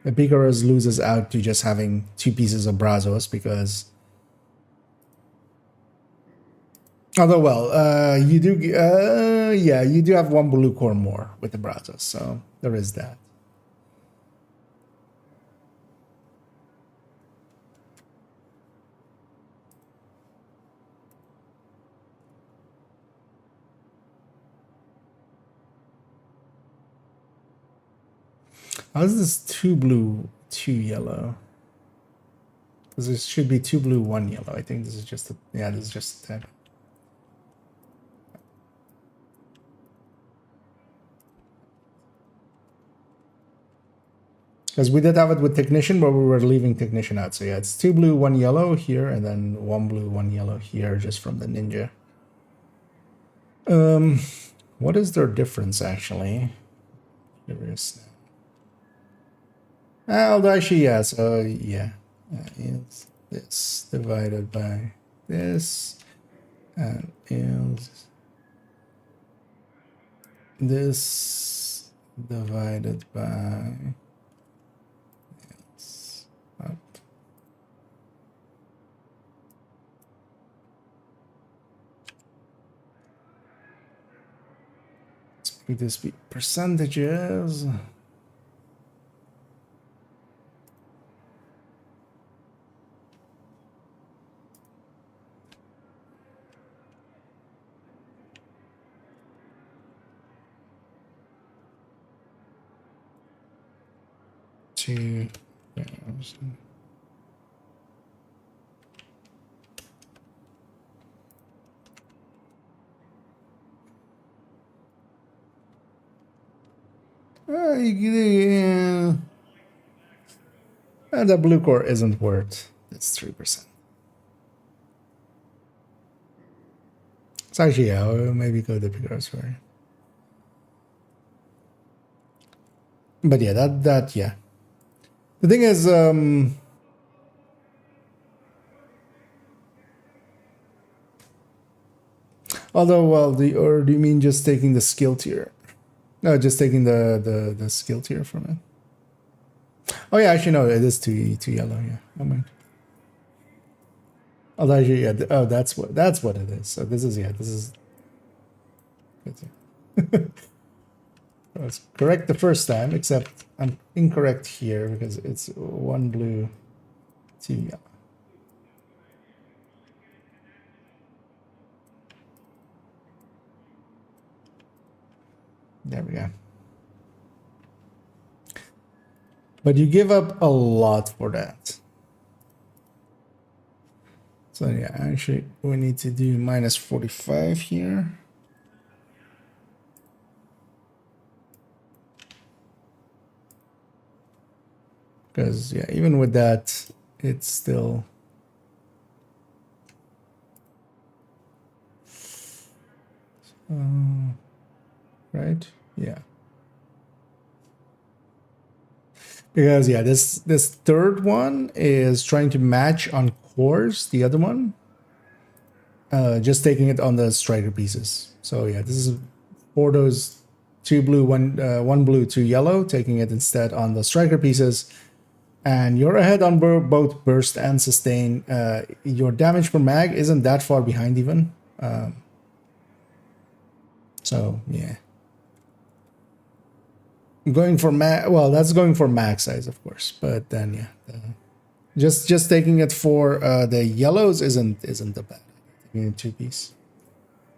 The Picaros loses out to just having 2 pieces of Brazos, because... Although, well, you do... yeah, you do have 1 blue core more with the Brazos, so there is that. How is this 2 blue, 2 yellow? Because this should be 2 blue, 1 yellow. I think this is just a, yeah, this is just a tag. Because we did have it with Technician, but we were leaving Technician out. So yeah, it's 2 blue, 1 yellow here, and then 1 blue, 1 yellow here, just from the Ninja. What is their difference, actually? Curious. Although actually, yeah, so yeah, is this divided by this, and is this divided by this up. Let's make this be percentages. To yeah. And the blue core isn't worth it's 3%. So actually, yeah, I'll maybe go the Picaros for it. But yeah, that yeah. The thing is, although, well, or do you mean just taking the skill tier? No, just taking the skill tier from it. Oh yeah, actually no, it is too yellow. Yeah, oh mind. Although actually, yeah, oh that's what it is. So this is yeah, this is. I was correct the first time, except I'm incorrect here because it's 1 blue, 2 yellow. There we go. But you give up a lot for that. So yeah, actually we need to do minus 45 here. Because yeah, even with that, it's still right. Yeah. Because yeah, this third one is trying to match on cores the other one. Just taking it on the striker pieces. So yeah, this is for those 2 blue, 1 blue, 2 yellow, taking it instead on the striker pieces. And you're ahead on both burst and sustain. Your damage per mag isn't that far behind even. So yeah, going for well, that's going for mag size, of course. But then yeah, just taking it for the yellows isn't the bad. Taking it 2 piece.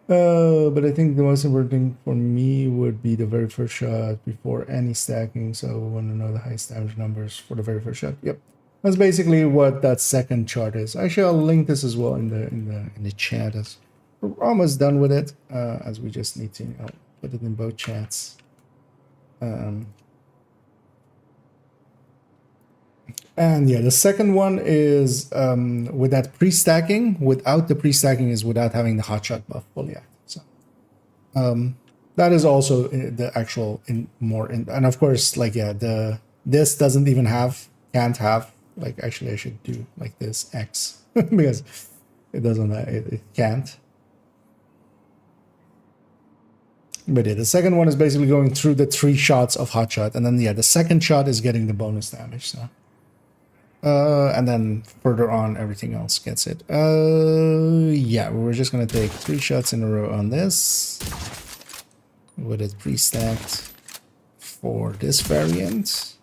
But I think the most important thing for me would be the very first shot before any stacking. So we want to know the highest damage numbers for the very first shot. Yep, that's basically what that second chart is. Actually, I'll link this as well in the chat. As we're almost done with it, as we just need to put it in both chats. And yeah, the second one is with that pre-stacking. Without the pre-stacking is without having the hotshot buff fully active. So that is also the actual and of course, like yeah, this doesn't even can't have, like, actually I should do like this X because it doesn't, it can't. But yeah, the second one is basically going through the 3 shots of hotshot, and then yeah, the second shot is getting the bonus damage. So. And then further on, everything else gets it. Yeah, we're just gonna take 3 shots in a row on this with it pre-stacked for this variant.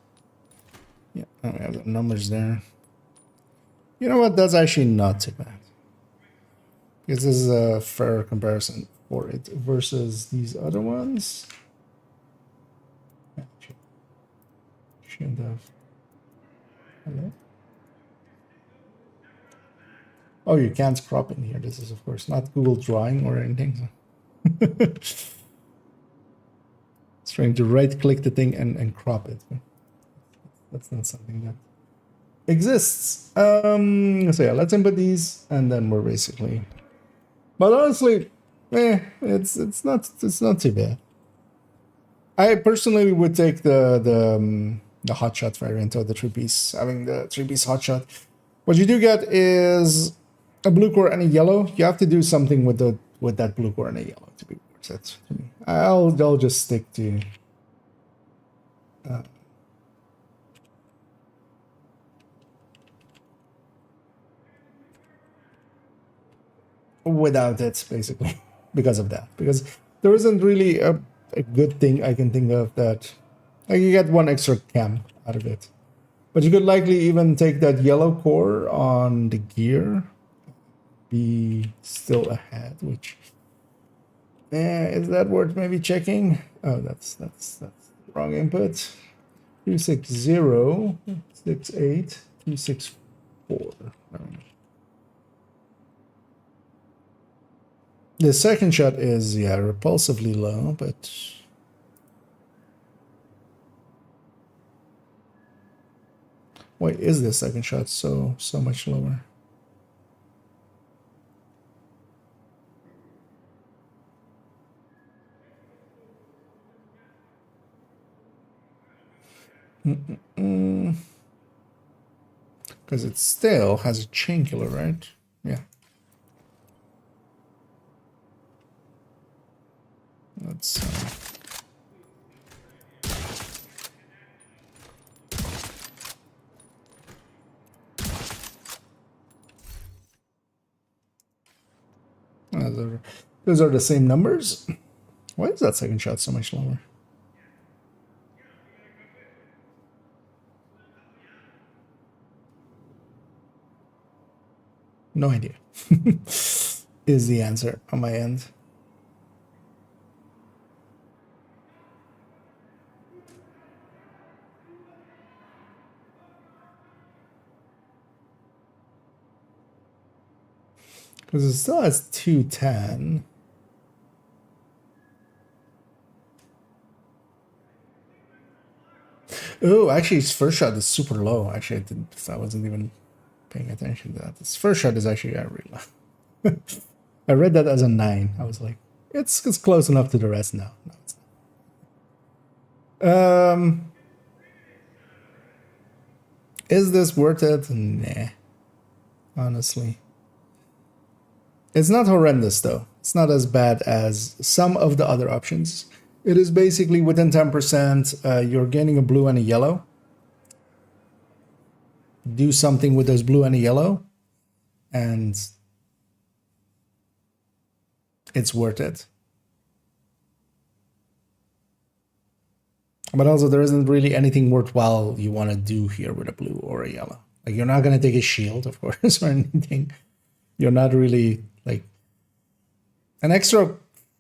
Yeah, I have the numbers there. You know what? That's actually not too bad, because this is a fair comparison for it versus these other ones. Should have. Hello. Oh, you can't crop in here. This is, of course, not Google Drawing or anything. So. It's trying to right-click the thing and crop it. That's not something that exists. So yeah, let's input these, and then we're basically. But honestly, it's not too bad. I personally would take the hotshot variant or the 3-piece, having the 3-piece hotshot. What you do get is a blue core and a yellow. You have to do something with that blue core and a yellow to be worth it to me. I'll just stick to without it, basically, because of that. Because there isn't really a good thing I can think of that, like, you get 1 extra chem out of it. But you could likely even take that yellow core on the gear, be still ahead, which is that worth maybe checking? Oh, that's the wrong input. 260 68 264. The second shot is, yeah, repulsively low, but why is the second shot so much lower? Because it still has a chain killer, right? Yeah. Let's those are the same numbers. Why is that second shot so much lower? No idea. Is the answer on my end. Because it still has 210. Oh, actually, his first shot is super low. Actually, I wasn't even paying attention to that. His first shot is actually really low. I read that as a 9. I was like, it's close enough to the rest now. No, it's not. Is this worth it? Nah. Honestly. It's not horrendous, though. It's not as bad as some of the other options. It is basically within 10%, you're gaining a blue and a yellow. Do something with those blue and a yellow, and it's worth it. But also, there isn't really anything worthwhile you want to do here with a blue or a yellow. Like, you're not going to take a shield, of course, or anything. You're not really, like... An extra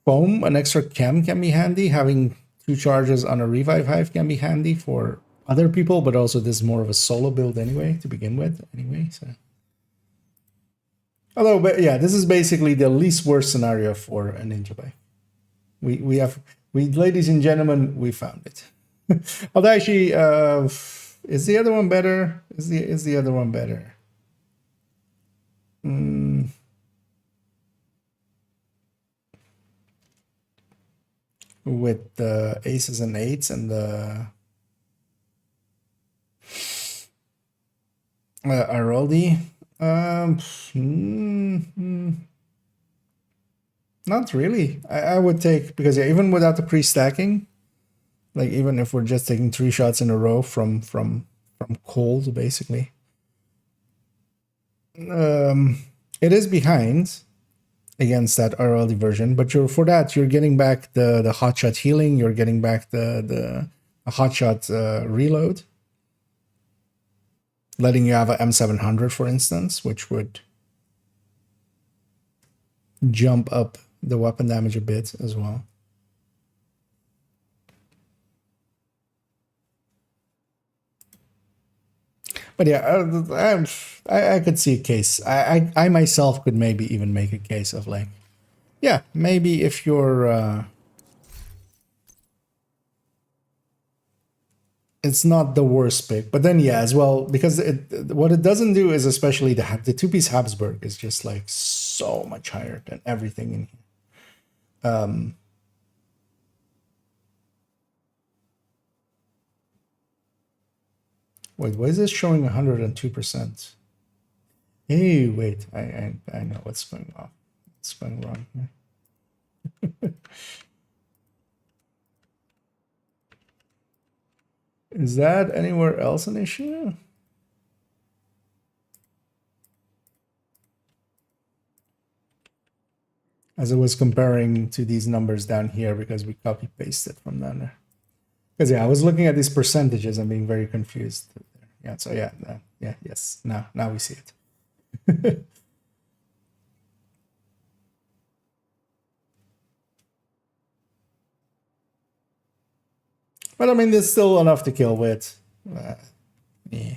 foam, an extra chem can be handy. Having 2 charges on a revive hive can be handy for other people, but also this is more of a solo build anyway, to begin with, anyway, so... Although, but yeah, this is basically the least worst scenario for a ninja bike. We ladies and gentlemen, we found it. Although actually, is the other one better? Is the other one better? With the aces and eights and the Aroldi. Not really. I would take, because yeah, even without the pre-stacking, like even if we're just taking 3 shots in a row from cold, basically, it is behind against that RLD version, but for that you're getting back the hotshot healing, you're getting back the hotshot reload, letting you have a M700, for instance, which would jump up the weapon damage a bit as well. But yeah, I could see a case. I myself could maybe even make a case of like, yeah, maybe if you're it's not the worst pick, but then yeah, as well, because what it doesn't do is, especially the 2-piece Habsburg is just like so much higher than everything in here. Wait, why is this showing 102%? Hey, wait, I know what's going on. What's going wrong here? Is that anywhere else an issue? As I was comparing to these numbers down here, because we copy pasted from down there. Because yeah, I was looking at these percentages and being very confused. Yeah, so yeah, yeah, yes. Now we see it. But I mean, there's still enough to kill with. Yeah.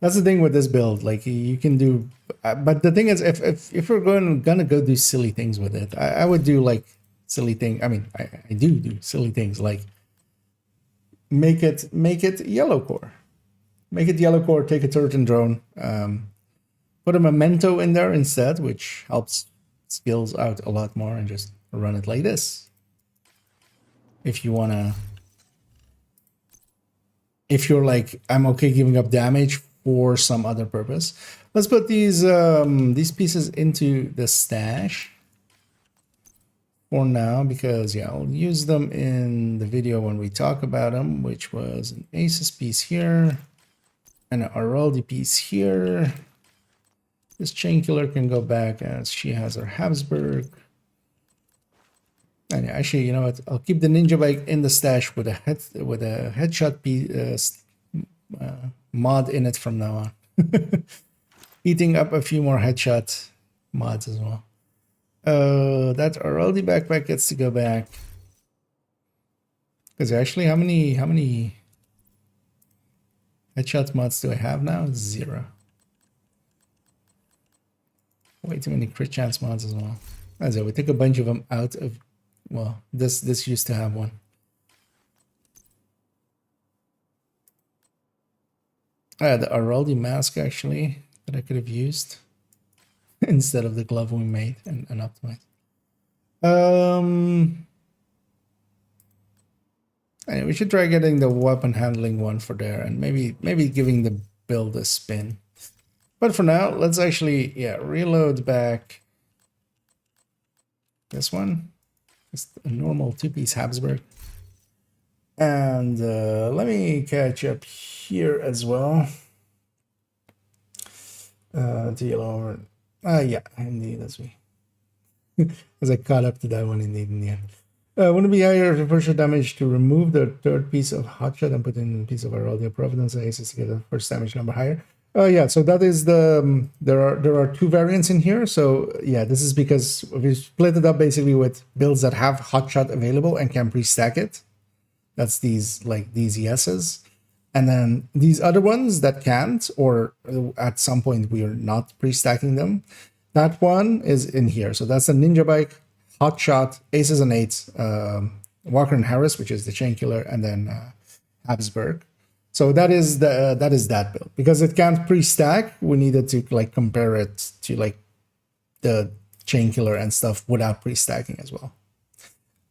That's the thing with this build. Like, you can do, but the thing is, if we're gonna go do silly things with it, I would do like silly thing. I mean, I do silly things like make it yellow core, take a turret and drone, put a memento in there instead, which helps skills out a lot more, and just run it like this. If you wanna. If you're like, I'm okay giving up damage for some other purpose. Let's put these pieces into the stash for now, because yeah, I'll use them in the video when we talk about them, which was an Aces piece here and an Araldi piece here. This chain killer can go back as she has her Habsburg. And actually, you know what? I'll keep the ninja bike in the stash with a headshot mod in it from now on. Eating up a few more headshot mods as well. That Araldi backpack gets to go back. Because actually, how many headshot mods do I have now? 0. Way too many crit chance mods as well. As we took a bunch of them out of. Well, this used to have one. I had the Araldi mask actually that I could have used instead of the glove we made and optimized. Anyway, we should try getting the weapon handling one for there, and maybe giving the build a spin. But for now, let's actually reload back this one. Just a normal 2-piece Habsburg. And let me catch up here as well. To yellow. Yeah, indeed, as as I caught up to that one indeed in the end. Wouldn't it be higher if partial damage to remove the third piece of hotshot and put in a piece of Heraldia Providence and aces to get the first damage number higher? Yeah, so that is the there are 2 variants in here. So yeah, this is because we split it up basically with builds that have hotshot available and can pre-stack it. That's these yeses. And then these other ones that can't, or at some point we are not pre-stacking them. That one is in here. So that's the Ninja Bike, Hotshot, Aces and Eights, Walker and Harris, which is the Chain Killer, and then Habsburg. So that is that build. Because it can't pre-stack, we needed to like compare it to like the Chain Killer and stuff without pre-stacking as well.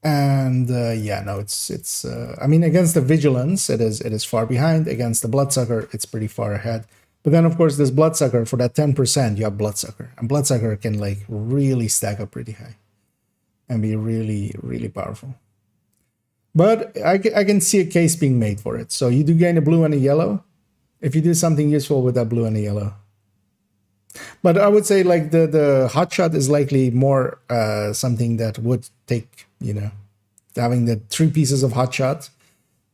And yeah, no, it's I mean, against the Vigilance, it is far behind. Against the Bloodsucker, it's pretty far ahead. But then, of course, this Bloodsucker, for that 10%, you have Bloodsucker. And Bloodsucker can, like, really stack up pretty high. And be really, really powerful. But I can see a case being made for it. So you do gain a blue and a yellow. If you do something useful with that blue and a yellow. But I would say, like, the Hotshot is likely more something that would take, you know, having the 3 pieces of Hotshot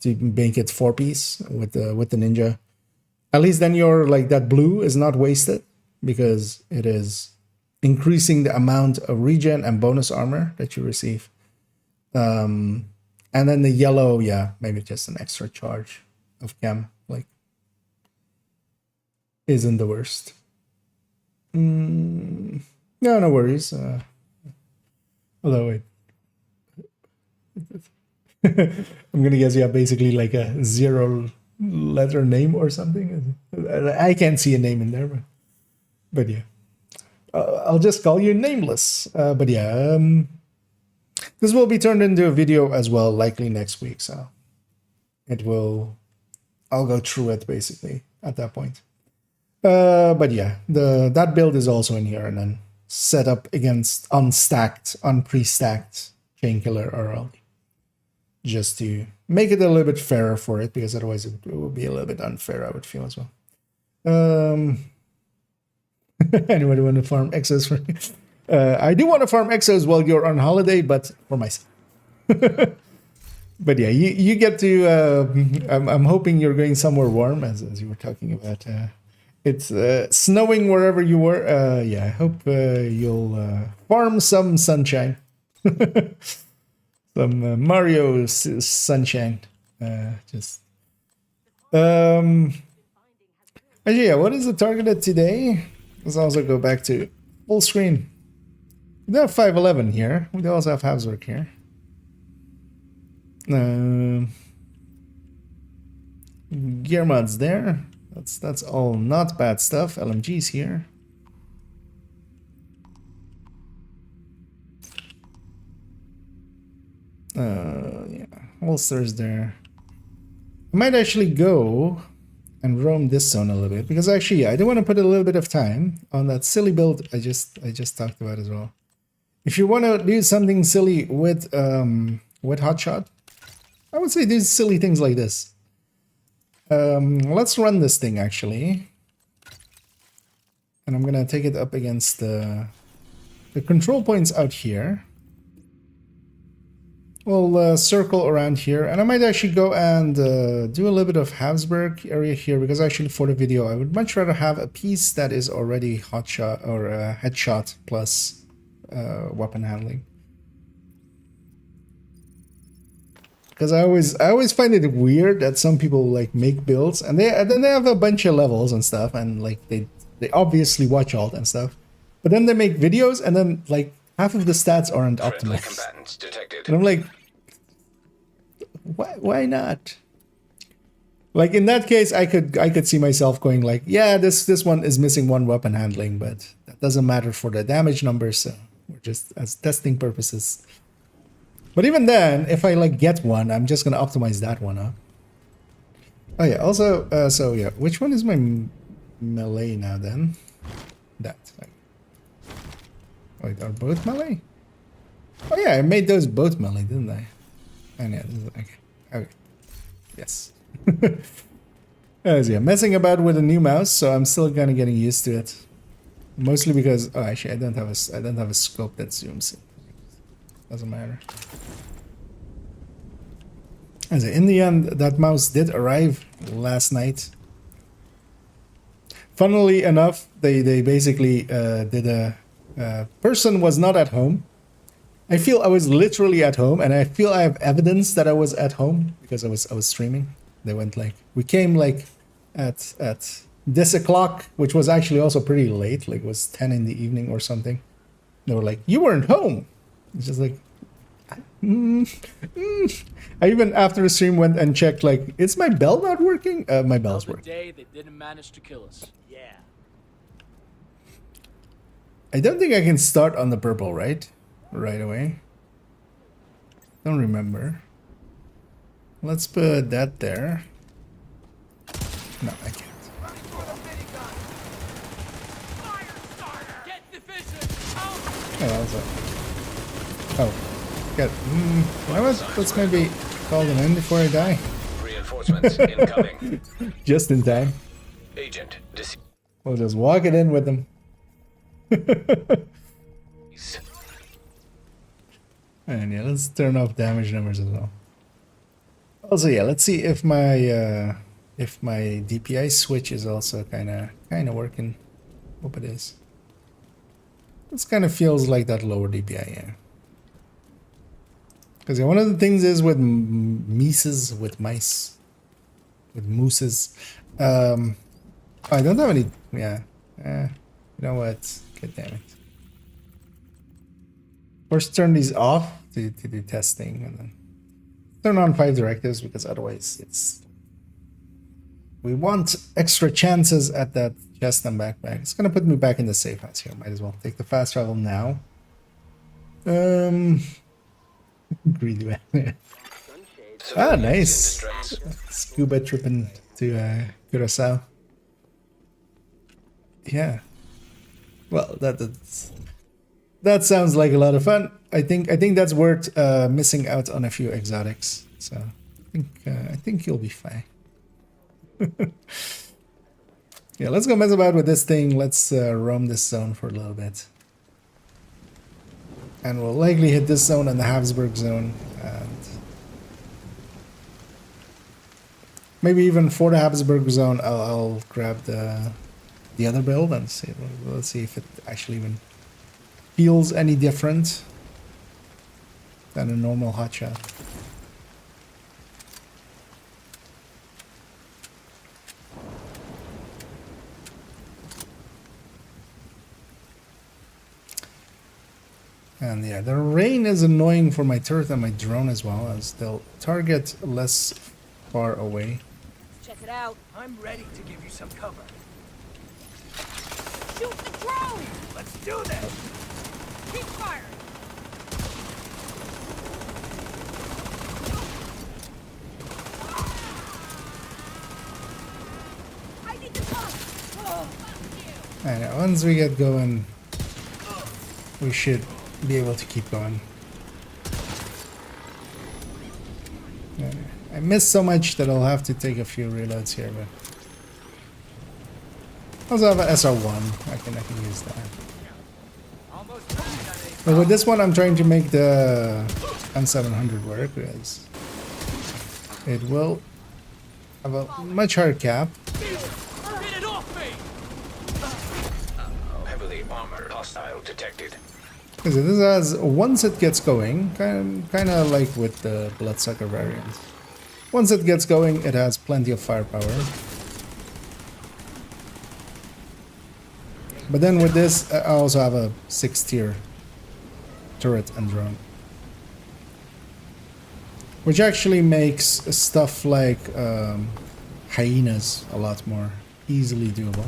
to make it 4-piece with the Ninja. At least then your like that blue is not wasted because it is increasing the amount of regen and bonus armor that you receive. And then the yellow, yeah, maybe just an extra charge of chem, like, isn't the worst. No, no worries. Although wait. I'm gonna guess you have basically like a 0-letter name or something. I can't see a name in there, but yeah, I'll just call you Nameless. But yeah, this will be turned into a video as well, likely next week. So I'll go through it basically at that point. But yeah, that build is also in here, and then set up against unpre-stacked Chain Killer RL. Just to make it a little bit fairer for it, because otherwise it would be a little bit unfair, I would feel as well. Anybody want to farm exos for me? I do want to farm exos while you're on holiday, but for myself. But yeah, you get to. I'm hoping you're going somewhere warm, as you were talking about. It's snowing wherever you were. Yeah, I hope you'll farm some sunshine. Some Mario sunshine. Actually, yeah, what is the targeted today? Let's also go back to full screen. We do have 511 here. We do also have Habsburg here. Gear mods there. That's all not bad stuff. LMG's here. Yeah, holsters there. I might actually go and roam this zone a little bit, because actually, yeah, I do want to put a little bit of time on that silly build I just talked about as well. If you want to do something silly with Hotshot, I would say do silly things like this. Let's run this thing actually, and I'm gonna take it up against the control points out here. We'll circle around here, and I might actually go and do a little bit of Habsburg area here, because actually for the video I would much rather have a piece that is already hotshot or headshot plus weapon handling. Because I always find it weird that some people like make builds and then they have a bunch of levels and stuff, and like they obviously watch alt and stuff, but then they make videos and then like half of the stats aren't optimized. Combatants detected. And I'm like, why not? Like in that case, I could see myself going like, yeah, this one is missing one weapon handling, but that doesn't matter for the damage numbers. So we're just as testing purposes. But even then, if I like get one, I'm just gonna optimize that one up. Oh yeah. Also, so yeah, which one is my melee now then? That. Wait, are both melee? Oh yeah, I made those both melee, didn't I? And yeah, this is, okay. Okay. Yes. As yeah, messing about with a new mouse, so I'm still kind of getting used to it. Mostly because actually I don't have a scope that zooms in. Doesn't matter. As in the end, that mouse did arrive last night. Funnily enough, they basically did a person was not at home. I feel I was literally at home, and I feel I have evidence that I was at home because I was streaming. They went like, we came like at this o'clock, which was actually also pretty late, like it was 10 in the evening or something. They were like, you weren't home. It's just like, I even after the stream went and checked, like, is my bell not working? My bell's working. Day they didn't manage to kill us. Yeah. I don't think I can start on the purple, right away. Don't remember. Let's put that there. No, I can't. Oh, also. Oh, got. Let's maybe call them in before I die. Reinforcements incoming. Just in time. Agent, We'll just walk it in with them. And yeah, let's turn off damage numbers as well. Also, yeah, let's see if my DPI switch is also kind of working. Hope it is. This kind of feels like that lower DPI, yeah. Because yeah, one of the things is with mooses, with mooses. I don't have any. Yeah. You know what? God damn it. First, turn these off to do testing, and then turn on 5 directives because otherwise it's. We want extra chances at that chest and backpack. It's gonna put me back in the safe house here. Might as well take the fast travel now. Greedy man. Ah, nice. Scuba tripping to Curacao. Yeah. Well, that sounds like a lot of fun. I think that's worth missing out on a few exotics. So I think you'll be fine. Yeah, let's go mess about with this thing. Let's roam this zone for a little bit. And we'll likely hit this zone and the Habsburg zone. And maybe even for the Habsburg zone, I'll grab the other build and see. Let's see if it actually even feels any different than a normal hotshot. And yeah, the rain is annoying for my turret and my drone as well, as they'll target less far away. Check it out. I'm ready to give you some cover. Shoot the drone! Let's do this! Keep firing! I need to talk! And once we get going, we should be able to keep going. Yeah, I missed so much that I'll have to take a few reloads here, but I also have an SR1. I can use that. But with this one, I'm trying to make the M700 work because it will have a much higher cap. heavily armored hostile detected. Because this has, once it gets going, kind of like with the Bloodsucker variant. Once it gets going, it has plenty of firepower. But then with this, I also have a 6-tier turret and drone. Which actually makes stuff like hyenas a lot more easily doable.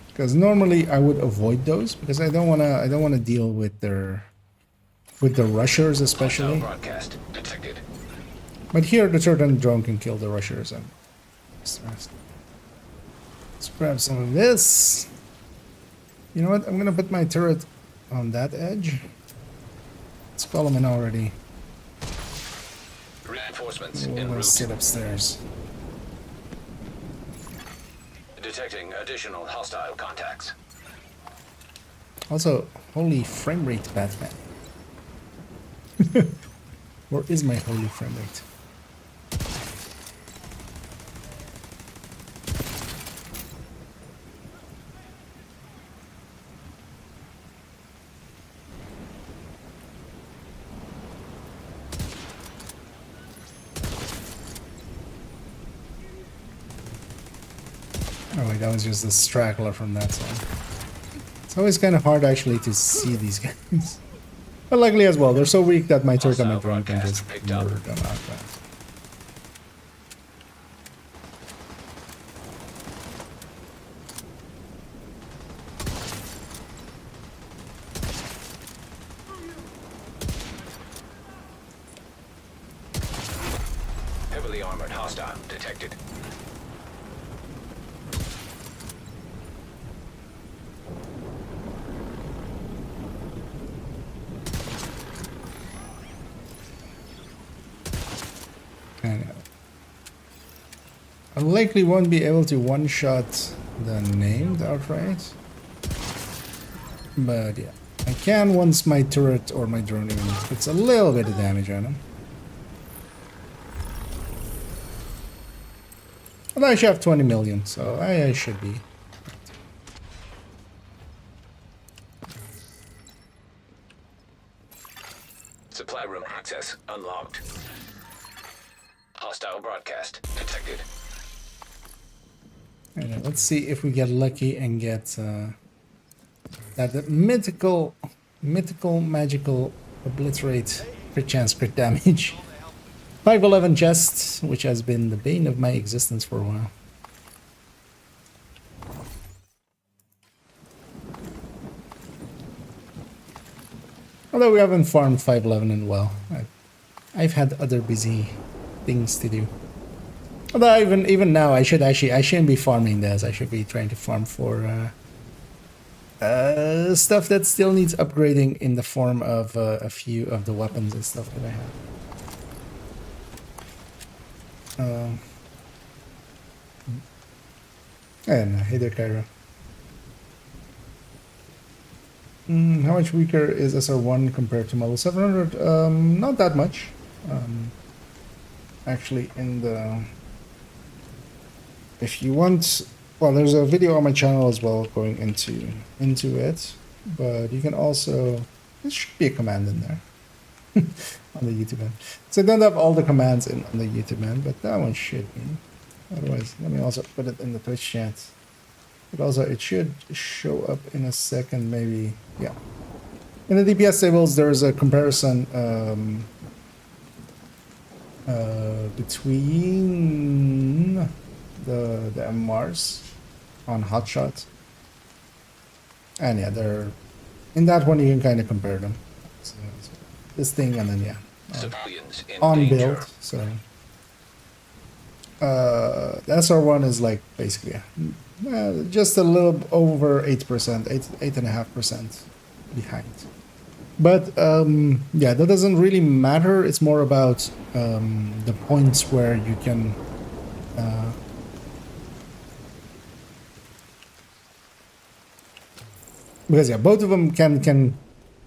Because normally I would avoid those because I don't wanna deal with the rushers especially. Broadcast detected. But here the turret and drone can kill the rushers and grab some of this. You know what? I'm gonna put my turret on that edge. Let's call them in already. Reinforcements We're en gonna route. sit upstairs. Detecting additional hostile contacts. Also, holy frame rate, Batman. Where is my holy frame rate? Oh wait, that was just a straggler from that side. It's always kind of hard actually to see these guys. But luckily as well, they're so weak that my turret and my drone can just murder them out fast. Heavily armored hostile detected. I likely won't be able to one-shot the named outright. But yeah, I can once my turret or my drone even puts a little bit of damage on them. But I should have 20 million, so I should be. Supply room access unlocked. Hostile broadcast detected. And let's see if we get lucky and get that mythical, magical obliterate crit chance, crit damage. 511 chest, which has been the bane of my existence for a while. Although we haven't farmed 511 in a while. I've had other busy things to do. Although even now I shouldn't be farming this. I should be trying to farm for stuff that still needs upgrading in the form of a few of the weapons and stuff that I have. And hey there, Kyra. How much weaker is SR1 compared to model 700? Not that much. Actually, if you want, well, there's a video on my channel as well going into it, but you can also, there should be a command in there on the YouTube end. So I don't have all the commands on the YouTube end, but that one should be. Otherwise, let me also put it in the Twitch chat. But also, it should show up in a second, maybe. Yeah. In the DPS tables, there is a comparison between the MMRs on Hotshot. And yeah, they're in that one you can kind of compare them. So this thing and then Civilians in on danger. build. So the SR1 is like basically just a little over 8%, 8.5% behind. But yeah, that doesn't really matter. It's more about the points where you can because yeah, both of them can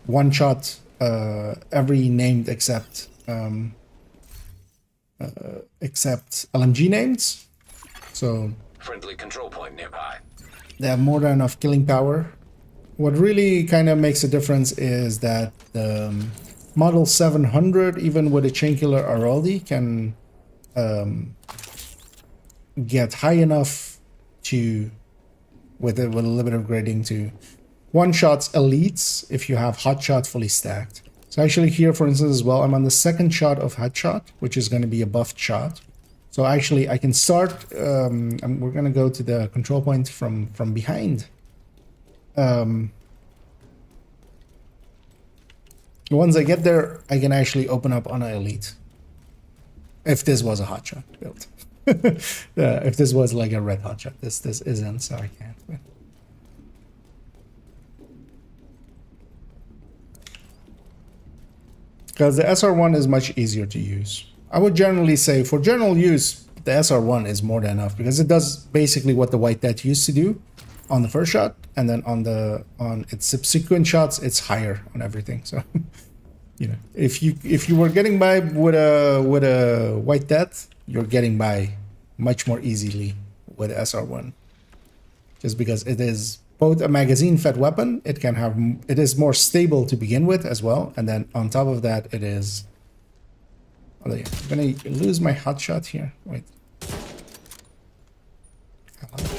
one shot every named except LMG names. So Friendly control point nearby. they have more than enough killing power. What really kind of makes a difference is that the Model 700, even with a chain killer Araldi, can get high enough to, with a little bit of grading, to one-shots elites if you have hot shot fully stacked. So actually here, for instance, as well, I'm on the second shot of hot shot, which is going to be a buffed shot. So actually I can start, and we're going to go to the control point from behind. Once I get there, I can actually open up on an elite. If this was a hotshot build. If this was like a red hot shot, this isn't, so I can't. But. Because the SR1 is much easier to use. I would generally say for general use, the SR1 is more than enough because it does basically what the white dot used to do on the first shot, and then on its subsequent shots, it's higher on everything. So, you know, if you were getting by with a white dot, you're getting by much more easily with SR1, just because it is both a magazine-fed weapon. It is more stable to begin with as well, and then on top of that, it is. Oh, yeah. I'm gonna lose my hot shot here. Wait.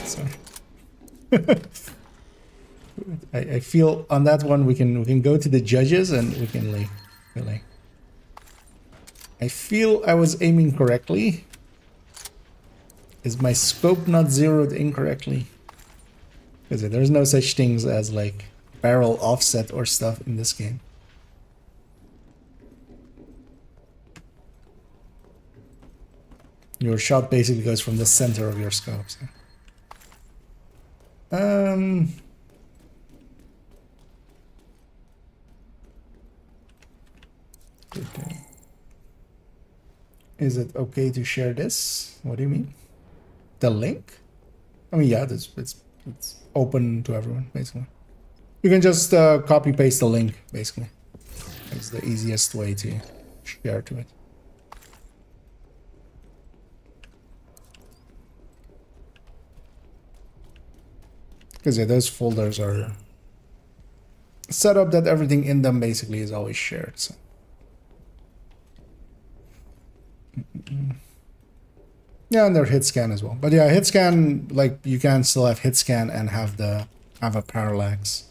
Sorry. I feel on that one we can go to the judges and we can like really. I feel I was aiming correctly. Is my scope not zeroed incorrectly? Because there's no such things as like barrel offset or stuff in this game. Your shot basically goes from the center of your scope. So. Okay. Is it okay to share this? What do you mean? The link? I mean, yeah, it's open to everyone, basically. You can just copy paste the link, basically. It's the easiest way to share to it. Because yeah, those folders are set up that everything in them basically is always shared. So. Yeah, and they're hit scan as well. But yeah, hit scan, like you can still have hit scan and have a parallax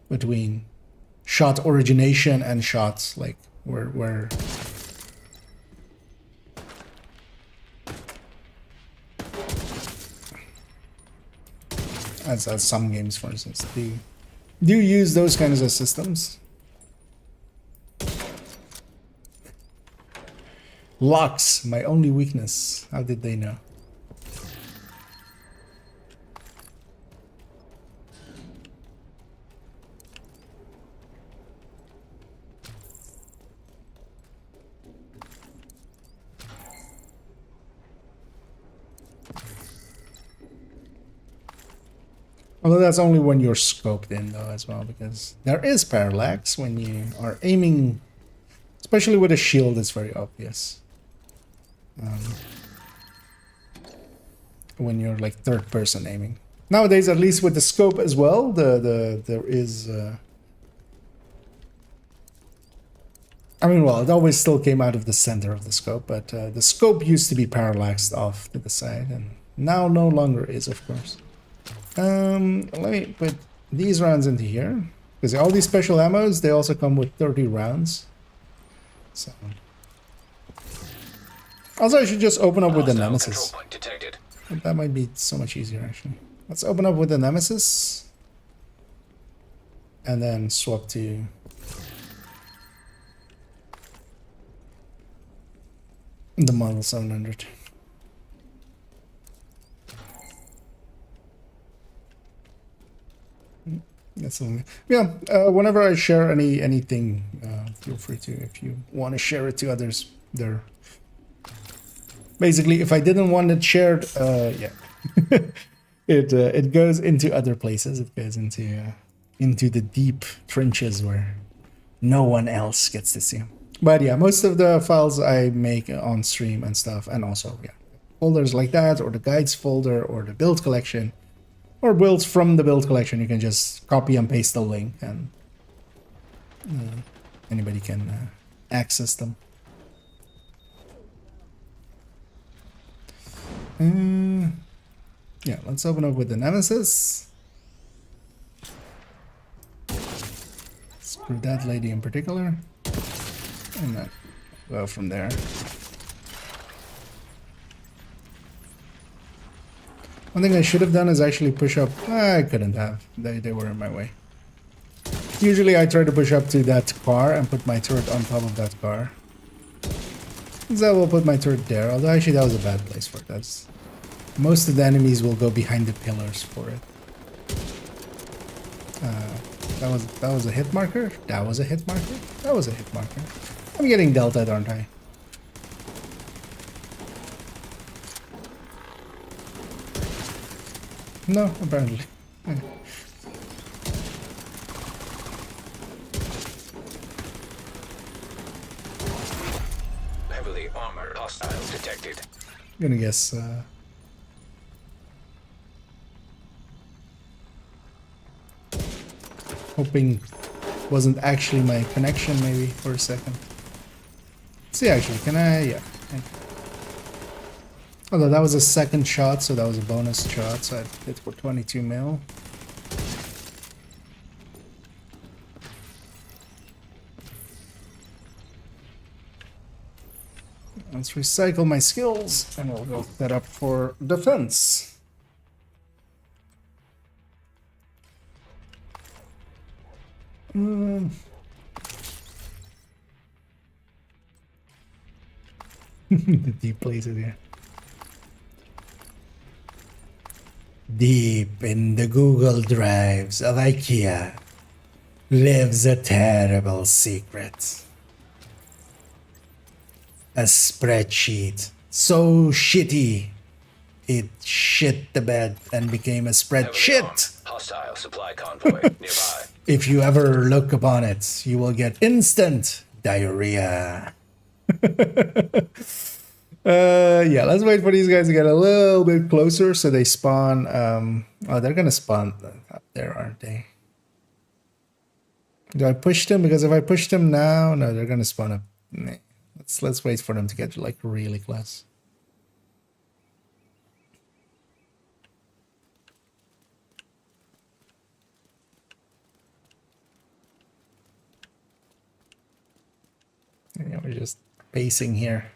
between shot origination and shots, like where as some games, for instance, do use those kinds of systems. Locks, my only weakness. How did they know? Although that's only when you're scoped in though as well, because there is parallax when you are aiming, especially with a shield. It's very obvious. When you're like third person aiming. Nowadays, at least with the scope as well, there is I mean, well, it always still came out of the center of the scope, but the scope used to be parallaxed off to the side, and now no longer is, of course. Let me put these rounds into here, because all these special ammos, they also come with 30 rounds. So. Also, I should just open up with the Nemesis. That might be so much easier, actually. Let's open up with the Nemesis. And then swap to... the Model 700. That's only, yeah. Whenever I share anything, feel free to. If you want to share it to others, there. Basically, if I didn't want it shared, yeah, it goes into other places. It goes into the deep trenches where no one else gets to see them. But yeah, most of the files I make on stream and stuff, and also yeah, folders like that, or the guides folder, or the build collection. Or builds from the build collection, you can just copy and paste the link, and anybody can access them. Yeah, let's open up with the Nemesis. Screw that lady in particular, and then go from there. One thing I should have done is actually push up. I couldn't have. They were in my way. Usually I try to push up to that car and put my turret on top of that car. So I will put my turret there. Although actually that was a bad place for it. That's most of the enemies will go behind the pillars for it. That was a hit marker. That was a hit marker. That was a hit marker. I'm getting delta, aren't I? No, apparently. Heavily armored hostiles detected. I'm gonna guess. Hoping wasn't actually my connection, maybe for a second. See, actually, can I? Yeah. Although that was a second shot, so that was a bonus shot, so I hit for 22 mil. Let's recycle my skills, and we'll go set up for defense. The deep places here. Deep in the Google Drives of IKEA lives a terrible secret. A spreadsheet so shitty it shit the bed and became a spreadsheet. Hostile supply convoy nearby. If you ever look upon it, you will get instant diarrhea. Yeah, let's wait for these guys to get a little bit closer so they spawn. Oh, they're gonna spawn up there, aren't they? Do I push them? Because if I push them now, no, they're gonna spawn up. Nah. Let's wait for them to get like really close. Yeah, we're just pacing here.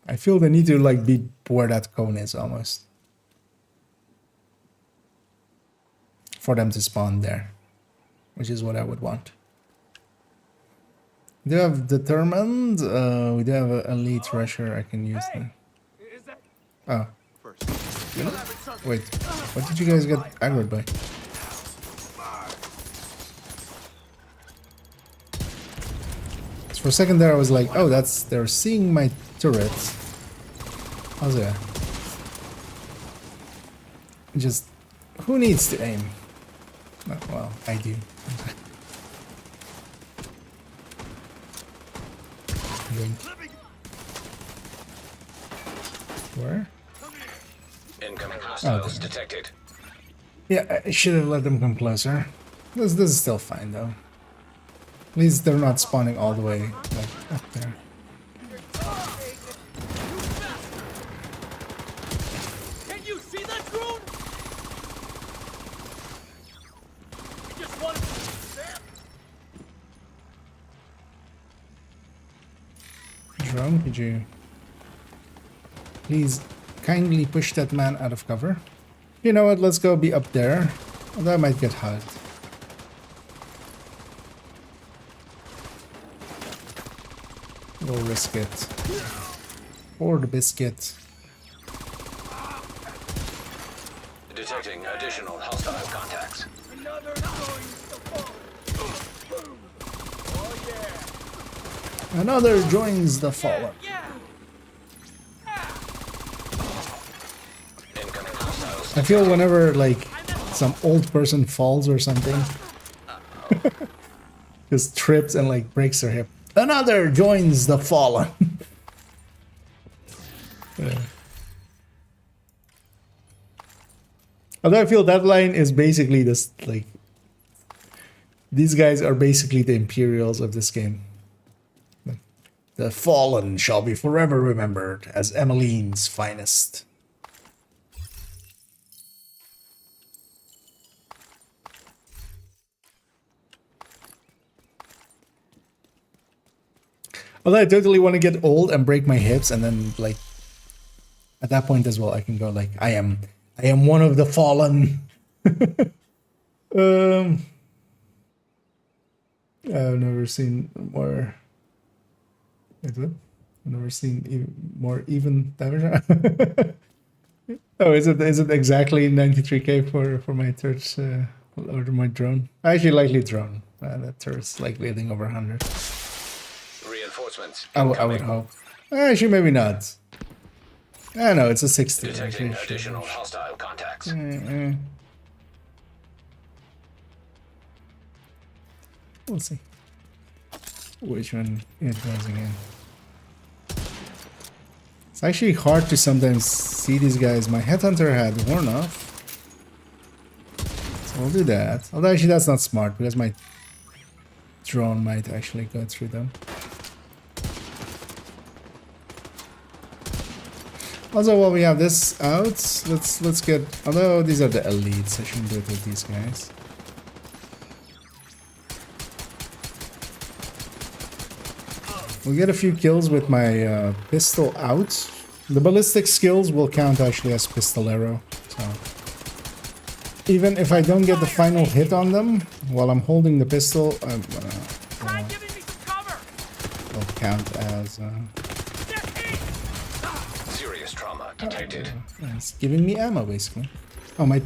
I feel they need to like be where that cone is almost. For them to spawn there. Which is what I would want. We do have determined. We do have an elite rusher I can use there. Oh. Wait, what did you guys get aggroed by? For a second there I was like, oh, that's, they're seeing my turrets. How's that? Just, who needs to aim? Oh, well, I do. Where? Incoming hostiles detected. Yeah, I should have let them come closer. This is still fine though. At least they're not spawning all the way like up there. Can you see that drone? You just wanted to Drone, could you please kindly push that man out of cover? You know what, let's go be up there. Although I might get hugged. We'll risk it. For the biscuit. Detecting additional hostile contacts. Another joins the fallen. Incoming hostiles. I feel whenever like some old person falls or something, just trips and like breaks their hip. Another joins the fallen. Yeah. Although I feel that line is basically this, like, these guys are basically the Imperials of this game. The fallen shall be forever remembered as Emmeline's finest. Although I totally want to get old and break my hips, and then like at that point as well, I can go like I am one of the fallen. I've never seen more. Wait, what? I've never seen more even damage. Oh, is it exactly 93k for my turret or my drone? Actually, likely drone. That turret's likely hitting over 100. Reinforcements. I would incoming. hope. Actually, maybe not. I know it's a 60. Detecting Actually, additional hostile contacts. We'll see. Which one it was again. It's actually hard to sometimes see these guys. My headhunter had worn off. So I'll do that. Although actually that's not smart because my drone might actually go through them. Also, while we have this out, let's get. Although these are the elites, I shouldn't do it with these guys. We'll get a few kills with my pistol out. The ballistic skills will count actually as pistolero. So even if I don't get the final hit on them while I'm holding the pistol, Try giving me some cover. will count as. Serious trauma detected. It's giving me ammo basically. Oh my!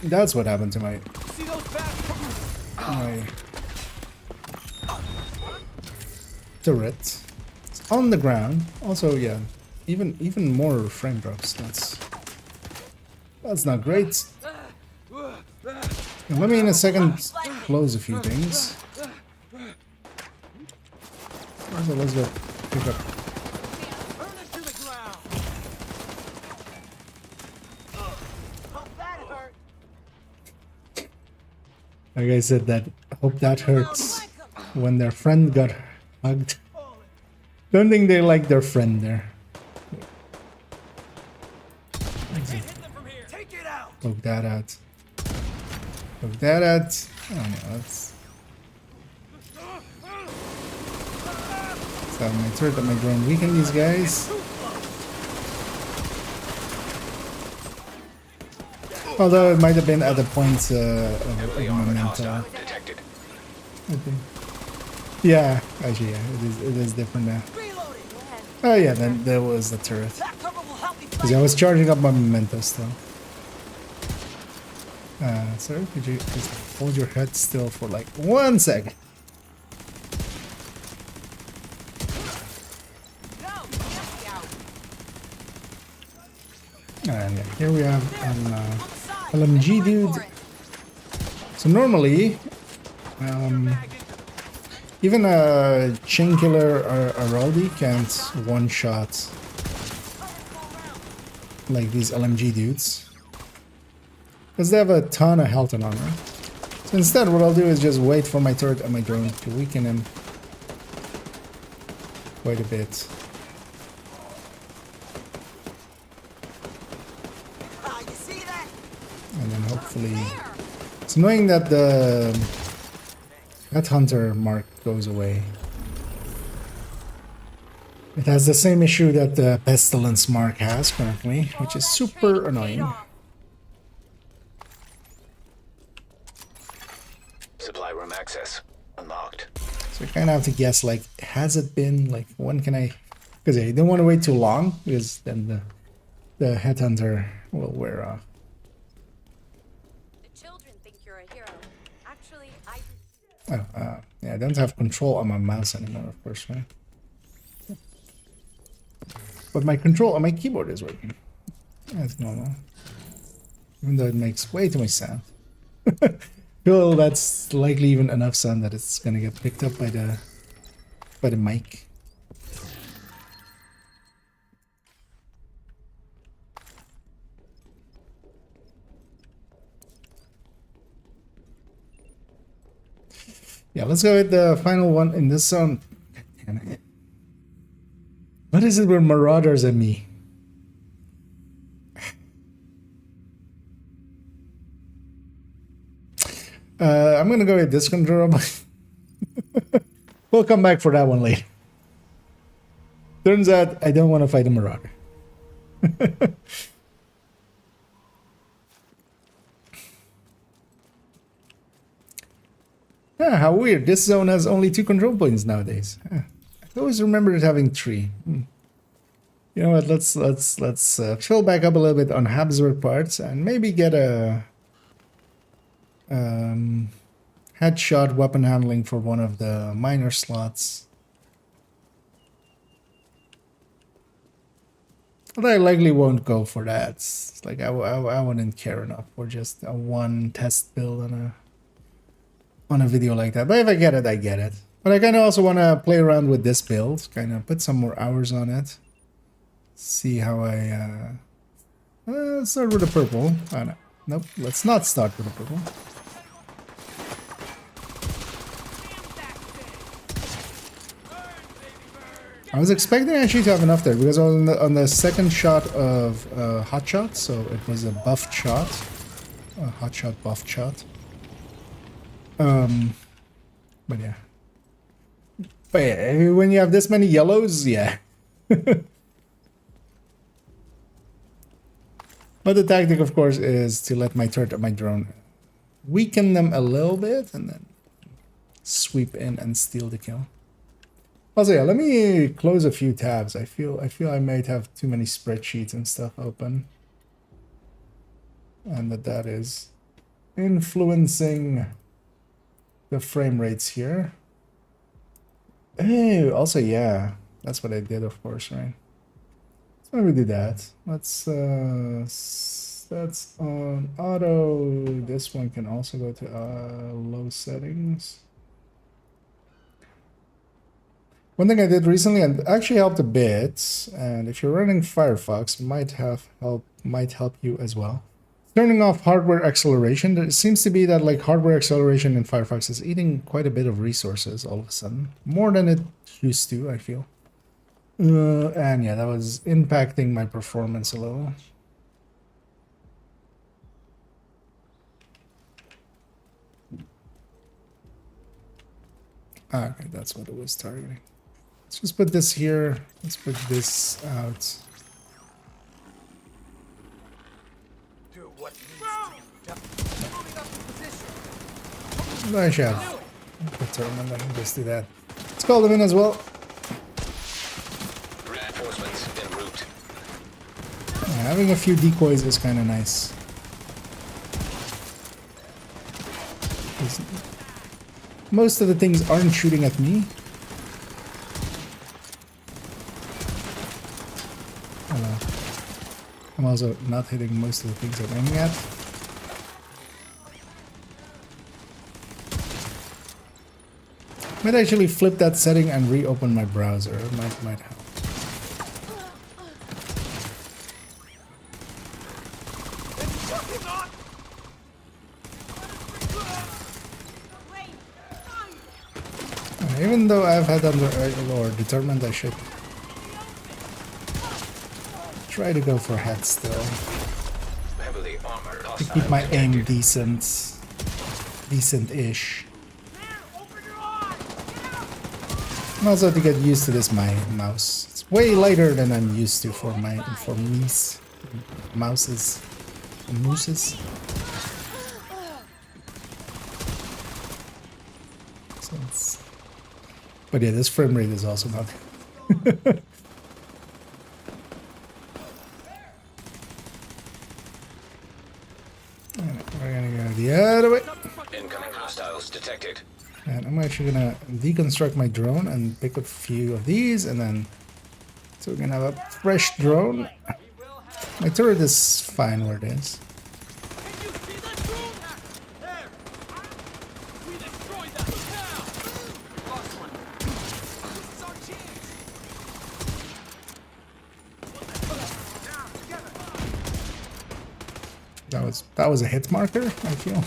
That's what happened to my See those bastards? turret. It's on the ground. Also, yeah, even more frame drops. That's not great. Now, let me in a second close a few things. Also, let's go pick up. Burn it to the ground. Like I said, that hope that hurts when their friend got hugged. Don't think they like their friend there. Hit them from here. Take it out. Poke that out. Poke that out. Oh no, that's. So my turret and my drone weaken these guys. Although it might have been at a point of momentum. Hostile detected. I think. Yeah, actually, yeah, it is different now. Oh yeah, then there was the turret. Because I was charging up my memento still. Sorry, could you just hold your head still for like 1 second? And yeah, here we have an LMG dude. So normally, even a chain killer or a Rowdy can't one-shot like these LMG dudes. Because they have a ton of health and armor. So instead what I'll do is just wait for my turret and my drone to weaken him quite a bit. And then hopefully... It's annoying that the Hunter mark goes away. It has the same issue that the Pestilence mark has currently, which is super annoying. Supply room access unlocked. So you kind of have to guess, like, has it been, like, when can I... Because yeah, you don't want to wait too long, because then the Headhunter will wear off. The children think you're a hero. Actually, Yeah, I don't have control on my mouse anymore, of course, right? But my control on my keyboard is working. That's normal. Even though it makes way too much sound. Well, that's likely even enough sound that it's gonna get picked up by the mic. Yeah, let's go with the final one in this zone. Damn it. What is it with marauders and me? I'm gonna go with this controller. We'll come back for that one later. Turns out I don't want to fight a marauder. Ah, how weird. This zone has only 2 control points nowadays. Huh. I always remembered it having 3. You know what? Let's fill back up a little bit on Habsburg parts and maybe get a headshot weapon handling for one of the minor slots. But I likely won't go for that. It's like I wouldn't care enough for just a 1 test build on a video like that. But if I get it, I get it. But I kind of also want to play around with this build, kind of put some more hours on it. See how I let's start with the purple. Oh, no. Nope, let's not start with the purple. I was expecting actually to have enough there because on the second shot of hot shot, so it was a buffed shot, a hot shot buffed shot. But yeah, when you have this many yellows, yeah. But the tactic, of course, is to let my turret and my drone weaken them a little bit and then sweep in and steal the kill. Also, yeah, let me close a few tabs. I feel I might have too many spreadsheets and stuff open, and that is influencing the frame rates here. Oh, also, yeah, that's what I did, of course, right? So maybe do that. Let's that's on auto. This one can also go to low settings. One thing I did recently and actually helped a bit, and if you're running Firefox, might help you as well. Turning off hardware acceleration. There seems to be that like hardware acceleration in Firefox is eating quite a bit of resources all of a sudden, more than it used to, I feel. And yeah, that was impacting my performance a little. Okay, that's what it was targeting. Let's just put this here. Let's put this out. Do what needs to be done. Moving up to position. I shall determine that and just do that. Let's call them in as well. Reinforcements en route. Yeah, having a few decoys is kind of nice. 'Cause most of the things aren't shooting at me. I'm also not hitting most of the things I'm aiming at. Might actually flip that setting and reopen my browser. It might help. Even though I've had under or determined I should try to go for head still. Heavily armored To hostile keep my aim detected. decent-ish. And also to get used to this my mouse. It's way lighter than I'm used to for mooses. So but yeah, this frame rate is also not. We're gonna go the other way. Incoming hostiles detected. And I'm actually gonna deconstruct my drone and pick up a few of these, and then so we're gonna have a fresh drone. My turret is fine where it is. That was a hit marker, I feel.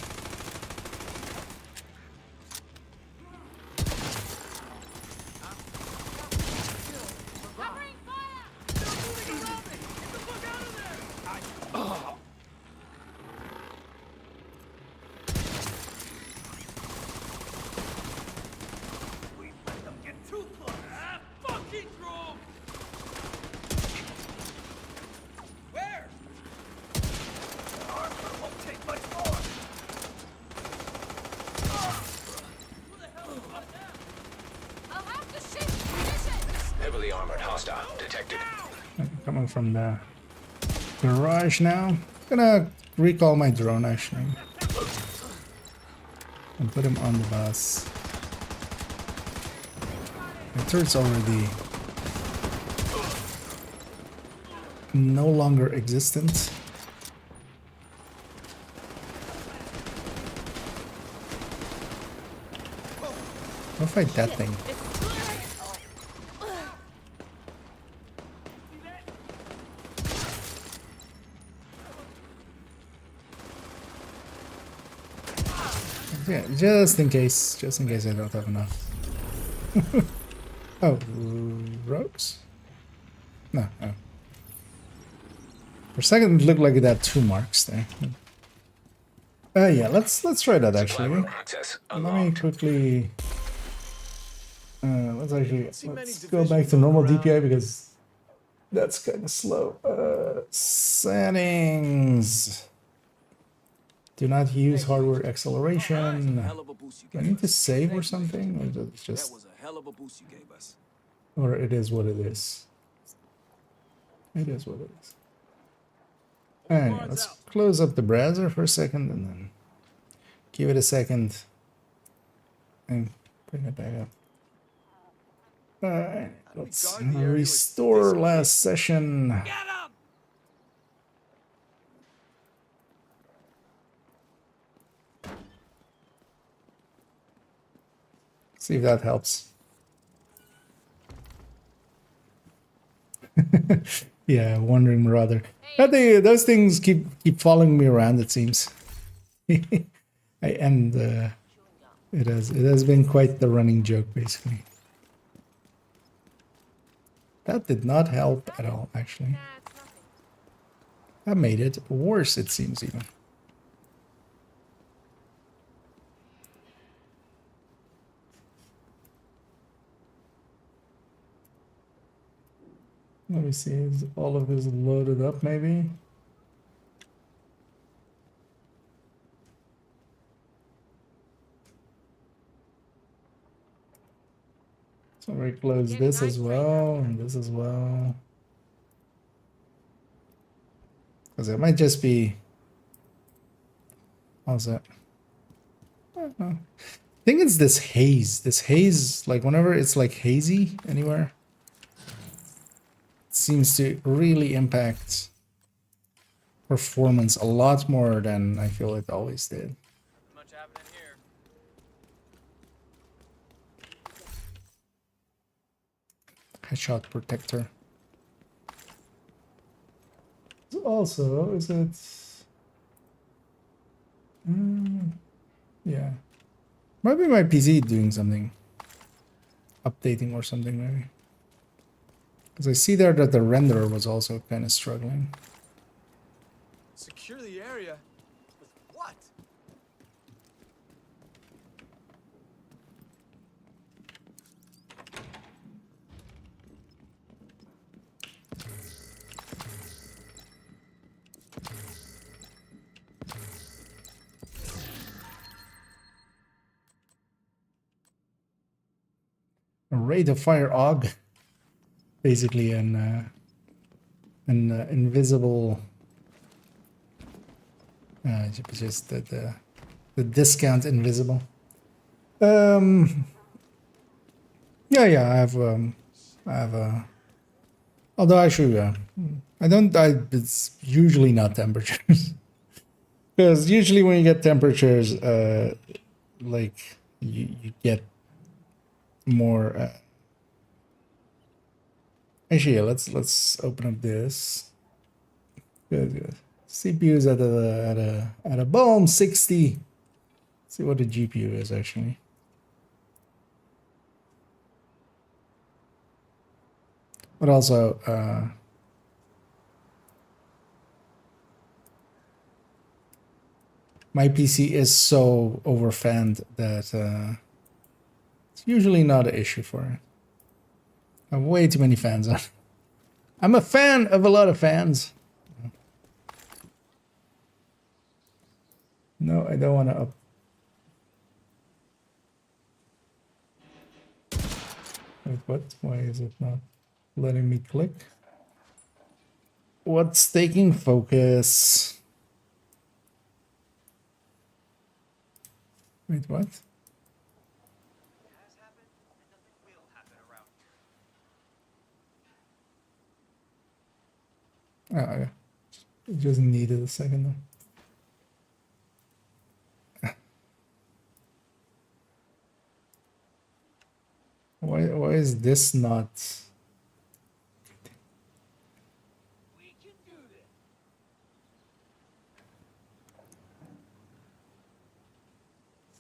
coming from the garage now. Gonna recall my drone actually. And put him on the bus. The turret's already no longer existent. Go fight that thing. Yeah, just in case I don't have enough. Oh, rogues? No, oh. For a second it looked like it had 2 marks there. Yeah, let's try that actually. Access Let me unlocked. quickly let's go back to normal DPI because that's kind of slow. Settings. Do not use hardware acceleration. Hell of a boost you Do I gave need to us. save or something? Or is it That just, was a hell of a boost you gave us. or it is what it is? It is what it is. Anyway, let's close up the browser for a second and then give it a second and bring it back up. Alright, let's restore last session. Get him! See if that helps. Yeah, wandering marauder. Those things keep following me around. It seems. It has been quite the running joke, basically. That did not help at all, actually. Nah, it's nothing. That made it worse, it seems, even. Let me see, is all of this loaded up, maybe? So we close this as well, and this as well. Because it might just be... How's that? I don't know. I think it's this haze. This haze, like whenever it's like hazy anywhere, it seems to really impact performance a lot more than I feel it always did. Much happening here. Headshot protector. Also, is it... yeah. Maybe my PC doing something. Updating or something, maybe. Because I see there that the renderer was also kind of struggling. Secure the area? With what? A rate of fire AUG. Basically an invisible... just the discount invisible. Yeah, I have although actually it's usually not temperatures. Because usually when you get temperatures, like you get more actually, yeah, let's open up this. Good. CPU's at a bomb 60. Let's see what the GPU is actually. But also my PC is so overfanned that it's usually not an issue for it. I have way too many fans on. I'm a fan of a lot of fans. No, I don't want to up. Wait, what? Why is it not letting me click? What's taking focus? Wait, what? Oh, yeah. It just needed a second though. Why is this not?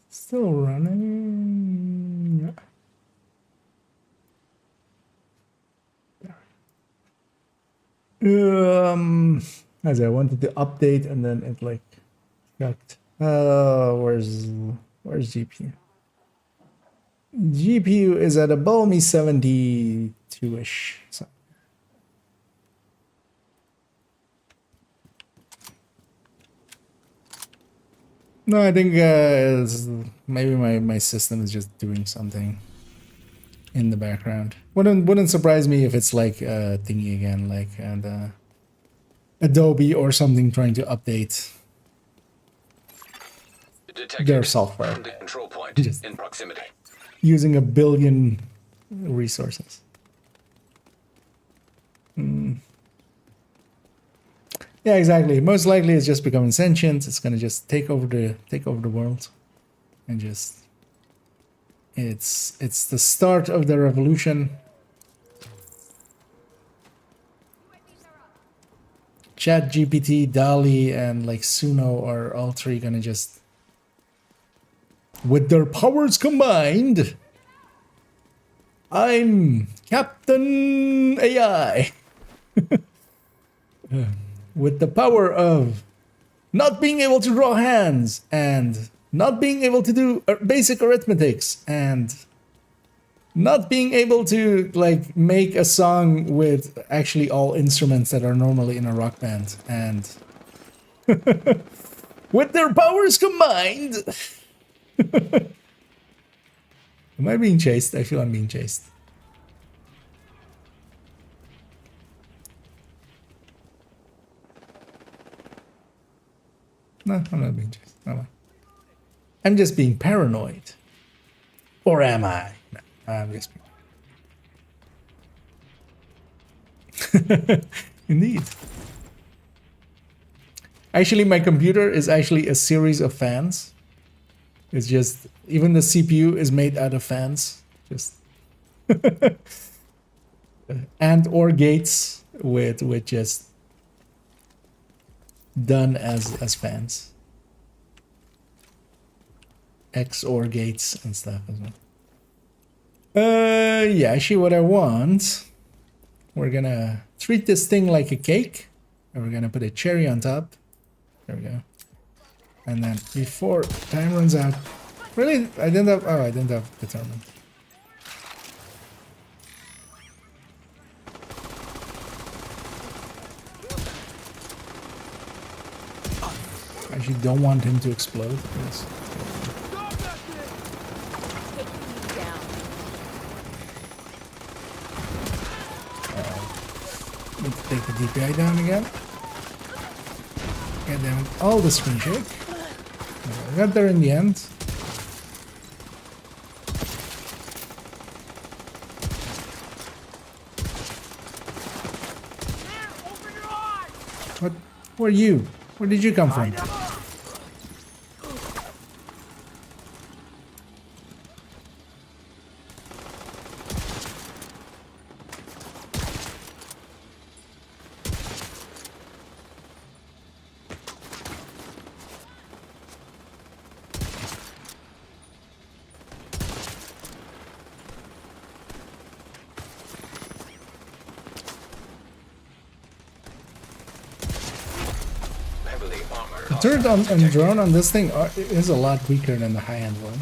Still running. As I wanted to update and then it like got where's GPU? GPU is at a balmy 72-ish. So. No, I think maybe my system is just doing something in the background. Wouldn't surprise me if it's like thingy again, like Adobe or something trying to update Detected. their software. The control point Just- in proximity. Using a billion resources. Yeah, exactly. Most likely it's just becoming sentient. It's gonna just take over the world, and just it's the start of the revolution. ChatGPT, DALI, and like Suno are all three gonna just, with their powers combined, I'm Captain AI. With the power of not being able to draw hands and not being able to do basic arithmetics and not being able to like make a song with actually all instruments that are normally in a rock band, and with their powers combined. Am I being chased? I feel I'm being chased. No, I'm not being chased. Am I? I'm just being paranoid. Or am I? No, I'm just being... Indeed. Actually, my computer is actually a series of fans. It's just, even the CPU is made out of fans. Just... and or gates with just done as fans. XOR gates and stuff as well. Yeah, actually what I want, we're gonna treat this thing like a cake, and we're gonna put a cherry on top. There we go. And then before time runs out, really, I didn't have determined. I actually don't want him to explode. Yes. Need to take the DPI down again. Get down all the screen shake. I got there in the end. What? Who are you? Where did you come from? Heavily armored. The turret and drone on this thing is a lot weaker than the high-end one.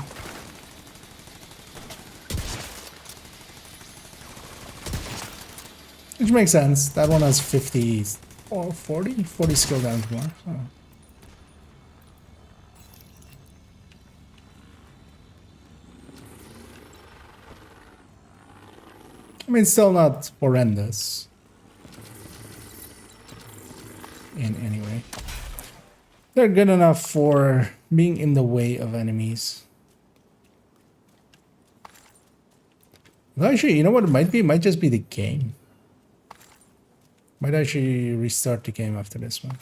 Which makes sense. That one has 50 or 40 skill damage more. So. I mean, still not horrendous. in anyway. They're good enough for being in the way of enemies. Well, actually, you know what it might be? It might just be the game. Might actually restart the game after this one.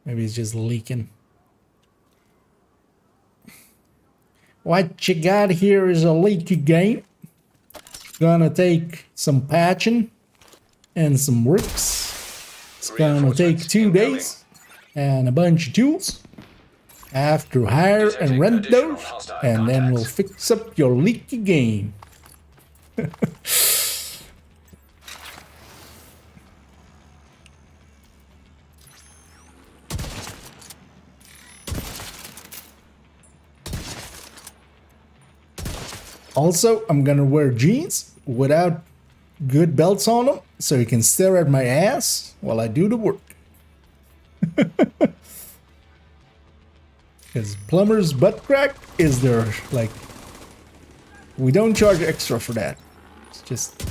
Maybe it's just leaking. What you got here is a leaky game. Gonna take some patching and some works. It's gonna take 2 days and a bunch of tools. I have to hire and rent those, and then we'll fix up your leaky game. Also, I'm gonna wear jeans without good belts on them, so you can stare at my ass while I do the work. Because plumber's butt crack is there, like, we don't charge extra for that. It's just,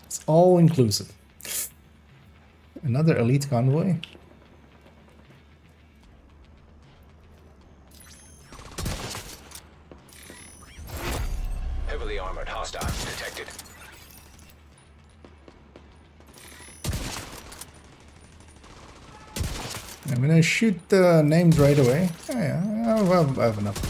it's all inclusive. Another elite convoy. Heavily armored hostile detected. I'm gonna shoot the names right away. Oh, yeah, I have enough.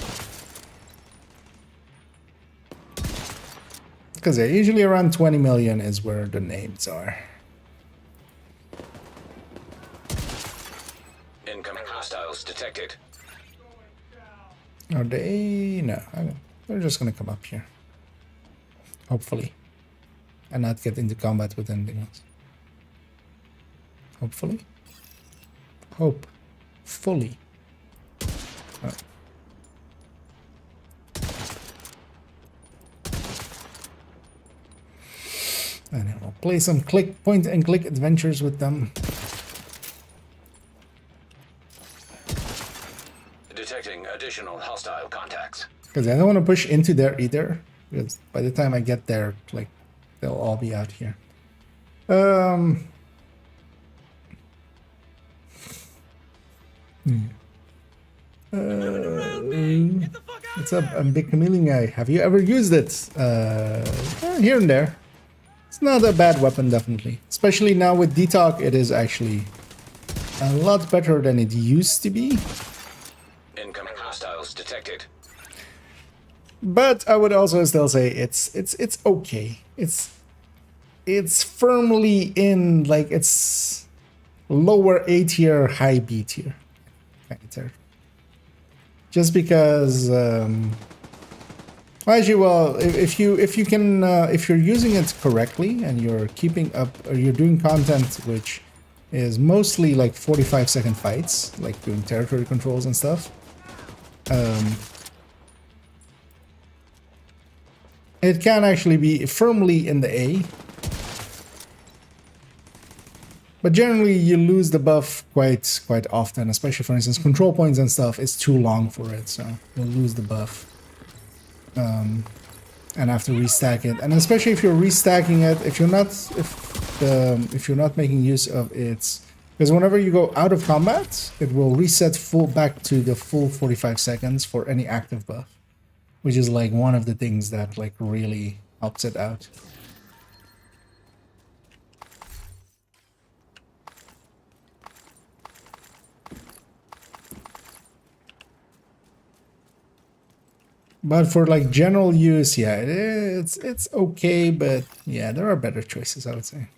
Because yeah, usually around 20 million is where the names are. Incoming hostiles detected. Are they? No, they're just gonna come up here. Hopefully. And not get into combat with anything else. Hopefully. Hope. Fully. Oh. And then we'll play some point and click adventures with them. Detecting additional hostile contacts. Because I don't want to push into there either. Because by the time I get there, like, they'll all be out here. What's up? I'm Big Chameleon Guy. Have you ever used it? Here and there. It's not a bad weapon, definitely. Especially now with Detox, it is actually a lot better than it used to be. Incoming hostiles detected. But I would also still say it's okay. It's firmly in, like, it's lower A tier, high B tier. Just because actually, well, if you can if you're using it correctly and you're keeping up, or you're doing content which is mostly like 45-second fights, like doing territory controls and stuff, it can actually be firmly in the A. But generally, you lose the buff quite often, especially, for instance, control points and stuff is too long for it, so you'll lose the buff. And have to restack it. And especially if you're restacking it, if you're not making use of it, because whenever you go out of combat, it will reset back to the full 45 seconds for any active buff, which is like one of the things that like really helps it out. But for like general use, yeah, it's okay, but yeah, there are better choices, I would say.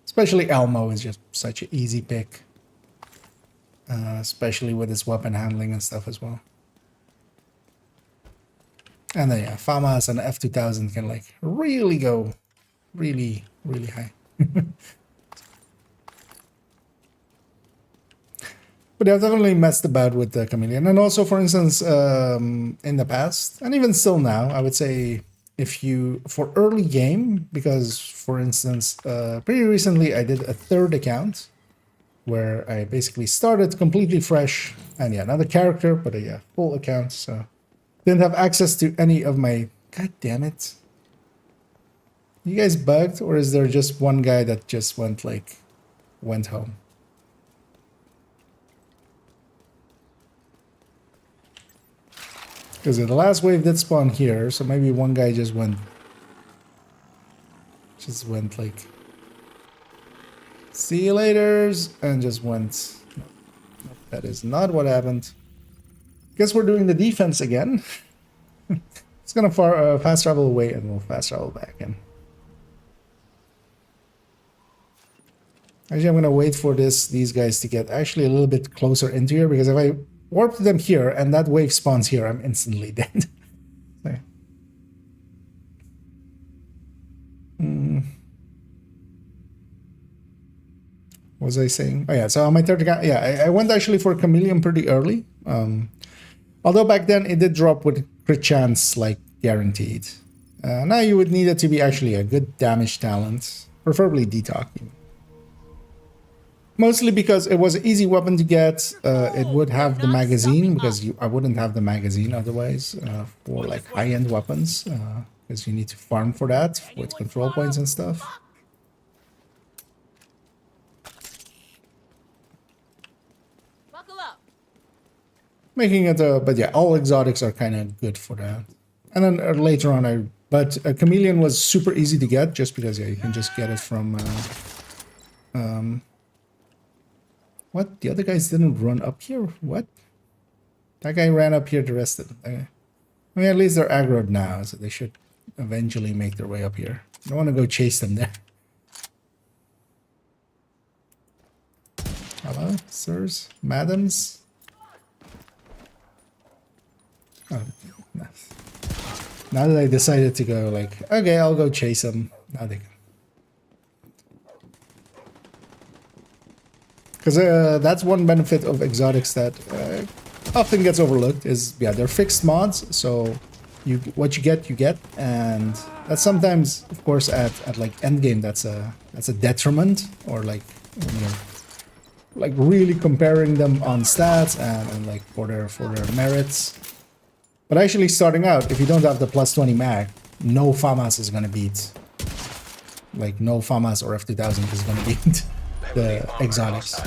Especially Elmo is just such an easy pick, especially with his weapon handling and stuff as well. And then yeah, FAMAS and F2000 can like really go really high. But I've definitely messed about with the Chameleon. And also, for instance, in the past, and even still now, I would say if you, for early game, because, for instance, pretty recently I did a third account where I basically started completely fresh. And yeah, not a character, but a full account. So didn't have access to any of my, god damn it, You guys bugged, or is there just one guy that just went home? Because the last wave did spawn here, so maybe one guy just went like, see you laters, and just went. No, that is not what happened. Guess we're doing the defense again. It's gonna fast travel away, and we'll fast travel back in. Actually, I'm gonna wait for these guys to get actually a little bit closer into here, because if I warp them here and that wave spawns here, I'm instantly dead. So. What was I saying? Oh yeah, so on my third account, yeah, I went actually for Chameleon pretty early. Although back then it did drop with crit chance like guaranteed. Now you would need it to be actually a good damage talent, preferably detox. Mostly because it was an easy weapon to get. It would have the magazine, because I wouldn't have the magazine otherwise for like high-end weapons, because you need to farm for that with control points and stuff. Buckle up. Making it, but yeah, all exotics are kind of good for that. And then later on, but a Chameleon was super easy to get, just because yeah, you can just get it from. What? The other guys didn't run up here? What? That guy ran up here to rest it. I mean, at least they're aggroed now, so they should eventually make their way up here. I don't want to go chase them there. Hello, sirs? Madams? Oh, nice. Now that I decided to go like, okay, I'll go chase them. Now they go. Because that's one benefit of exotics that often gets overlooked is, yeah, they're fixed mods, so what you get, and that's sometimes, of course, at like endgame, that's a detriment, or like, you know, like really comparing them on stats and like for their merits. But actually starting out, if you don't have the plus 20 mag, no FAMAS is gonna beat, like no FAMAS or F2000 is gonna beat the exotics,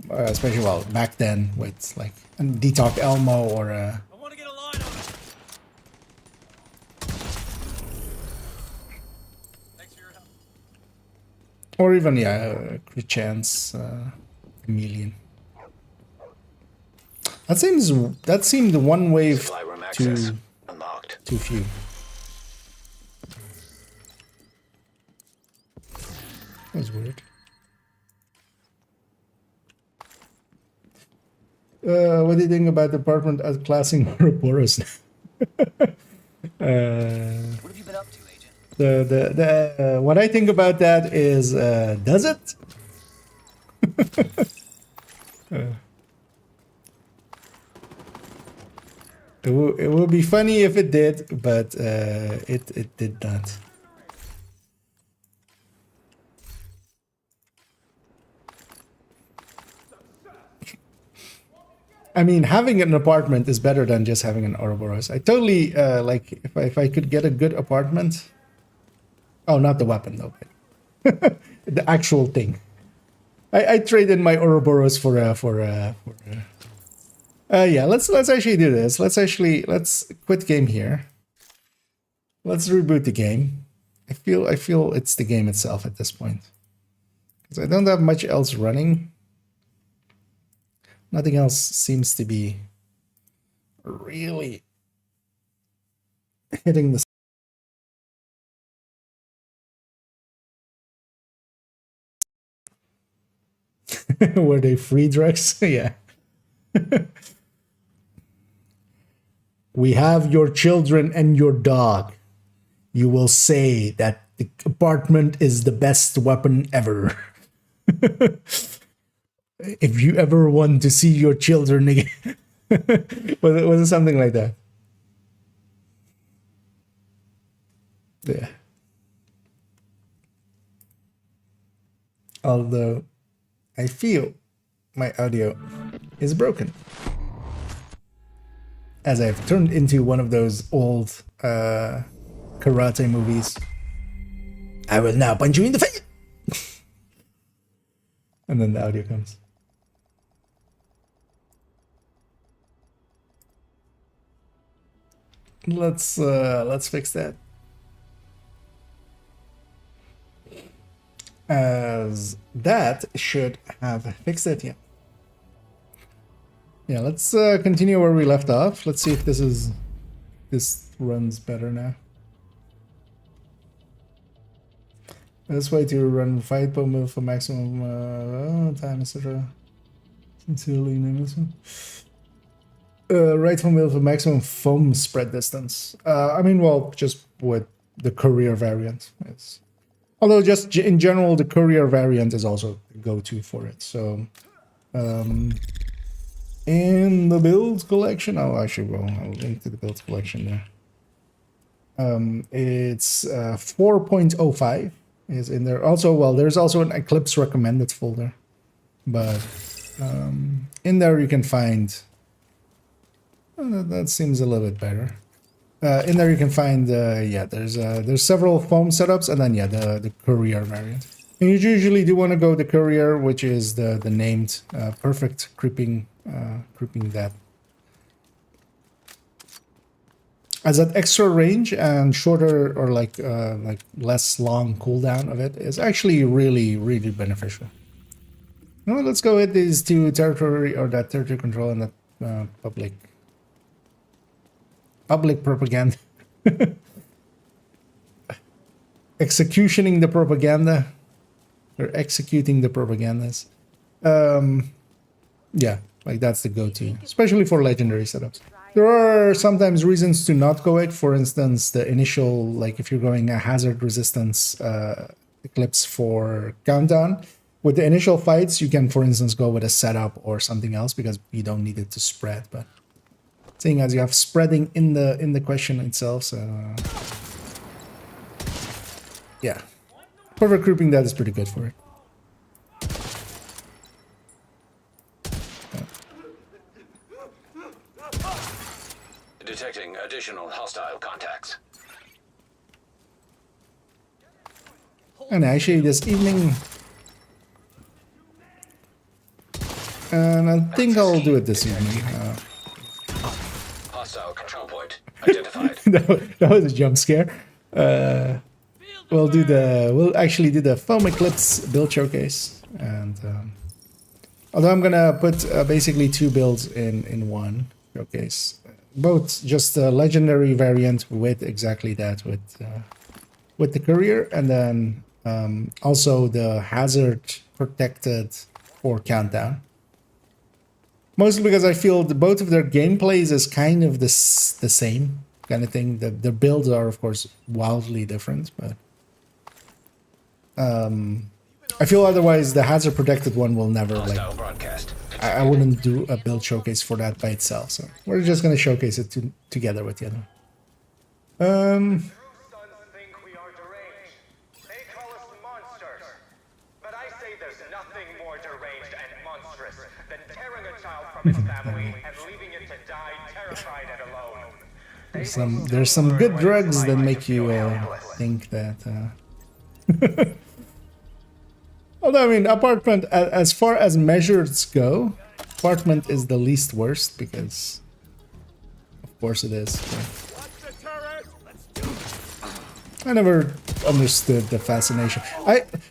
especially well back then with like a Detox Elmo or a. I want to get a line on it. Thanks for your help. Or even yeah, crit chance, Chameleon. That seemed one wave too few. That was weird. What do you think about the apartment at classing Ouroboros? What have you been up to, Agent? What I think about that is, does it? It would be funny if it did, but it did not. I mean, having an apartment is better than just having an Ouroboros. I totally like if I could get a good apartment. Oh, not the weapon though, but the actual thing. I traded my Ouroboros for yeah. Let's actually do this. Let's quit game here. Let's reboot the game. I feel it's the game itself at this point, because I don't have much else running. Nothing else seems to be really hitting the. Were they free drugs? Yeah. We have your children and your dog. You will say that the apartment is the best weapon ever. If you ever want to see your children again. Was it something like that? Yeah. Although I feel my audio is broken, as I've turned into one of those old karate movies. I will now punch you in the face. And then the audio comes. Let's fix that. As that should have fixed it, yeah. Yeah, let's continue where we left off. Let's see if this runs better now. Best way to run fight bomb move for maximum time, etc. Sincerely, Nimelson. Right move for maximum foam spread distance. I mean, well, just with the courier variant. Although just in general, the courier variant is also the go-to for it. So, in the build collection, I'll link to the build collection there. It's 4.05 is in there. Also, well, there's also an Eclipse recommended folder, but in there you can find. That seems a little bit better. In there you can find yeah, there's several foam setups, and then yeah, the courier variant. And you usually do want to go the courier, which is the named perfect creeping that. As that extra range and shorter or like less long cooldown of it is actually really beneficial. Now let's go with these two territory or that territory control and that public propaganda. Executioning the propaganda or executing the propagandas. Yeah, like that's the go-to, especially for legendary setups. There are sometimes reasons to not go it. For instance, the initial, like if you're going a hazard resistance Eclipse for countdown, with the initial fights, you can, for instance, go with a setup or something else because you don't need it to spread. But seeing as you have spreading in the question itself, so yeah, perfect grouping that is pretty good for it. Detecting additional hostile contacts. And actually this evening, and I think I'll do it this evening. Hostile control point identified. that was a jump scare. We'll actually do the Foam Eclipse build showcase, and although I'm gonna put basically two builds in one showcase. Both just the legendary variant with exactly that, with the courier, and then also the hazard protected for countdown. Mostly because I feel both of their gameplays is kind of the same kind of thing. The builds are of course wildly different, but I feel otherwise the hazard protected one will never Hostile broadcast. I wouldn't do a build showcase for that by itself, so we're just going to showcase it together with the other. Sons think we are deranged. They call us monsters. But I say there's nothing more deranged and monstrous than tearing a child from its family and leaving it to die terrified and alone. There's some good drugs that make you think that. Although, I mean, Apartment, as far as measures go, Apartment is the least worst because, of course, it is. I never understood the fascination.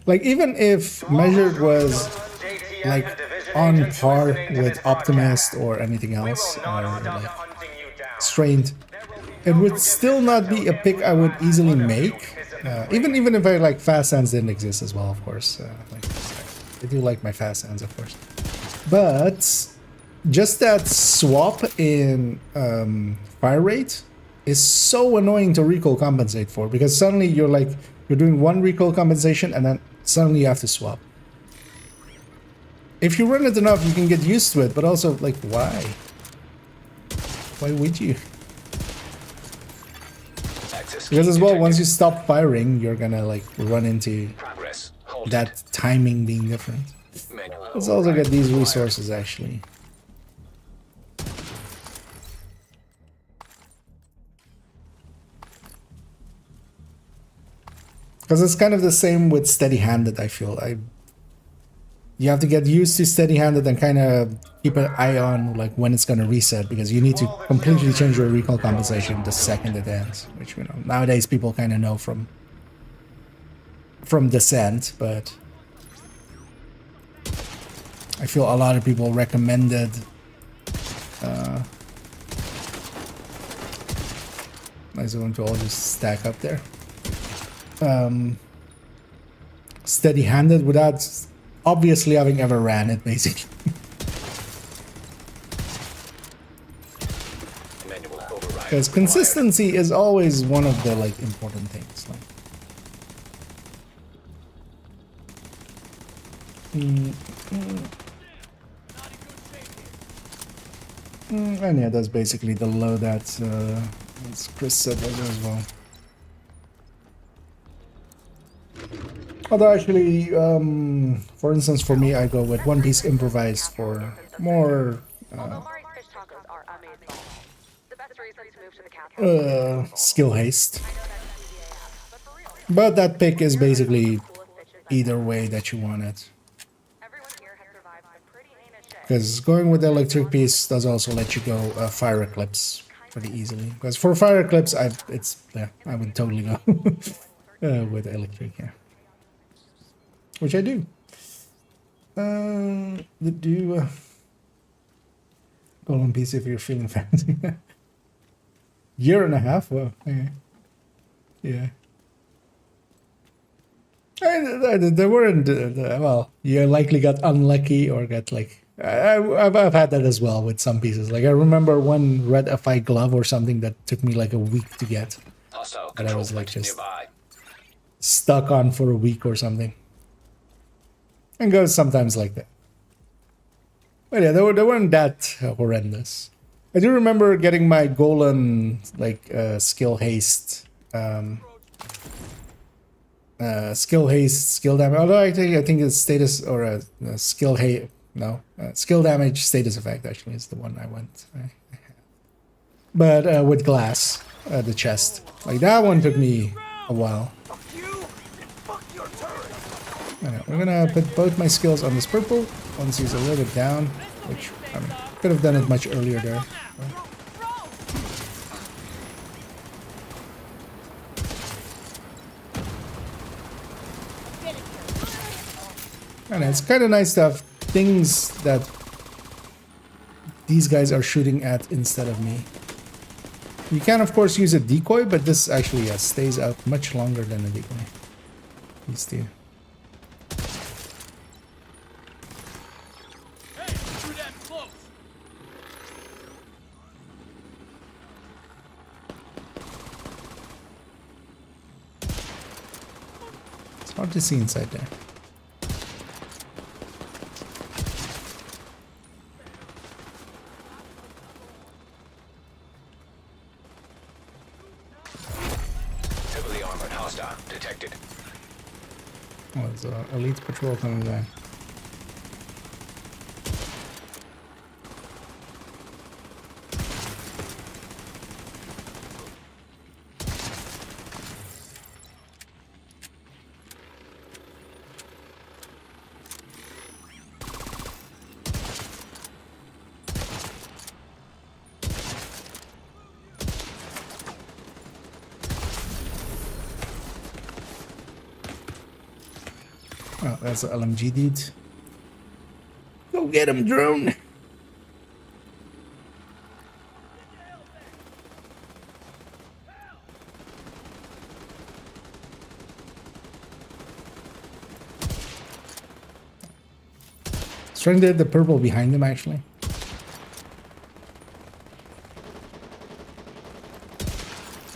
Even if Measured was like on par with Optimist or anything else, or like Strained, it would still not be a pick I would easily make. Even if I like fast hands didn't exist as well, of course. I do like my fast hands, of course. But just that swap in fire rate is so annoying to recoil compensate for, because suddenly you're doing one recoil compensation and then suddenly you have to swap. If you run it enough, you can get used to it, but also like why? Why would you? Because as well, once you stop firing, you're gonna like run into that timing being different. Let's also get these resources actually. Because it's kind of the same with steady-handed, I feel. You have to get used to steady-handed and kind of keep an eye on like when it's going to reset, because you need to completely change your recoil compensation the second it ends, which, you know, nowadays people kind of know from Descent, but I feel a lot of people recommended nice one to all just stack up there. Steady-handed without obviously having ever ran it, basically. Manual override. Because consistency is always one of the like important things. Like, and yeah, that's basically the load that as Chris said as well. Although actually, for instance, for me, I go with one piece improvised for more Omari's fish tacos are amazing. The best reason to move to the capital. skill haste. I know that's a PVE app, but for real. But that pick is basically either way that you want it. Everyone here has survived some pretty heinous shit. Because going with the electric piece does also let you go fire eclipse pretty easily. Because for fire eclipse, I would totally go with electric, yeah. Which I do. Golden piece if you're feeling fancy. Year and a half? Well, yeah. There weren't, well, you likely got unlucky or got like, I've had that as well with some pieces. Like I remember one red FI glove or something that took me like a week to get. Hostile And I control was like point just nearby. stuck on for a week or something. And goes sometimes like that. But yeah, they weren't that horrendous. I do remember getting my Golan like skill haste, skill damage. Although I think it's status or skill skill damage status effect actually is the one I went. But with glass, the chest, like that one took me a while. Fuck you and fuck your turret. Alright, we're gonna put both my skills on this purple. Once he's a little bit down, which I mean, could have done it much earlier there. And it's kind of nice to have things that these guys are shooting at instead of me. You can of course use a decoy, but this actually stays out much longer than a decoy. These two. Hey, too damn close. It's hard to see inside there. Heavily armored hostile detected. Oh, there's an elite patrol coming by. Oh, that's an LMG dude. Go get him, drone! Trying to hit the purple behind him, actually.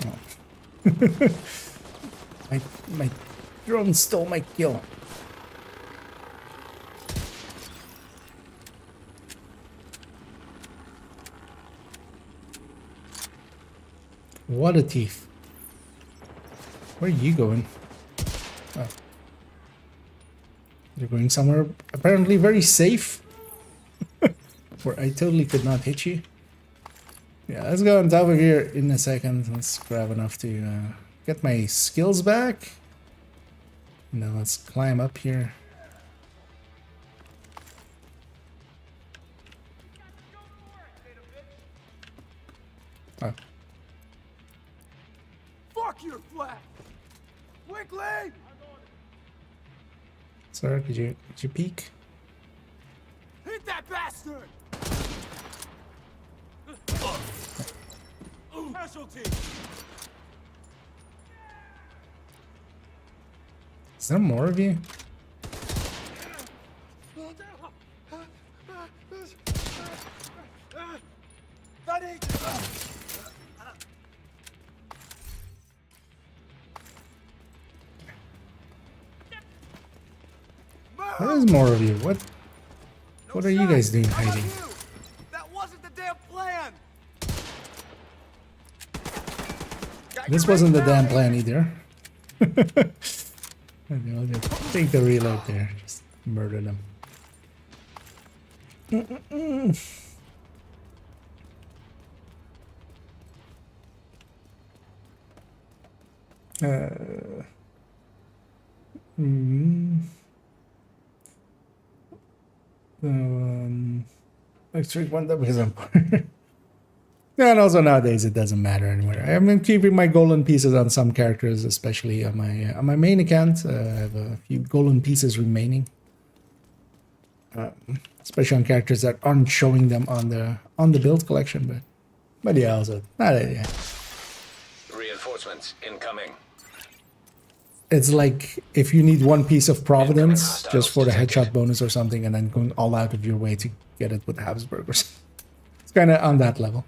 Oh. my drone stole my kill. What a thief. Where are you going? Oh. You're going somewhere apparently very safe. Where I totally could not hit you. Yeah, let's go on top of here in a second. Let's grab enough to get my skills back. Now let's climb up here. Oh, Fuck your flag! Quickly! sir, could you peek? Hit that bastard! Casualty! Is there more of you? Buddy! There is more of you. What are you guys doing hiding? That wasn't the damn plan! This wasn't the damn plan either. I'll just take the reload there. Just murder them. Let's drink one because I'm and also nowadays it doesn't matter anymore. I've been keeping my golden pieces on some characters, especially on my main account. I have a few golden pieces remaining, especially on characters that aren't showing them on the build collection. But yeah, also yeah. Reinforcements incoming. It's like if you need one piece of Providence just for the headshot bonus or something, and then going all out of your way to get it with Habsburgers. It's kind of on that level.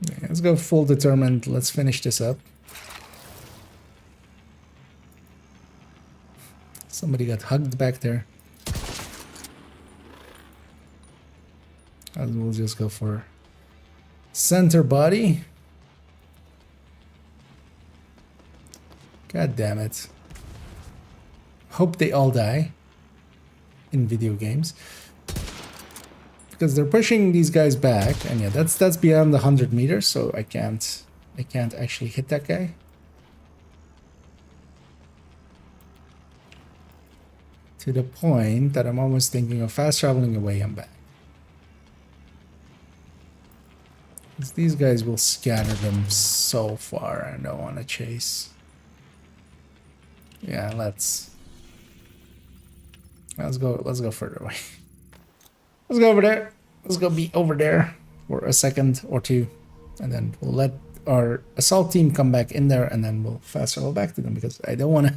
Yeah, let's go full determined. Let's finish this up. Somebody got hugged back there. And we'll just go for center body. God damn it. Hope they all die in video games. Because they're pushing these guys back, and yeah, that's beyond the 100 meters, so I can't actually hit that guy. To the point that I'm almost thinking of fast traveling away and back. Because these guys will scatter them so far. I don't want to chase. Yeah, let's go further away. Let's go over there. Let's go be over there for a second or two, and then we'll let our assault team come back in there, and then we'll fast travel back to them, because I don't want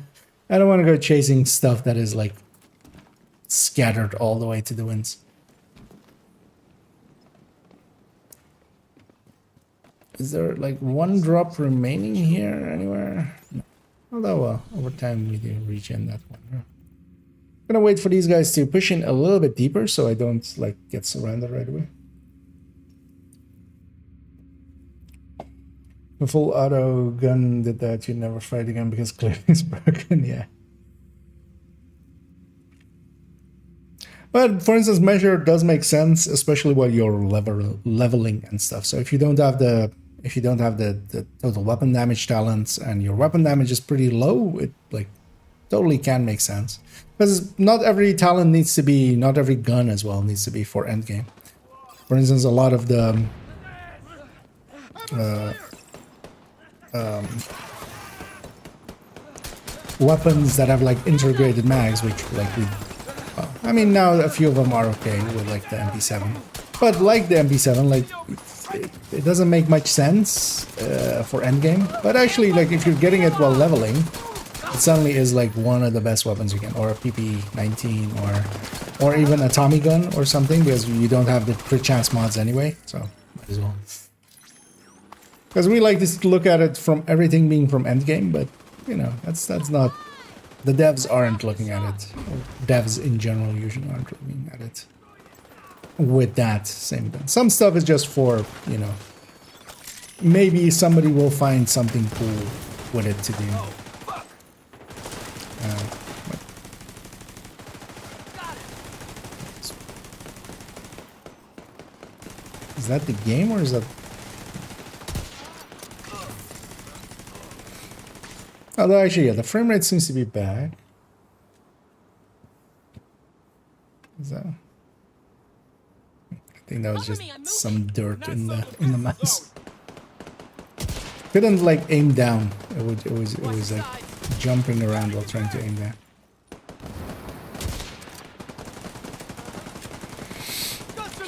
to go chasing stuff that is like scattered all the way to the winds. Is there like one drop remaining here anywhere? No. Although over time we do regen that one. I'm gonna wait for these guys to push in a little bit deeper so I don't like get surrounded right away. The full auto gun did that. You never fight again because clearly it's broken. Yeah. But for instance, measure does make sense, especially while you're leveling and stuff. So if you don't have the total weapon damage talents and your weapon damage is pretty low, it like totally can make sense. Because not every talent needs to be, not every gun as well needs to be for endgame. For instance, a lot of the weapons that have like integrated mags, which like I mean, now a few of them are okay with like the MP7, but like the MP7, like it doesn't make much sense for endgame. But actually, like if you're getting it while leveling, it suddenly is like one of the best weapons you can, or a PP19, or even a Tommy gun or something, because you don't have the crit chance mods anyway, so might as well. Because we like to look at it from everything being from endgame, but you know that's not. The devs aren't looking at it. Or devs in general usually aren't looking at it with that same gun. Some stuff is just for, you know, maybe somebody will find something cool with it to do. Is that the game or is that... Although actually, yeah, the frame rate seems to be back. Is that? I think that was just some dirt in the mouse. Couldn't like aim down. It was like jumping around while trying to aim down.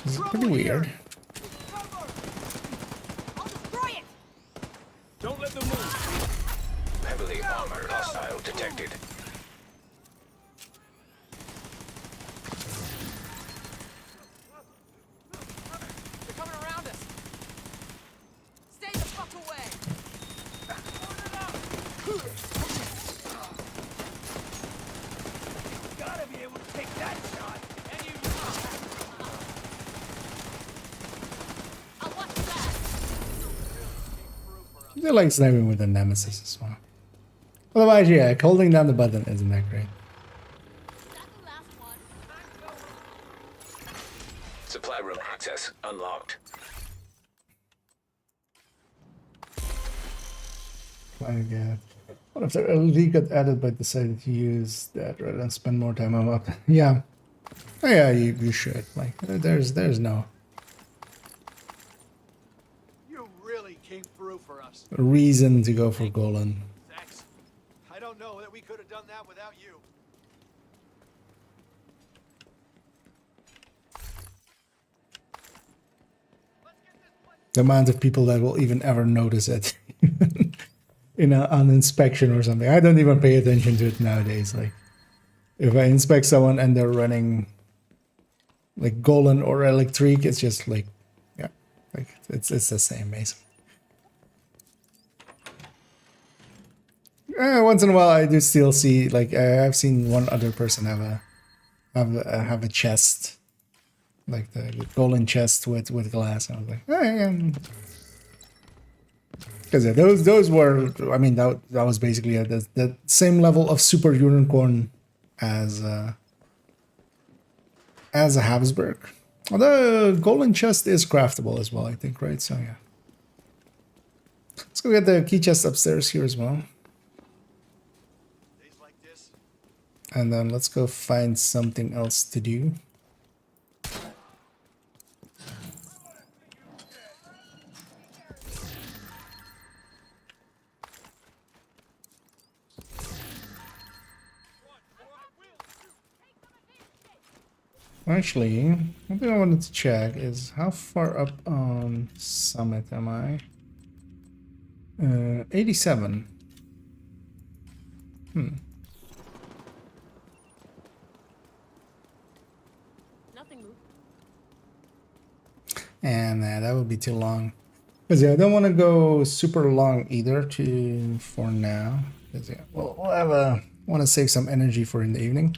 It's pretty weird. Don't let them move. Heavily armored hostile detected. They're coming around us. Stay the fuck away. Gotta be able to take that shot. And you. I'll watch that. They like sniping with the nemesis as well. Otherwise, yeah, holding down the button isn't that great. Supply room access unlocked. Like, what if the LED got added but decided to use that rather than spend more time on up? Yeah. Oh, yeah, you should. Like, there's no You really came through for us. reason to go for Golan. Thanks. I don't know that we could have done that without you. The amount of people that will even ever notice it in on inspection or something. I don't even pay attention to it nowadays. Like, if I inspect someone and they're running like Golan or Electric, it's just like, yeah, like it's the same, basically. Once in a while, I do still see, like, I've seen one other person have a chest, like the Golan chest with glass. And I was like, because yeah, those were, I mean, that was basically the same level of super unicorn as a Habsburg. Although Golan chest is craftable as well, I think, right? So yeah, let's go get the key chest upstairs here as well. Days like this. And then let's go find something else to do. Actually, one thing I wanted to check is how far up on Summit am I? 87. Nothing moved. And that would be too long. Because yeah, I don't want to go super long either for now. Because yeah, we'll want to save some energy for in the evening.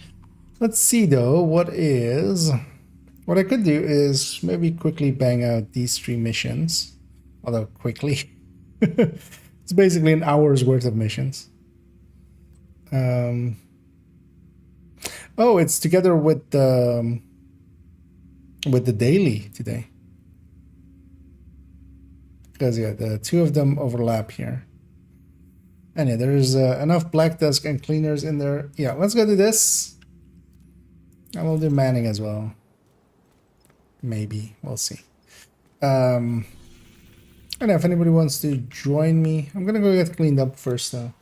Let's see though, what I could do is maybe quickly bang out these 3 missions. Although quickly. It's basically an hour's worth of missions. Oh, it's together with the daily today. Because yeah, the 2 of them overlap here. And yeah, there's enough black dusk and cleaners in there. Yeah, let's go to this. And we'll do manning as well. Maybe. We'll see. And if anybody wants to join me, I'm going to go get cleaned up first though.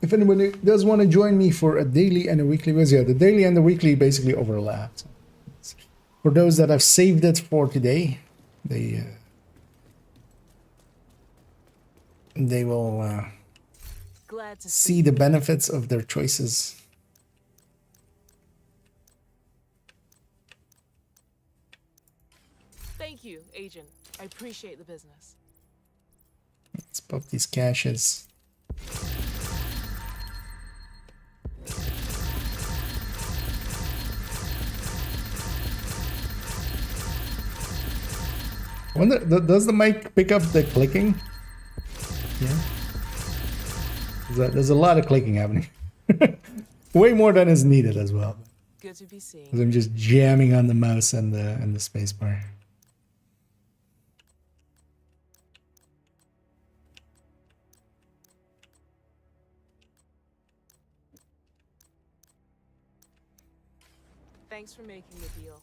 If anybody does want to join me for a daily and a weekly, because yeah, the daily and the weekly basically overlap. So for those that have saved it for today, they will Glad to see the benefits of their choices. Thank you, Agent. I appreciate the business. Let's pop these caches. I wonder, does the mic pick up the clicking? Yeah. There's a lot of clicking happening. Way more than is needed as well. Good to be seen. 'Cause I'm just jamming on the mouse and the space bar. Thanks for making the deal.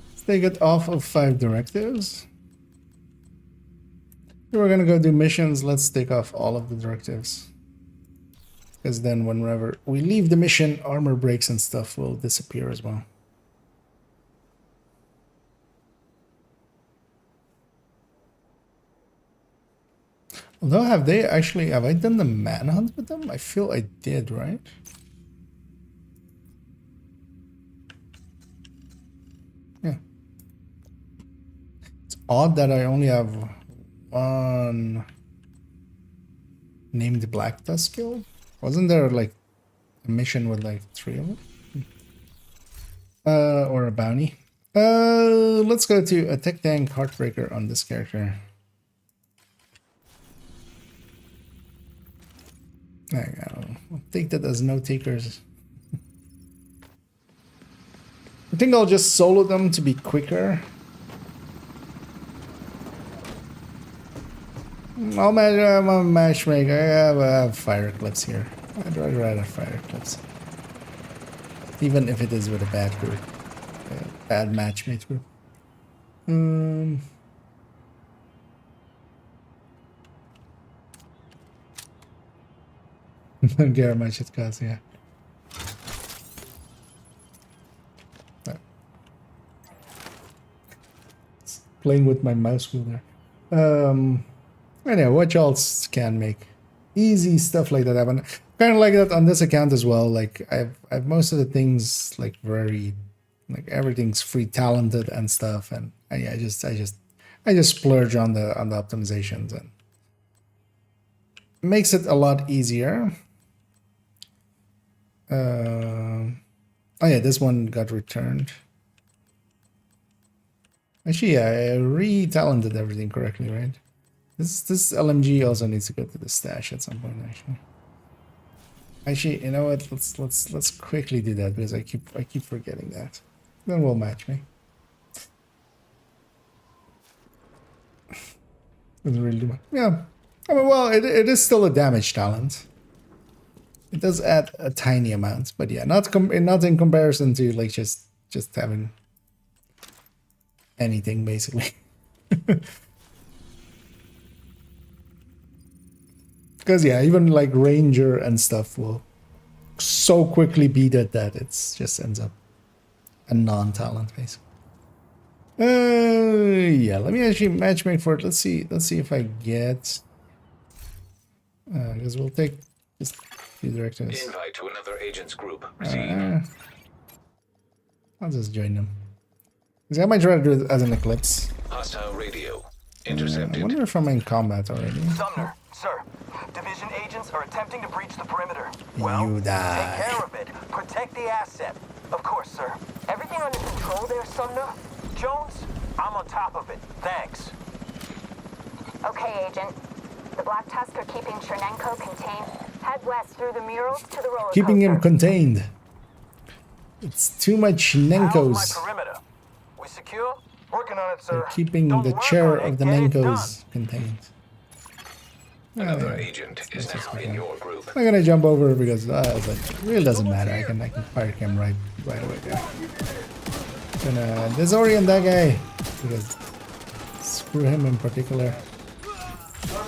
Let's take it off of 5 directives. If we're gonna go do missions, let's take off all of the directives. Because then whenever we leave the mission, armor breaks and stuff will disappear as well. Although have I done the manhunt with them? I feel I did, right? Yeah. It's odd that I only have one named Black Tusk kill. Wasn't there like a mission with like 3 of them? Or a bounty. Let's go to a tech tank heartbreaker on this character. I'll take that as no takers. I think I'll just solo them to be quicker. I'm a matchmaker. I have fire clips here. I'd rather fire clips. Even if it is with a bad group. A bad matchmate group. Don't care how much it costs, yeah. Playing with my mouse wheel there. Anyway, what else can make easy stuff like that happen? Kind of like that on this account as well. Like I've most of the things like very, like everything's free talented and stuff, and I just splurge on the optimizations, and it makes it a lot easier. Oh yeah, this one got returned. Actually, yeah, I re-talented everything correctly, right? This LMG also needs to go to the stash at some point. Actually, you know what? Let's quickly do that because I keep forgetting that. Then we'll match me. Doesn't really do much. Yeah, I mean, well, it is still a damage talent. It does add a tiny amount, but yeah, not in comparison to like just having anything basically. Because yeah, even like Ranger and stuff will so quickly beat it that it's just ends up a non-talent basically. Yeah, let me actually matchmake for it. Let's see if I get. Because we'll take just few directives. Invite to another agent's group. Proceed. I'll just join them. Because I might try to do it as an eclipse. Hostile radio intercepted. I wonder if I'm in combat already. Sumner, sir. Division agents are attempting to breach the perimeter. You die. Take care of it. Protect the asset. Of course, sir. Everything under control there, Sumner? Jones, I'm on top of it. Thanks. Okay, Agent. The Black Tusk are keeping Chernenko contained. Head west through the murals to the roller coaster. Keeping him contained. It's too much How's Nenkos. my perimeter? We secure? Working on it, sir. They're keeping Don't the work chair on it, of the get it Nenkos contained. Another agent is now in your group. I'm gonna jump over because it really doesn't matter. I can fire him right away there. Gonna disorient that guy because screw him in particular.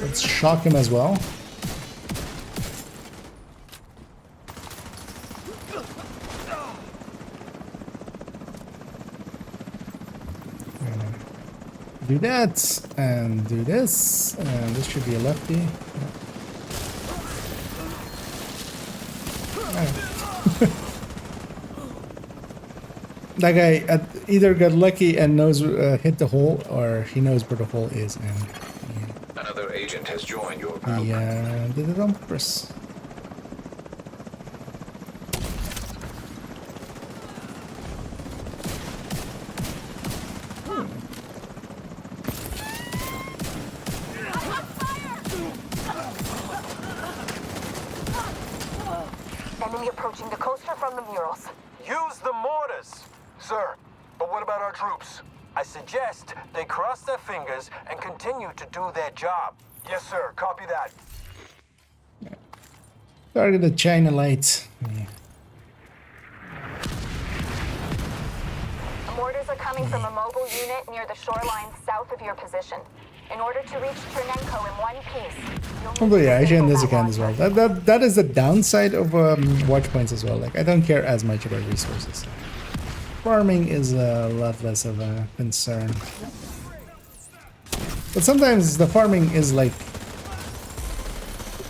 Let's shock him as well. Do that and do this, and this should be a lefty. That guy either got lucky and knows hit the hole, or he knows where the hole is, and Another agent has joined your group. he did it on purpose. Enemy approaching the coaster from the murals. Use the mortars, sir. But what about our troops? I suggest they cross their fingers and continue to do their job. Yes, sir. Copy that. Target the China light. Yeah. Mortars are coming from a mobile unit near the shoreline south of your position. In order to reach Chernenko in one piece, you'll need Although to yeah, I should disable this that account as well. launcher. That is the downside of watch points as well. Like I don't care as much about resources. Farming is a lot less of a concern. But sometimes the farming is like,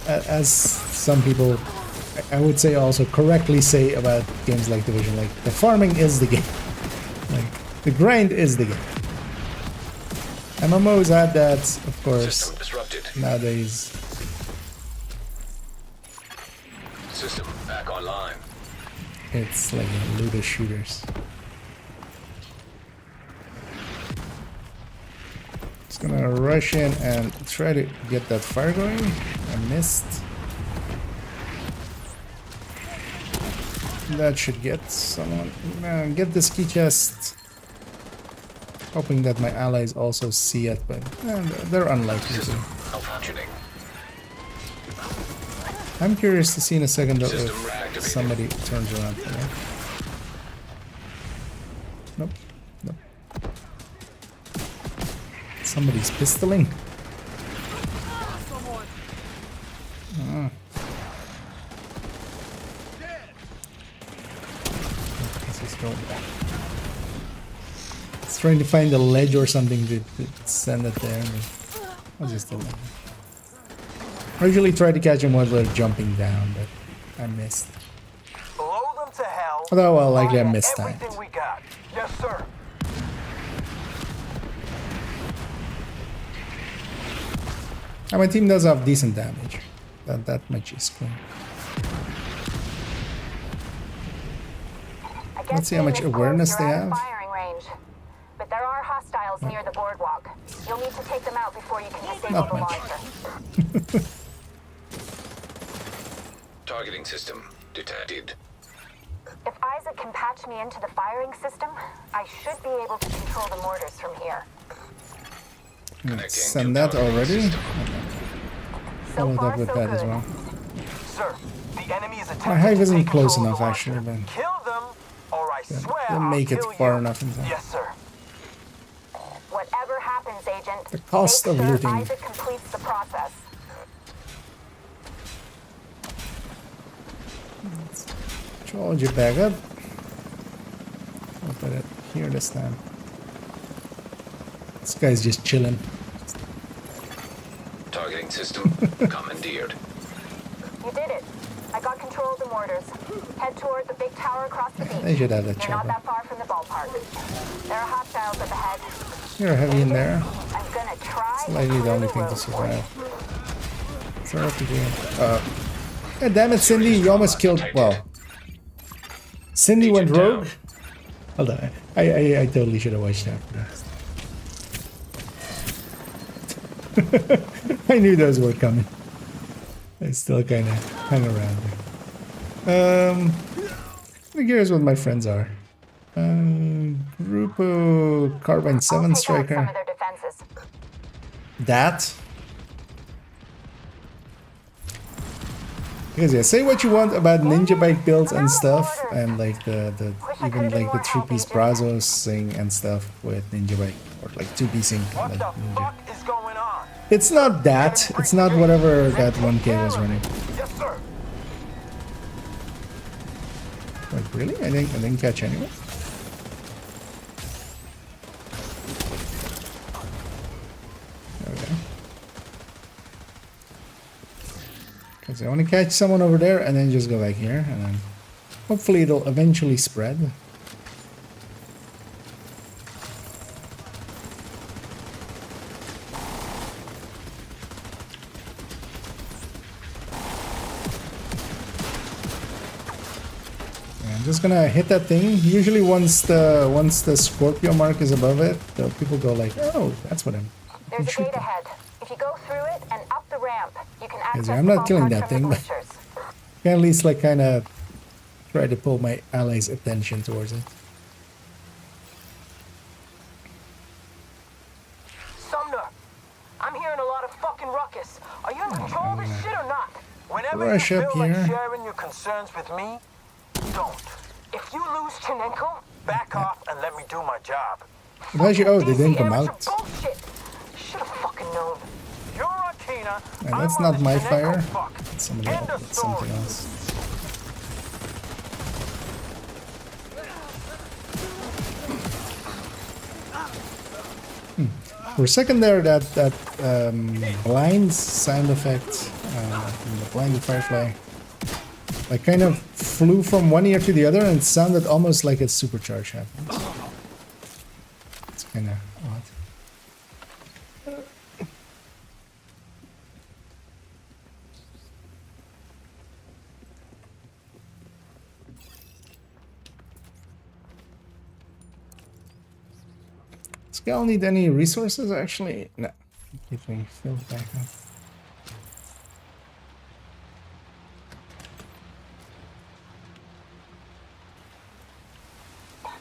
as some people, I would say also correctly say about games like Division, like the farming is the game. Like the grind is the game. MMOs had that, of course. System disrupted. Nowadays, System back online. it's like looter shooters. Just gonna rush in and try to get that fire going. I missed. That should get someone. Get the ski chest. Hoping that my allies also see it, but they're unlikely to. System malfunctioning. I'm curious to see in a second though System if reactivated. somebody turns around for me. Nope. Nope. Somebody's pistoling. Ah. This is going back. It's trying to find a ledge or something to send it there. I'll just do that. I usually try to catch them while they're jumping down, but I missed. Blow them to hell. Although, well, likely I Fire missed time. everything we got. Yes, sir. And my team does have decent damage. That much is clean. I guess Let's see how much being this awareness close, they you're out of have. firing range. But there are hostiles near the boardwalk. You'll need to take them out before you can disable Not the much. launcher. Targeting system detected. If Isaac can patch me into the firing system, I should be able to control the mortars from here. Connecting Send to that targeting already. system. So Followed far, up with so that as good. well. Sir, the enemy is attempting My hive to isn't take close control of enough the actually, launcher. but Kill them, or I swear they'll I'll make it kill far you. enough in time. Yes, sir. Whatever happens, Agent, The cost make of sure looting. Isaac completes the process. Charge it back up. I'll put it here this time. This guy's just chilling. Targeting system commandeered. You did it. I got control of the mortars. Head toward the big tower across the beach. They should have that You're not chopper. that far from the ballpark. There are hostiles at the head. You're heavy in there. I'm gonna try It's and likely the clear only the thing road to for you. survive. Sorry to do. Yeah, damn it, Cindy! You almost killed. Well, Cindy went Agent rogue. down. Hold on. I totally should have watched that. I knew those were coming. I still kind of hang around there. Here's what my friends are. Grupo Carbine 7 I'll take out some Striker. of their defenses. That. Because yeah, say what you want about ninja bike builds and stuff, and like the even like the 3-piece Brazos thing and stuff with ninja bike, or like 2-piecing What like the ninja. fuck is going on? It's not that. It's not whatever that 1K was running. Yes, sir. Wait, really? I didn't catch anyone. There we go. Because I want to catch someone over there and then just go back here, and then hopefully it'll eventually spread. I'm just gonna hit that thing. Usually once the Scorpio mark is above it, the people go like, oh, that's what I'm There's a shoot gate them. ahead. If you go through it and up the ramp, you can access I'm the not killing ballpark that from thing, the but bleachers. can at least like kind of try to pull my allies' attention towards it. Sumner, I'm hearing a lot of fucking ruckus. Are you in control of this shit or not? Whenever Whenever rush you up feel here. like sharing your concerns with me, don't. If you lose Chinenko, back off and let me do my job. But actually, oh, they didn't come DC out. bullshit. Should've fucking known. You're on Tina. Yeah, that's I'm on not the my Chinenko fire. fuck. It's somebody End else. of It's something story. else. For a second there, that blind sound effect from the blinded firefly, like kind of flew from one ear to the other, and it sounded almost like a supercharge happened. It's kind of odd. Does Gal need any resources actually? No. Completely filled back up.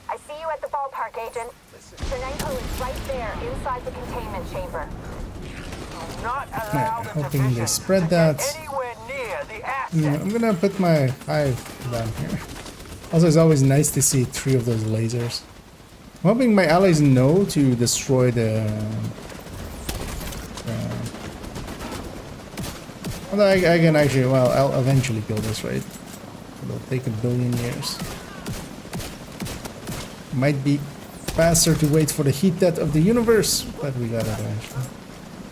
I see you at the ballpark, Agent. Chernenko is right there, inside the containment chamber. I'm not allowed Yeah, a hoping they division spread to that. get anywhere near the Yeah, asset. I'm gonna put my hive down here. Also, it's always nice to see 3 of those lasers. I'm hoping my allies know to destroy the... although I can actually, well, I'll eventually kill this, right? It'll take 1 billion years. Might be faster to wait for the heat death of the universe, but we got it eventually.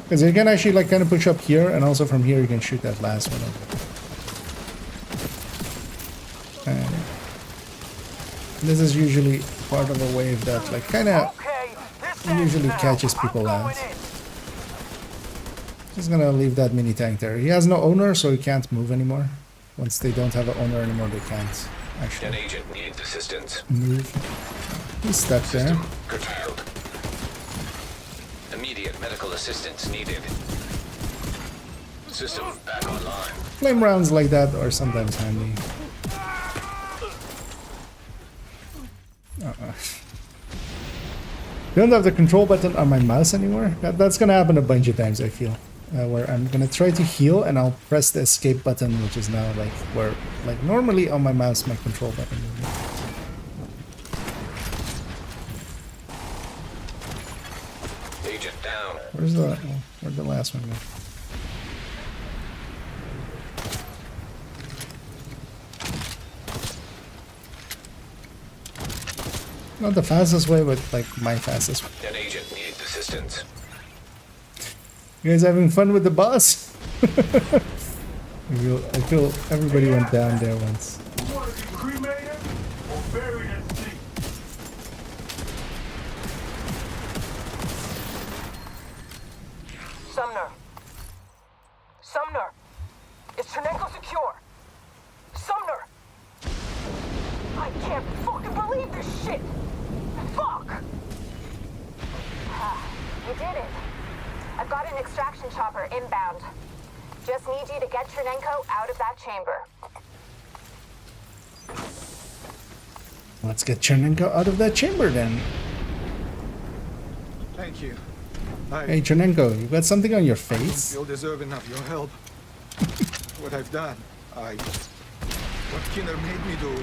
Because you can actually like kind of push up here, and also from here you can shoot that last one. And this is usually part of a wave that like kind of Okay, this usually ends now. catches I'm people going out. in. Just gonna leave that mini tank there. He has no owner, so he can't move anymore. Once they don't have an owner anymore, they can't An actually agent needs assistance. move. He's stuck there. System curtailed. Immediate medical assistance needed. System back online. Flame rounds like that are sometimes handy. Don't have the control button on my mouse anymore. That's gonna happen a bunch of times, I feel. Where I'm gonna try to heal and I'll press the escape button, which is now like where, like normally on my mouse, my control button would be. Agent down. Where'd the last one go? Not the fastest way, but like my fastest way. An agent needs assistance. You guys having fun with the boss? I feel everybody went down there once. You want to be cremated or buried at sea? Sumner. Sumner. Is Chernenko secure? Sumner. I can't fucking believe this shit. Fuck. You did it. I've got an extraction chopper inbound. Just need you to get Chernenko out of that chamber. Let's get Chernenko out of that chamber then. Thank you. Hey Chernenko, you got something on your I don't face? feel deserving of your help. What I've done, what Kinner made me do.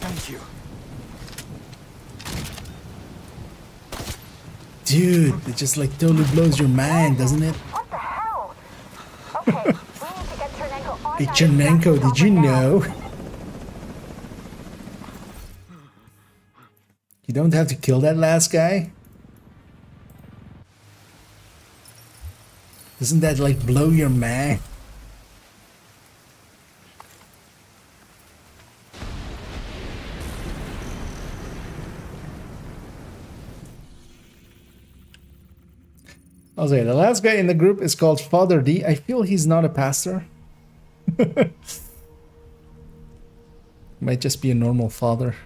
Thank you. Dude, it just like totally blows your mind, doesn't it? What the hell? Okay, we need to get Chernenko on Hey that Chernenko, extraction did you chopper now. know? You don't have to kill that last guy? Doesn't that like blow your mind? I'll say the last guy in the group is called Father D. I feel he's not a pastor. Might just be a normal father.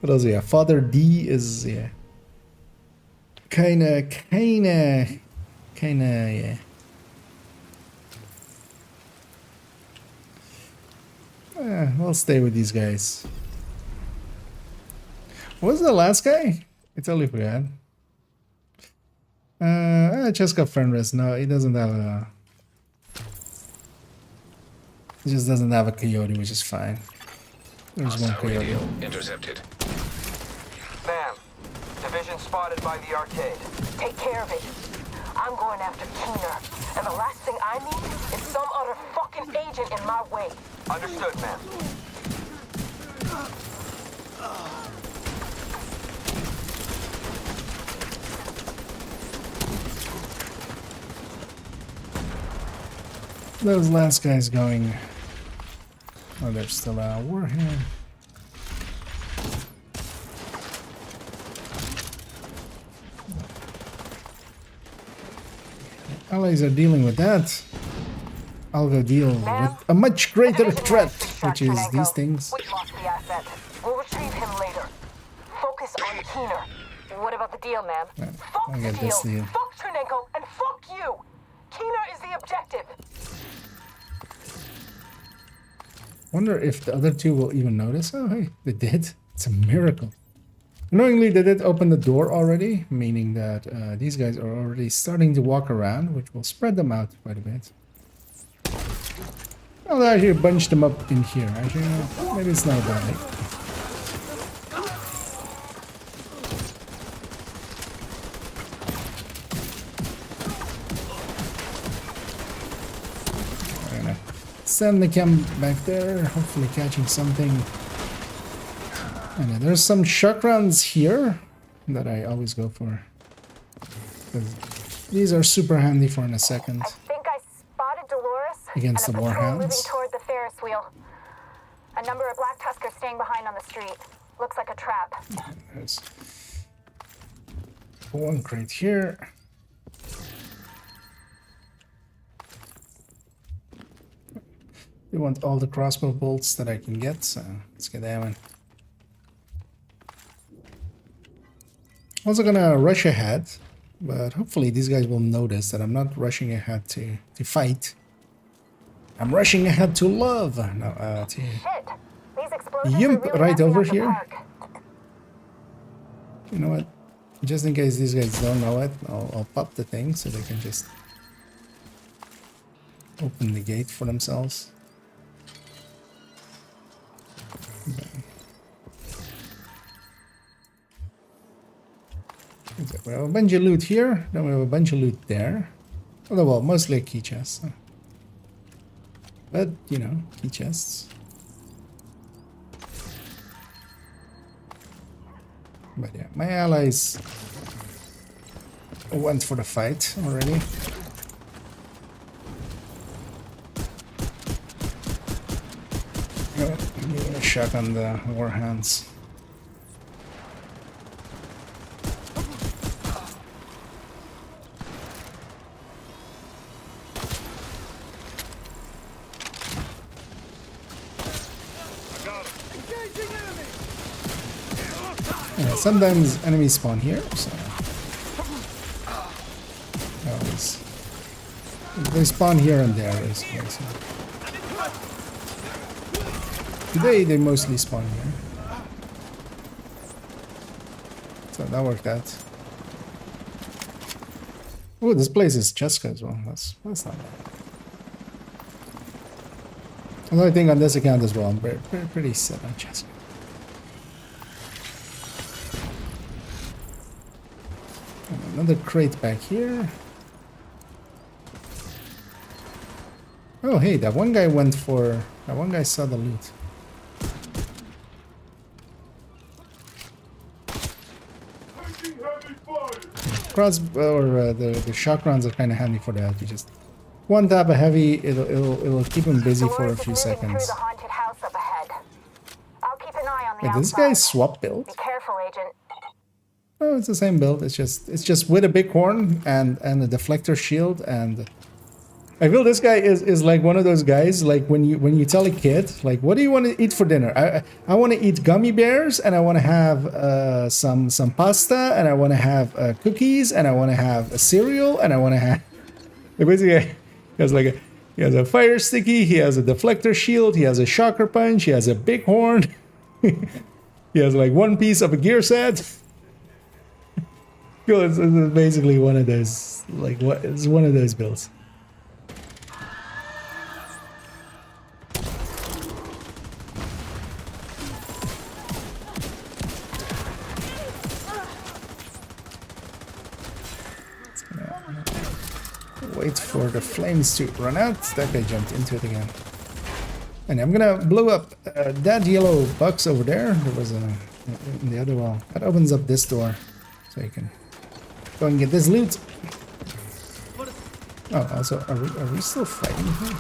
But also, yeah, Father D is, yeah. Kinda, yeah. We'll stay with these guys. What was the last guy? I totally forgot. I just got friend rest. No, he doesn't have a... It just doesn't have a coyote, which is fine. There's one Hostile coyote. radio intercepted. Ma'am, division spotted by the arcade. Take care of it. I'm going after Keener, and the last thing I need is some other fucking agent in my way. Understood, ma'am. Those last guys going. Oh, there's still a war here. Allies are dealing with that. I'll go deal with a much greater threat, which is these things. We lost the asset. We'll retrieve him later. Focus on Keener. What about the deal, ma'am? Fuck I the get this deal. Fuck Chernenko, and fuck you! Keener is the objective. Wonder if the other two will even notice. Oh, hey, they did. It's a miracle. Annoyingly, they did open the door already, meaning that these guys are already starting to walk around, which will spread them out quite a bit. I'll actually bunch them up in here. Actually, maybe it's not a bad idea. I'm gonna send the chem back there, hopefully catching something. And there's some shock rounds here that I always go for. 'Cause these are super handy for in a second. I think I spotted Dolores Against and the a patrol moving warhounds. toward the Ferris wheel. A number of black tuskers staying behind on the street. Looks like a trap. There's one crate here. We want all the crossbow bolts that I can get, so let's get that one. Also gonna rush ahead, but hopefully these guys will notice that I'm not rushing ahead to fight. I'm rushing ahead to love. No, to Shit! These explosions Yimp are really right messing over up the here. park. You know what? Just in case these guys don't know it, I'll pop the thing so they can just open the gate for themselves. Okay. Okay, we have a bunch of loot here, then we have a bunch of loot there. Although, well, mostly a key chest. But, you know, key chests. But yeah, my allies went for the fight already. Give it a shot on the warhounds. Yeah, sometimes enemies spawn here, so always they spawn here and there basically. So. Today they mostly spawn here, so that worked out. Oh, this place is Cheska as well. That's not bad. Although I think on this account as well, I'm pretty set on Cheska. Another crate back here. Oh, hey, that one guy went for... That one guy saw the loot. The shock rounds are kind of handy for that. You just one tap a heavy, it'll keep him busy for a few seconds. Through the haunted house up ahead. I'll keep an eye on the Wait, this outside. guy swap build? Be careful, Agent. Oh, it's the same build. It's just with a big horn and a deflector shield, and I feel this guy is like one of those guys, like when you tell a kid, like, what do you want to eat for dinner? I want to eat gummy bears, and I want to have some pasta, and I want to have cookies, and I want to have a cereal, and I want to have basically he has a fire sticky, he has a deflector shield, he has a shocker punch, he has a big horn, he has like one piece of a gear set. It's basically one of those, like, what? It's one of those builds. wait for the flames to run out. That guy jumped into it again. And I'm gonna blow up that yellow box over there. There was a in the other wall. That opens up this door, so you can go and get this loot. Oh, also, are we still fighting here?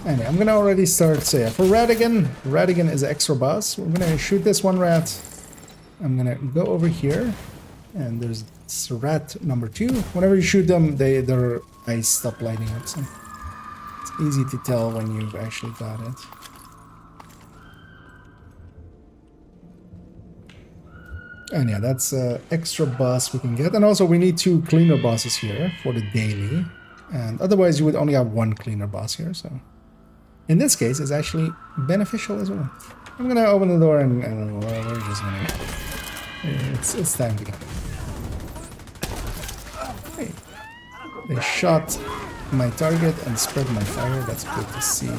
Anyway, I'm gonna already start. So yeah, for Radigan is extra boss. We're gonna shoot this one rat. I'm gonna go over here, and there's rat number 2. Whenever you shoot them, their eyes stop lighting up. So it's easy to tell when you've actually got it. And yeah, that's extra boss we can get. And also we need 2 cleaner bosses here for the daily. And otherwise you would only have 1 cleaner boss here. So in this case, it's actually beneficial as well. I'm gonna open the door and we're just gonna... It's time to go. Hey. They shot my target and spread my fire. That's good to see.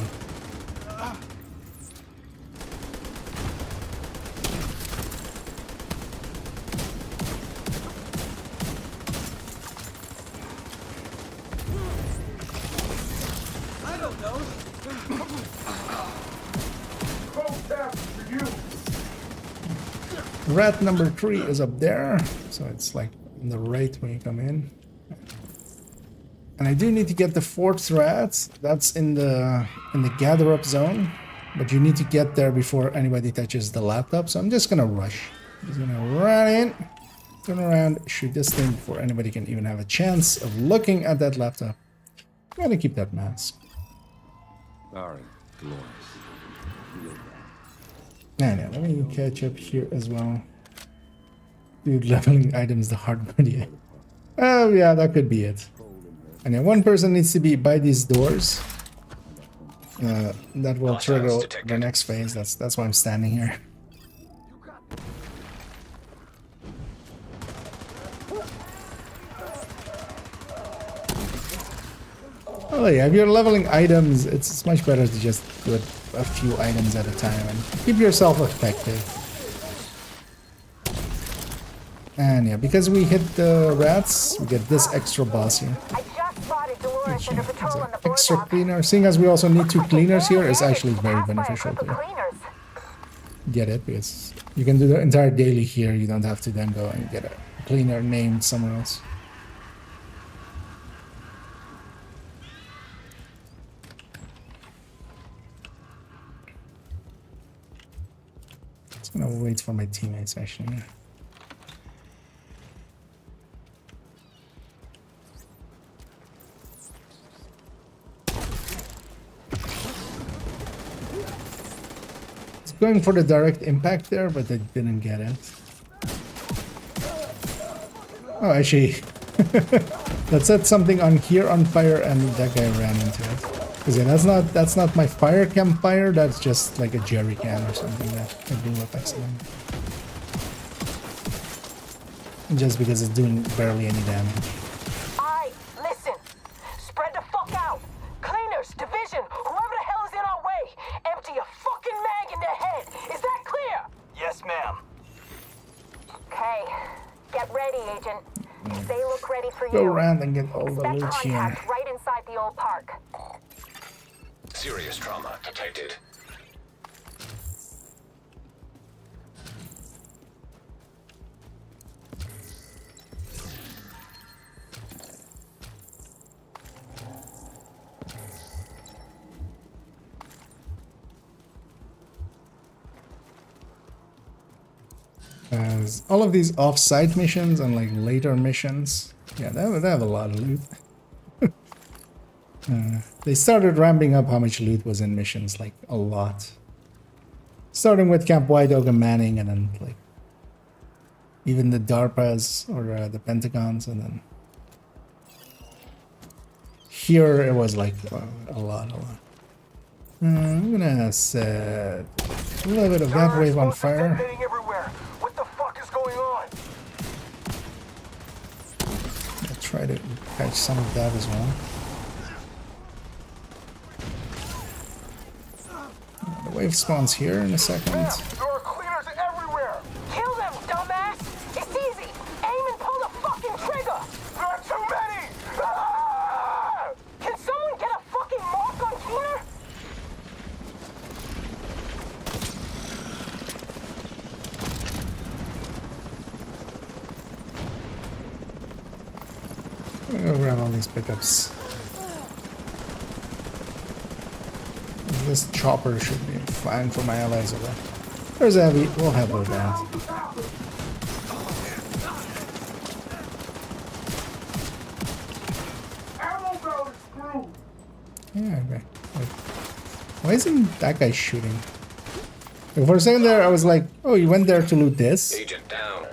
Rat number 3 is up there, so it's like on the right when you come in. And I do need to get the 4th rat. That's in the gather up zone, but you need to get there before anybody touches the laptop. So I'm just gonna rush. Just gonna run in, turn around, shoot this thing before anybody can even have a chance of looking at that laptop. Gotta keep that mask. Sorry, Nah, let me catch up here as well. Dude, leveling items the hard mode, yeah. Oh yeah, that could be it. And then 1 person needs to be by these doors. That will trigger the next phase. That's why I'm standing here. Oh yeah, if you're leveling items, it's much better to just do it a few items at a time and keep yourself effective. And yeah, because we hit the rats, we get this extra boss here. Extra cleaner. Seeing as we also need 2 cleaners here, is actually very beneficial to get it, because you can do the entire daily here. You don't have to then go and get a cleaner named somewhere else. I'm gonna wait for my teammates actually. It's going for the direct impact there, but they didn't get it. Oh, actually, that set something on here on fire, and that guy ran into it. Because yeah, that's not my fire campfire, that's just like a jerry can or something that blew up accidentally. Just because it's doing barely any damage. Alright, listen. Spread the fuck out. Cleaners, division, whoever the hell is in our way, empty a fucking mag in their head. Is that clear? Yes, ma'am. Okay, get ready, Agent. They look ready for you. Go around and get all the loot here. Right inside the old park. Serious trauma detected. As all of these off-site missions and like later missions, yeah, they have a lot of loot. They started ramping up how much loot was in missions, like a lot. Starting with Camp White Oak and Manning, and then like even the DARPAs or the Pentagons, and then here it was like a lot. I'm gonna set a little bit of that wave on fire. What the fuck is going on? I'll try to catch some of that as well. The wave spawns here in a second. There are cleaners everywhere. Kill them, dumbass. It's easy. Aim and pull the fucking trigger. There are too Go grab all these pickups. This chopper should be fine for my allies over there. There's a heavy. We'll have her down. Yeah, okay. Wait. Why isn't that guy shooting? For a second there, I was like, oh, you went there to loot this? Agent down.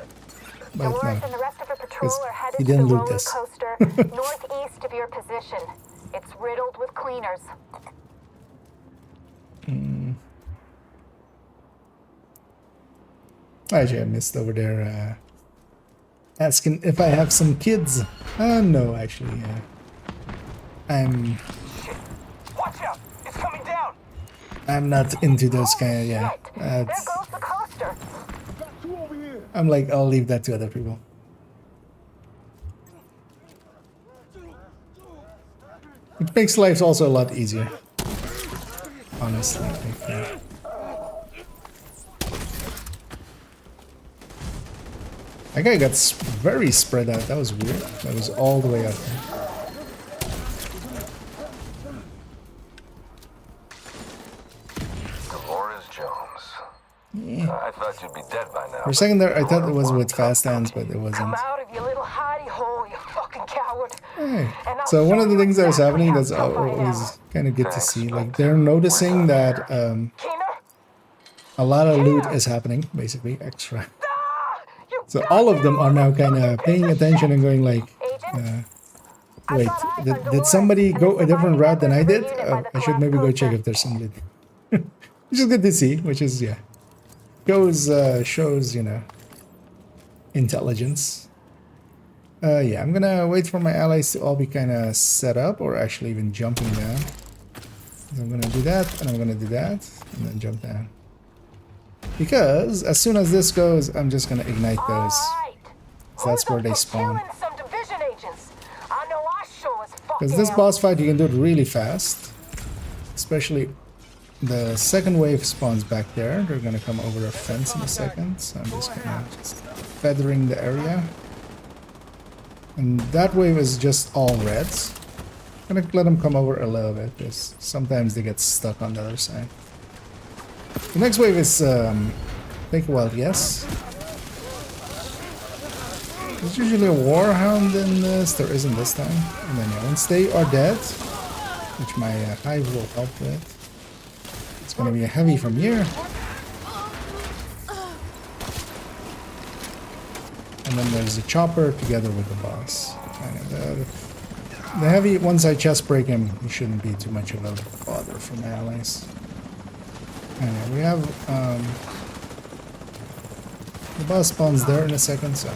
But Dolores no. and the rest of her patrol Because are headed he to the didn't loot roller this. coaster northeast of your position. It's riddled with cleaners. Actually, I missed over there asking if I have some kids. No, actually. I'm Watch out! It's coming down! I'm not into those kind of, yeah. There goes the coaster. I'm like, I'll leave that to other people. It makes life also a lot easier. Honestly, I think, yeah. That guy got very spread out. That was weird. That was all the way up there. Dolores Jones. I thought you'd be dead by now. For a second there, I thought it was with fast hands, but it wasn't. Come out of your little hidey hole, you fucking coward. Hey. And I'll So one show of the you things that was exactly happening how that's tough I am. always kind of good to see. Like, they're noticing that Keener? a lot of loot is happening, basically, extra. Ah, you So all of them are now kind of paying attention and going like, wait, did somebody go a different route than I did? I should maybe go check if there's somebody. Which is good to see, which is, yeah. Shows, you know, intelligence. Yeah, I'm gonna wait for my allies to all be kind of set up, or actually even jumping down. So I'm gonna do that, and I'm gonna do that, and then jump down. Because as soon as this goes, I'm just gonna ignite those. So that's where they spawn. some division agents. I know I sure as fuck Because this am. boss fight, you can do it really fast. Especially the second wave spawns back there. They're gonna come over a fence in a second. So I'm just gonna feathering the area. And that wave is just all reds. I'm gonna let them come over a little bit because sometimes they get stuck on the other side. The next wave is take a while, yes. There's usually a warhound in this. There isn't this time. And then yeah, once they are dead, which my hive will help with, it's gonna be a heavy from here. And then there's a chopper together with the boss. And, the heavy, once I chest break him, he shouldn't be too much of a bother for my allies. Anyway, we have the boss spawns there in a second, so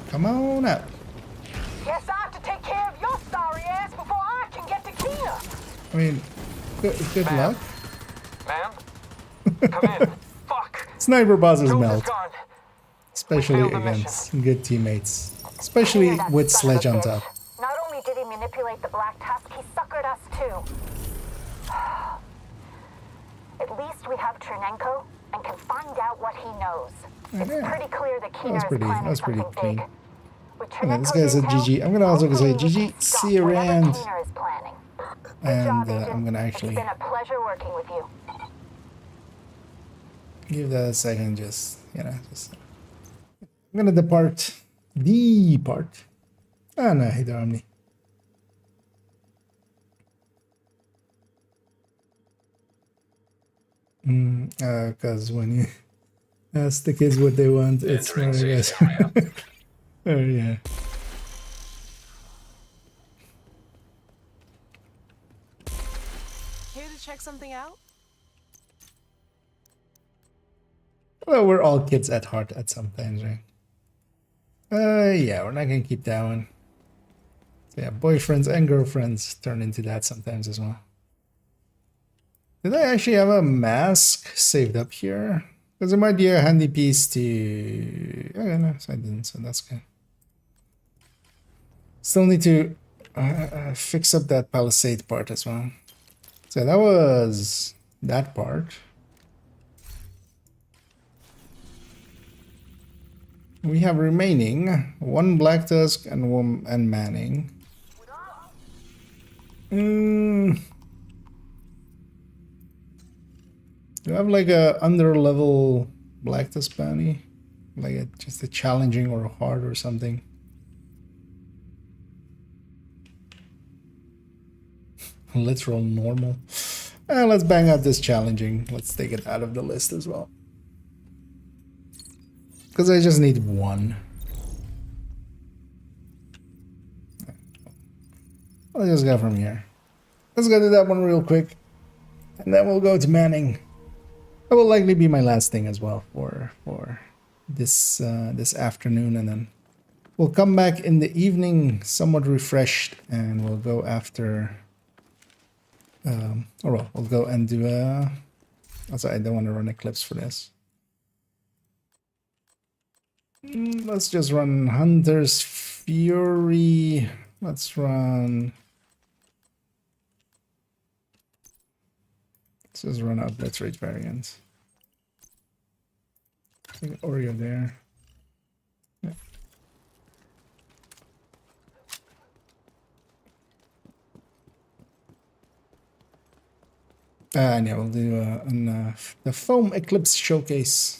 come on up. Guess I have to take care of your sorry ass before I can get to Keener. I mean, good luck. Ma'am? Come in. Fuck. Sniper bosses Jules is melt, gone. especially failed the against good teammates, especially with Sledge on top. Not only did he manipulate the Black Tusk, he suckered us too. At least we have Chernenko and can find out what he knows. It's Yeah. pretty clear that Keener is That planning was pretty something clean. big. With Yeah, this Chernenko's guy said intel, GG. I'm gonna also say hopefully GG. we can See you stop whatever around. Keener is planning. Good And job, Agent. I'm gonna actually It's been a pleasure working with you. give that a second. Just I'm gonna depart. Depart. Ah, no, he don't me. Because when you ask the kids what they want, it's more, I guess. Oh, yeah. Here to check something out? Well, we're all kids at heart at some times, right? Yeah, we're not gonna keep that one. So yeah, boyfriends and girlfriends turn into that sometimes as well. Did I actually have a mask saved up here? Because it might be a handy piece to... Oh, no, so I didn't, so that's good. Still need to fix up that palisade part as well. So that was that part. We have remaining 1 Black Tusk and Manning. Do you have like a under level Black Tusk bounty? Like just a challenging or a hard or something? Literal normal. Let's bang out this challenging. Let's take it out of the list as well. Because I just need 1. I'll just go from here. Let's go do that one real quick. And then we'll go to Manning. That will likely be my last thing as well for this this afternoon, and then we'll come back in the evening somewhat refreshed, and we'll go after or well, we'll go and do also I don't want to run Eclipse for this. Let's just run Hunter's Fury. Let's just run out Blitz Rage variants. Oreo there. Yeah. And yeah, we'll do the Foam Eclipse Showcase.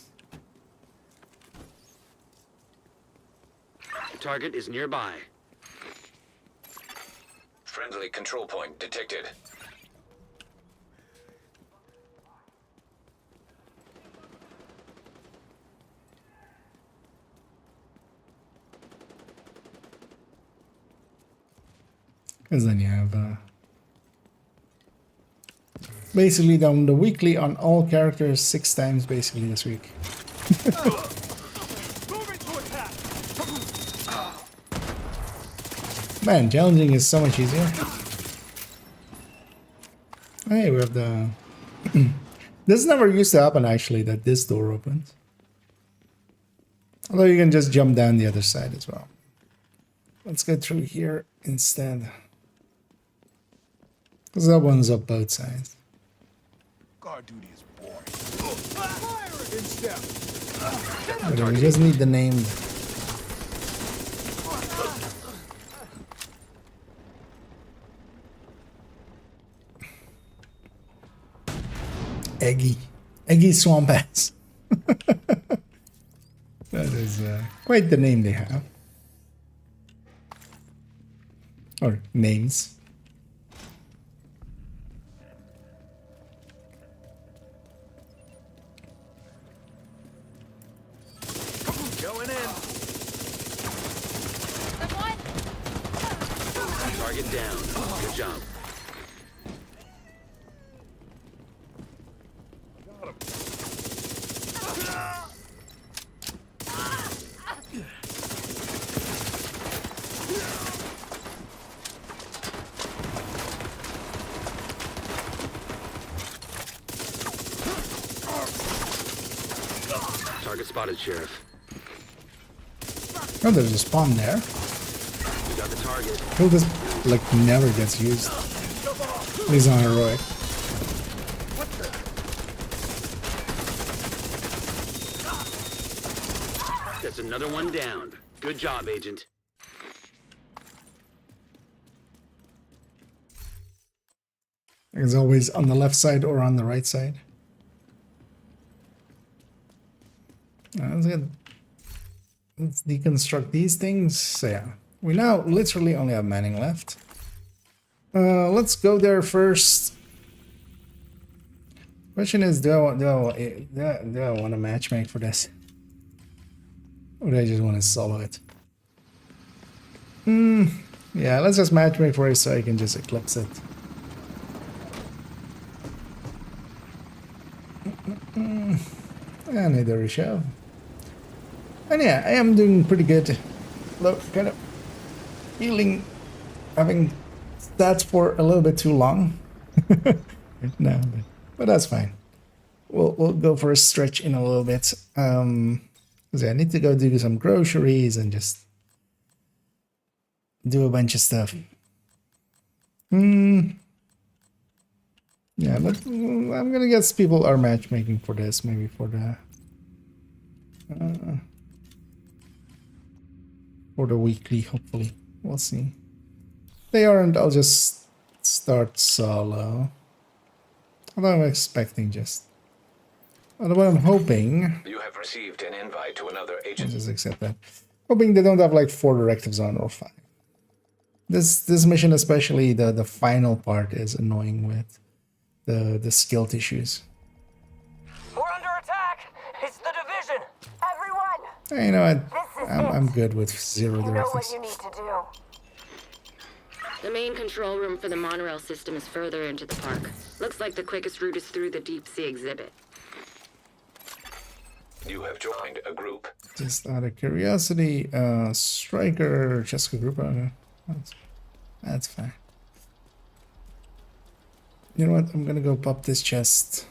Target is nearby. Friendly control point detected. Because then you have basically down the weekly on all characters 6 times basically this week. Man, challenging is so much easier. Hey, we have the... This never used to happen actually, that this door opens. Although you can just jump down the other side as well. Let's go through here instead. Because that one's up both sides. Guard duty is boring. Fire in step. But we just need the name. Eggy Swamp Ass. That is quite the name they have. Or names. Going in. Target down. Good job. Target spotted, Sheriff. Oh, there's a spawn there. We got the target. Kill this like never gets used. At least on heroic. That's another one down. Good job, Agent. It's always on the left side or on the right side. Let's get... Let's deconstruct these things. So yeah, we now literally only have Manning left. Let's go there first. Question is, do I want to matchmake for this? Or do I just want to solo it? Yeah, let's just matchmake for it so I can just eclipse it. I need a reshove. And yeah, I am doing pretty good. Look, kind of feeling having stats for a little bit too long. No, but that's fine. We'll go for a stretch in a little bit. Because I need to go do some groceries and just do a bunch of stuff. Yeah, but I'm gonna guess people are matchmaking for this, maybe for the for the weekly, hopefully. We'll see. If they aren't, I'll just start solo. Although I'm expecting just... Although I'm hoping... You have received an invite to another I'll agent. just accept that. Hoping they don't have like 4 directives on or 5. This mission especially, the final part is annoying with the skilled issues. We're under attack! It's the division! Everyone! Hey, you know what? This is I'm good with 0 You know what directives. you need to do. The main control room for the monorail system is further into the park. Looks like the quickest route is through the deep sea exhibit. You have joined a group. Just out of curiosity, Striker, Jessica group, that's fine. You know what? I'm gonna go pop this chest.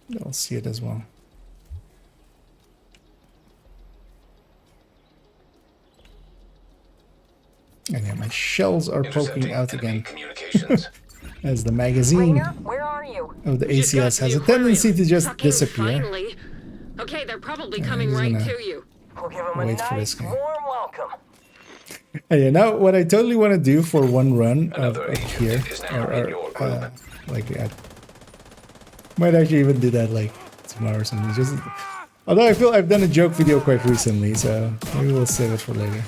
They'll see it as well. And yeah, my shells are poking Intercepting out enemy again. communications. As the magazine Rainer, where are you? of the Just got ACS to has the a tendency aquarium. to just Fucking disappear. Finally. Okay, they're probably coming he's right gonna- to you. We'll give them a Wait for nice, this guy. warm welcome. Hey, now what I totally want to do for one run of Another agent here, is now in your group. like I might actually even do that like tomorrow or something. Just although I feel I've done a joke video quite recently, so maybe we'll save it for later.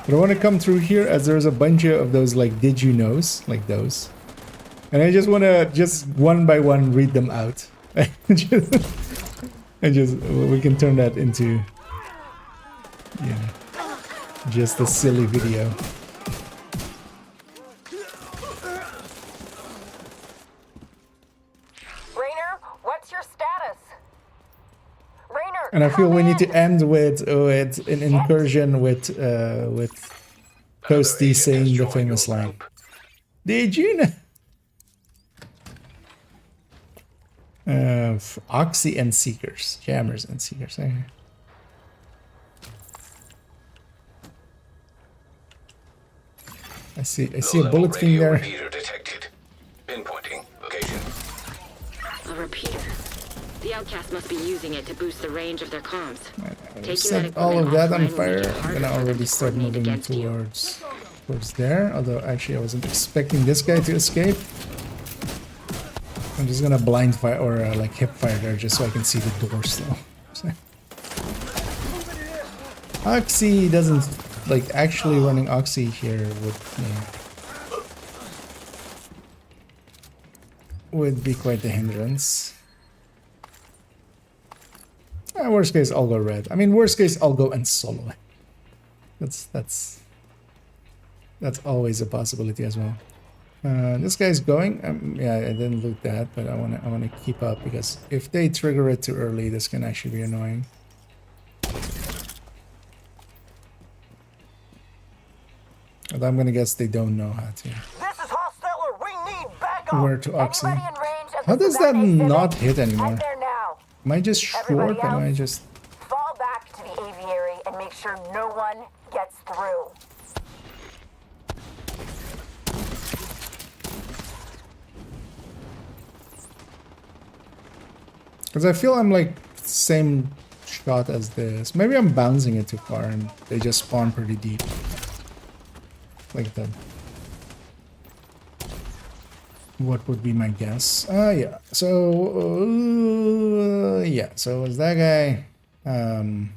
But I want to come through here as there's a bunch of those like did you knows, like those, and I just want to just one by one read them out, and just we can turn that into just a silly video. Rainer, what's your status? Rainer, And I feel come we need to in. end with an incursion with Toasty agent saying has the joined famous your line. group. Did you know? Oxy and Seekers, Jammers and Seekers. Okay. I see a Low-level bullet thing radio there. repeater detected. Pinpointing location. A repeater. The outcast must be using it to boost the range of their comms. Taking Set that all of equipment that on offline will fire. make it I'm harder gonna for them already to start coordinate moving against you. towards there. Although actually I wasn't expecting this guy to escape. I'm just gonna blind fire or like hip fire there just so I can see the door still. Oxy doesn't like actually running Oxy here would be quite the hindrance. Worst case, I'll go red. I mean, worst case, I'll go and solo. That's always a possibility as well. This guy's going. Yeah, I didn't loot that, but I wanna keep up because if they trigger it too early, this can actually be annoying. Although I'm gonna guess they don't know how to. This is Hosteller. We need backup. Where to Oxy? Anybody in range of How the does that Savannah not exhibit? hit anymore? Head there now. Am I just short? Everybody Am I else? just? Fall back to the aviary and make sure no one gets through. Because I feel I'm like same shot as this. Maybe I'm bouncing it too far and they just spawn pretty deep. Like that. What would be my guess? Yeah. So, yeah. So was that guy. I'm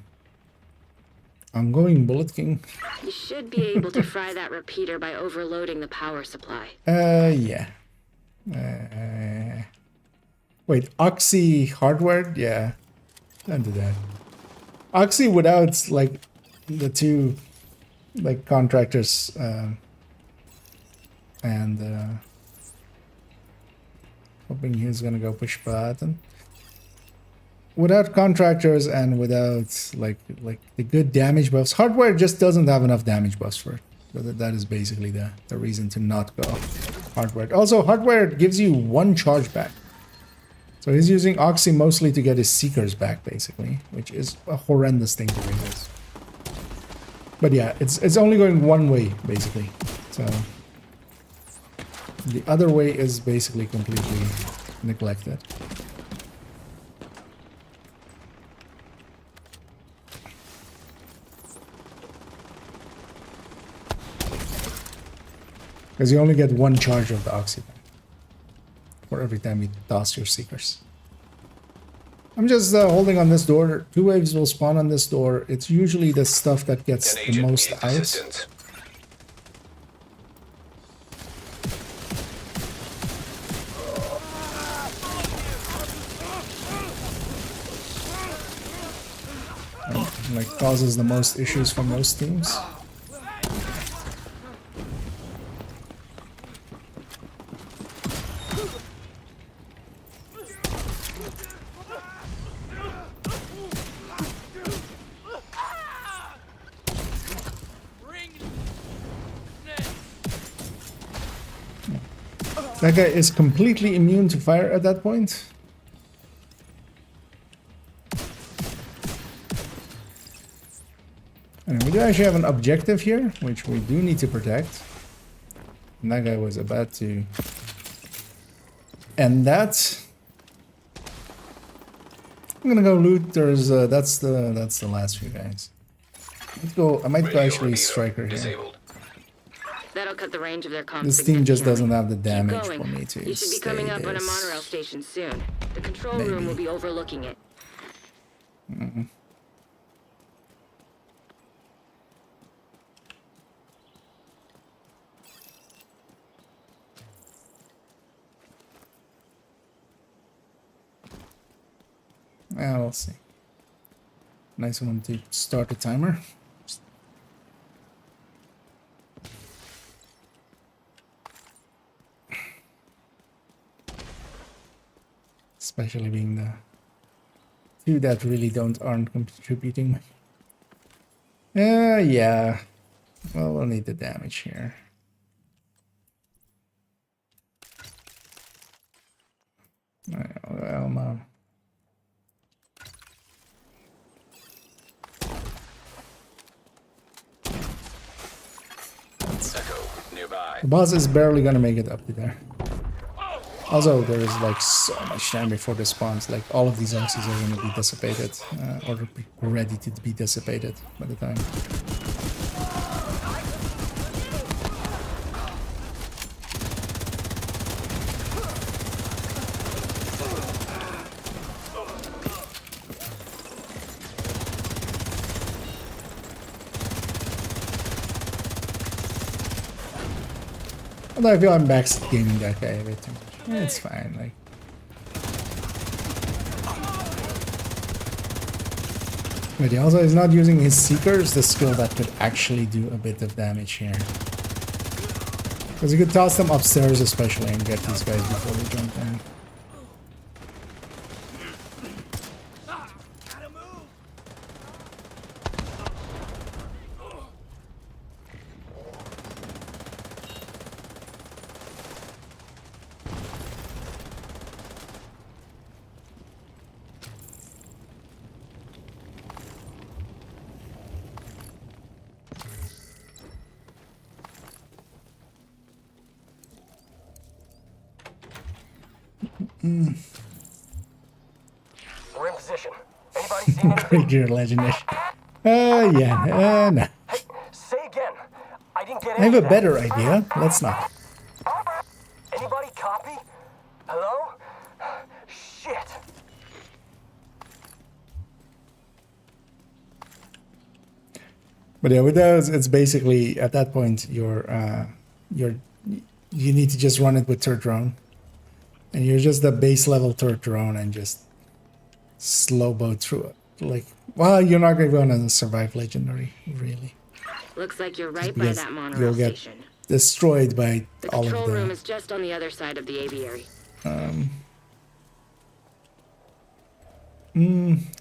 going Bullet King. You should be able to fry that repeater by overloading the power supply. Yeah. Wait, Oxy hardware? Yeah. Don't do that. Oxy without, like, the two, like, contractors, and, hoping he's gonna go push button. Without contractors and without, like the good damage buffs. Hardware just doesn't have enough damage buffs for it. So that is basically the reason to not go hardware. Also, hardware gives you 1 charge back. So he's using Oxy mostly to get his Seekers back, basically, which is a horrendous thing to resist. But yeah, it's only going one way, basically. So the other way is basically completely neglected. Because you only get one charge of the oxygen for every time you toss your seekers. I'm just holding on this door. 2 waves will spawn on this door. It's usually the stuff that gets the most out. Like causes the most issues for most teams. That guy is completely immune to fire at that point. And we do actually have an objective here, which we do need to protect. And that guy was about to end that. I'm gonna go loot. There's that's the last few guys. Let's go. I might go actually striker here. That'll cut the range of their comms. This team just doesn't have the damage for me to. You should be coming up on a monorail station soon. The control room will be overlooking it. Yeah, we'll see. Nice one to start the timer. Especially being the 2 that really aren't contributing. Yeah. Well, we'll need the damage here. Well, no. The boss is barely gonna make it up to there. Also, there is like so much time before this spawns. Like all of these oxys are gonna be dissipated, or be ready to be dissipated by the time. Although I feel I'm back gaming that guy a bit too much. It's fine, like. But he also is not using his seekers, the skill that could actually do a bit of damage here. Because you could toss them upstairs especially and get these guys before they jump in. We're in position. Anybody seen anything? Ranger legendary. Yeah, no. Hey, say again. I didn't get I have a any of better that. idea. Let's not. Anybody copy? Hello? Shit. But yeah, with those, it's basically at that point you need to just run it with third drone, and you're just the base level third drone and just slow boat through it. Like, well, you're not going to survive legendary, really. Looks like you're right by that monorail You'll get station. destroyed by The all of control the. room is just on the other side of the aviary. I'm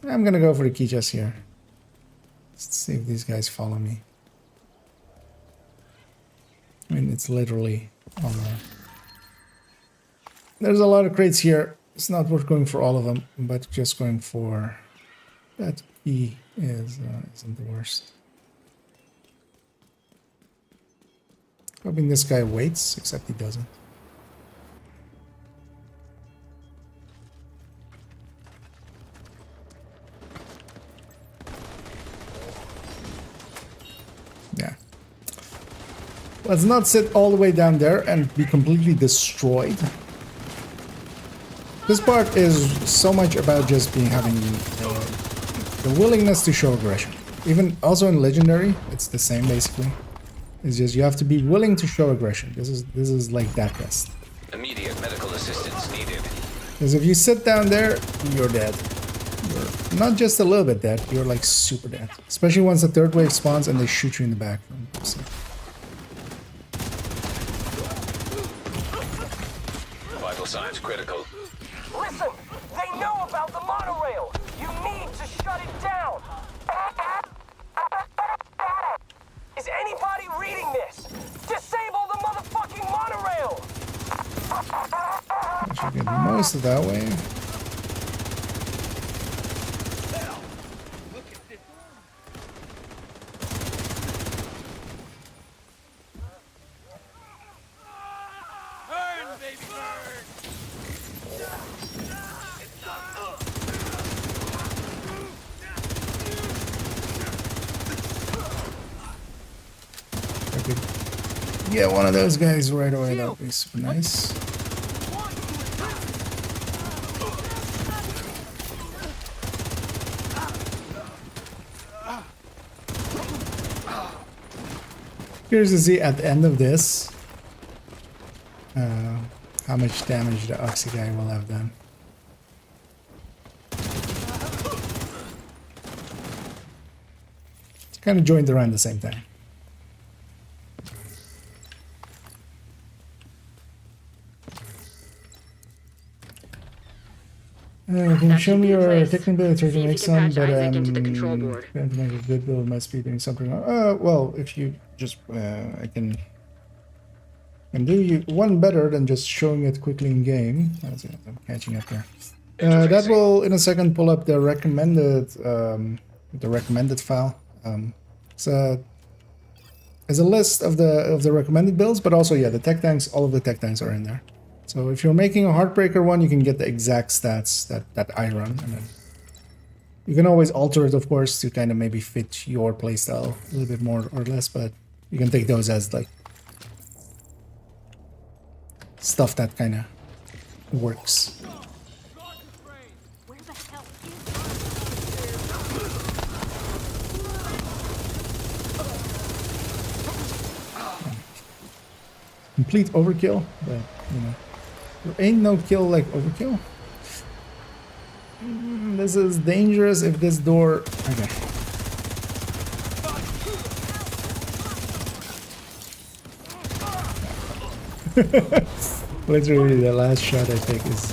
gonna go for the key chest here. Let's see if these guys follow me. I mean, it's literally on the... There's a lot of crates here. It's not worth going for all of them, but just going for that key isn't the worst. Hoping this guy waits, except he doesn't. Yeah. Let's not sit all the way down there and be completely destroyed. This part is so much about just having the willingness to show aggression. Even also in Legendary, it's the same basically. It's just you have to be willing to show aggression. This is like that test. Immediate medical assistance needed. Because if you sit down there, you're dead. You're not just a little bit dead, you're like super dead. Especially once the third wave spawns and they shoot you in the back. So. Vital signs critical. Listen, they know about the monorail. You need to shut it down. Is anybody reading this? Disable the motherfucking monorail. I should get most of that way. Get one of those guys right away, that would be super nice. Curious to see at the end of this how much damage the Oxy guy will have done. It's kind of joined around the same time. Can you show me your technical ability to make some, but to make a good build must be doing something. Well, if you just, I can do you one better than just showing it quickly in game. I'm catching up there. That will in a second pull up the recommended file. So there's a list of the recommended builds, but also yeah, the tech tanks. All of the tech tanks are in there. So if you're making a Heartbreaker one, you can get the exact stats that I run, and then you can always alter it, of course, to kind of maybe fit your playstyle a little bit more or less. But you can take those as like stuff that kind of works. Complete overkill, but you know. There ain't no kill like overkill. This is dangerous if this door... Okay. Literally the last shot I take is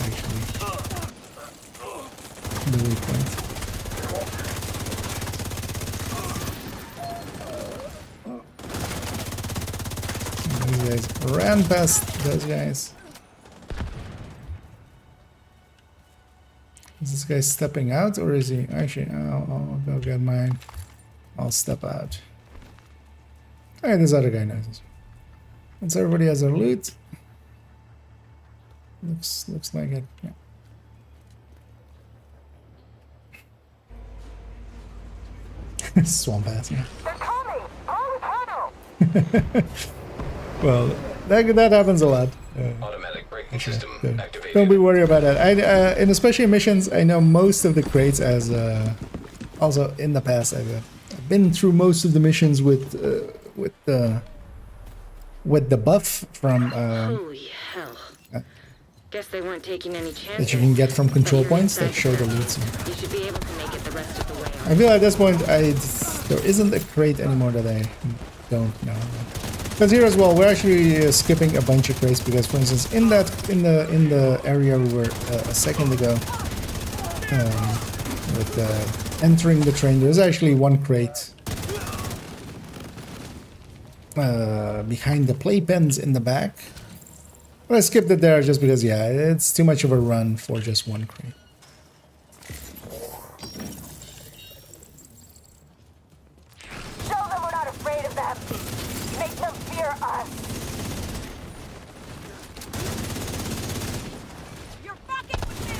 actually the weak point. These guys ran past those guys. Is this guy stepping out or is he actually? I'll go get mine. I'll step out. Okay, this other guy knows. Once everybody has their loot, looks like it. Yeah. Swamp ass. Yeah. They're coming. Wrong tunnel. Well, that happens a lot. Automatic braking system activated. Don't be worried about that. And especially in missions, I know most of the crates as also in the past I've been through most of the missions with the buff from holy hell. Guess they weren't taking any chances. That you can get from control points that show the loot. You should be able to make it the rest of the way. I feel at this point there isn't a crate anymore that I don't know. Because here as well, we're actually skipping a bunch of crates because, for instance, in the area we were a second ago, with entering the train, there's actually one crate behind the playpens in the back. But I skipped it there just because, yeah, it's too much of a run for just one crate. Show them we're not afraid of them. Make them fear us. You're fucking with me!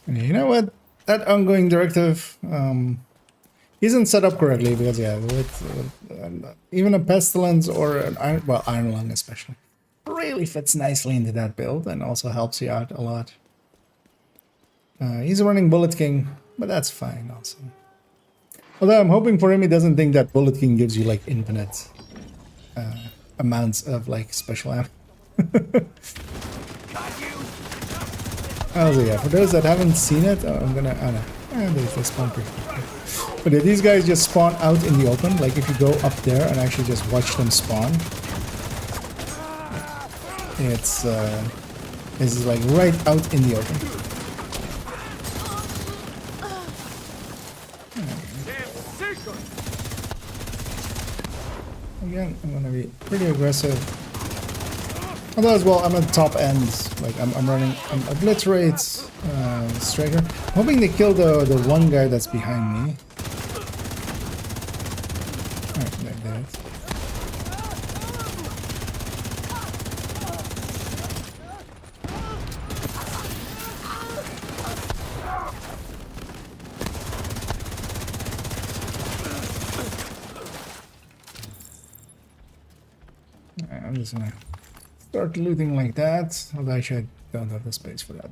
And you know what? That ongoing directive isn't set up correctly because yeah, even a pestilence or an iron lung especially really fits nicely into that build and also helps you out a lot. He's running Bullet King, but that's fine also. Although I'm hoping for him he doesn't think that Bullet King gives you like infinite amounts of like special ammo. Also, yeah, for those that haven't seen it, I'm gonna, I don't know, they spawn pretty quickly. But yeah, these guys just spawn out in the open. Like if you go up there and actually just watch them spawn, it's this is like right out in the open. Again, I'm gonna be pretty aggressive. Although as well, I'm at top end. Like I'm running obliterate striker. I'm hoping they kill the one guy that's behind me. Alright, like that. Alright, I'm just gonna start looting like that, although actually I don't have the space for that.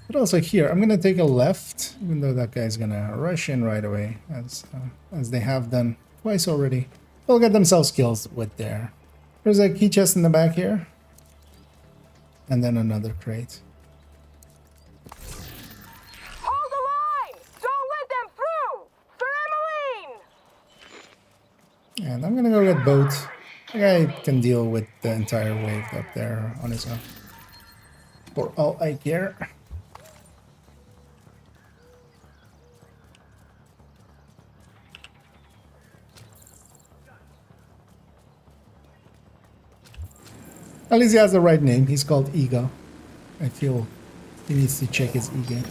But also here, I'm gonna take a left, even though that guy's gonna rush in right away, as they have done twice already. They'll get themselves kills with there. There's a key chest in the back here, and then another crate. Hold the line! Don't let them through! For Emmeline! And I'm gonna go get boat. The guy can deal with the entire wave up there on his own. For all I care. At least he has the right name. He's called Ego. I feel he needs to check his ego.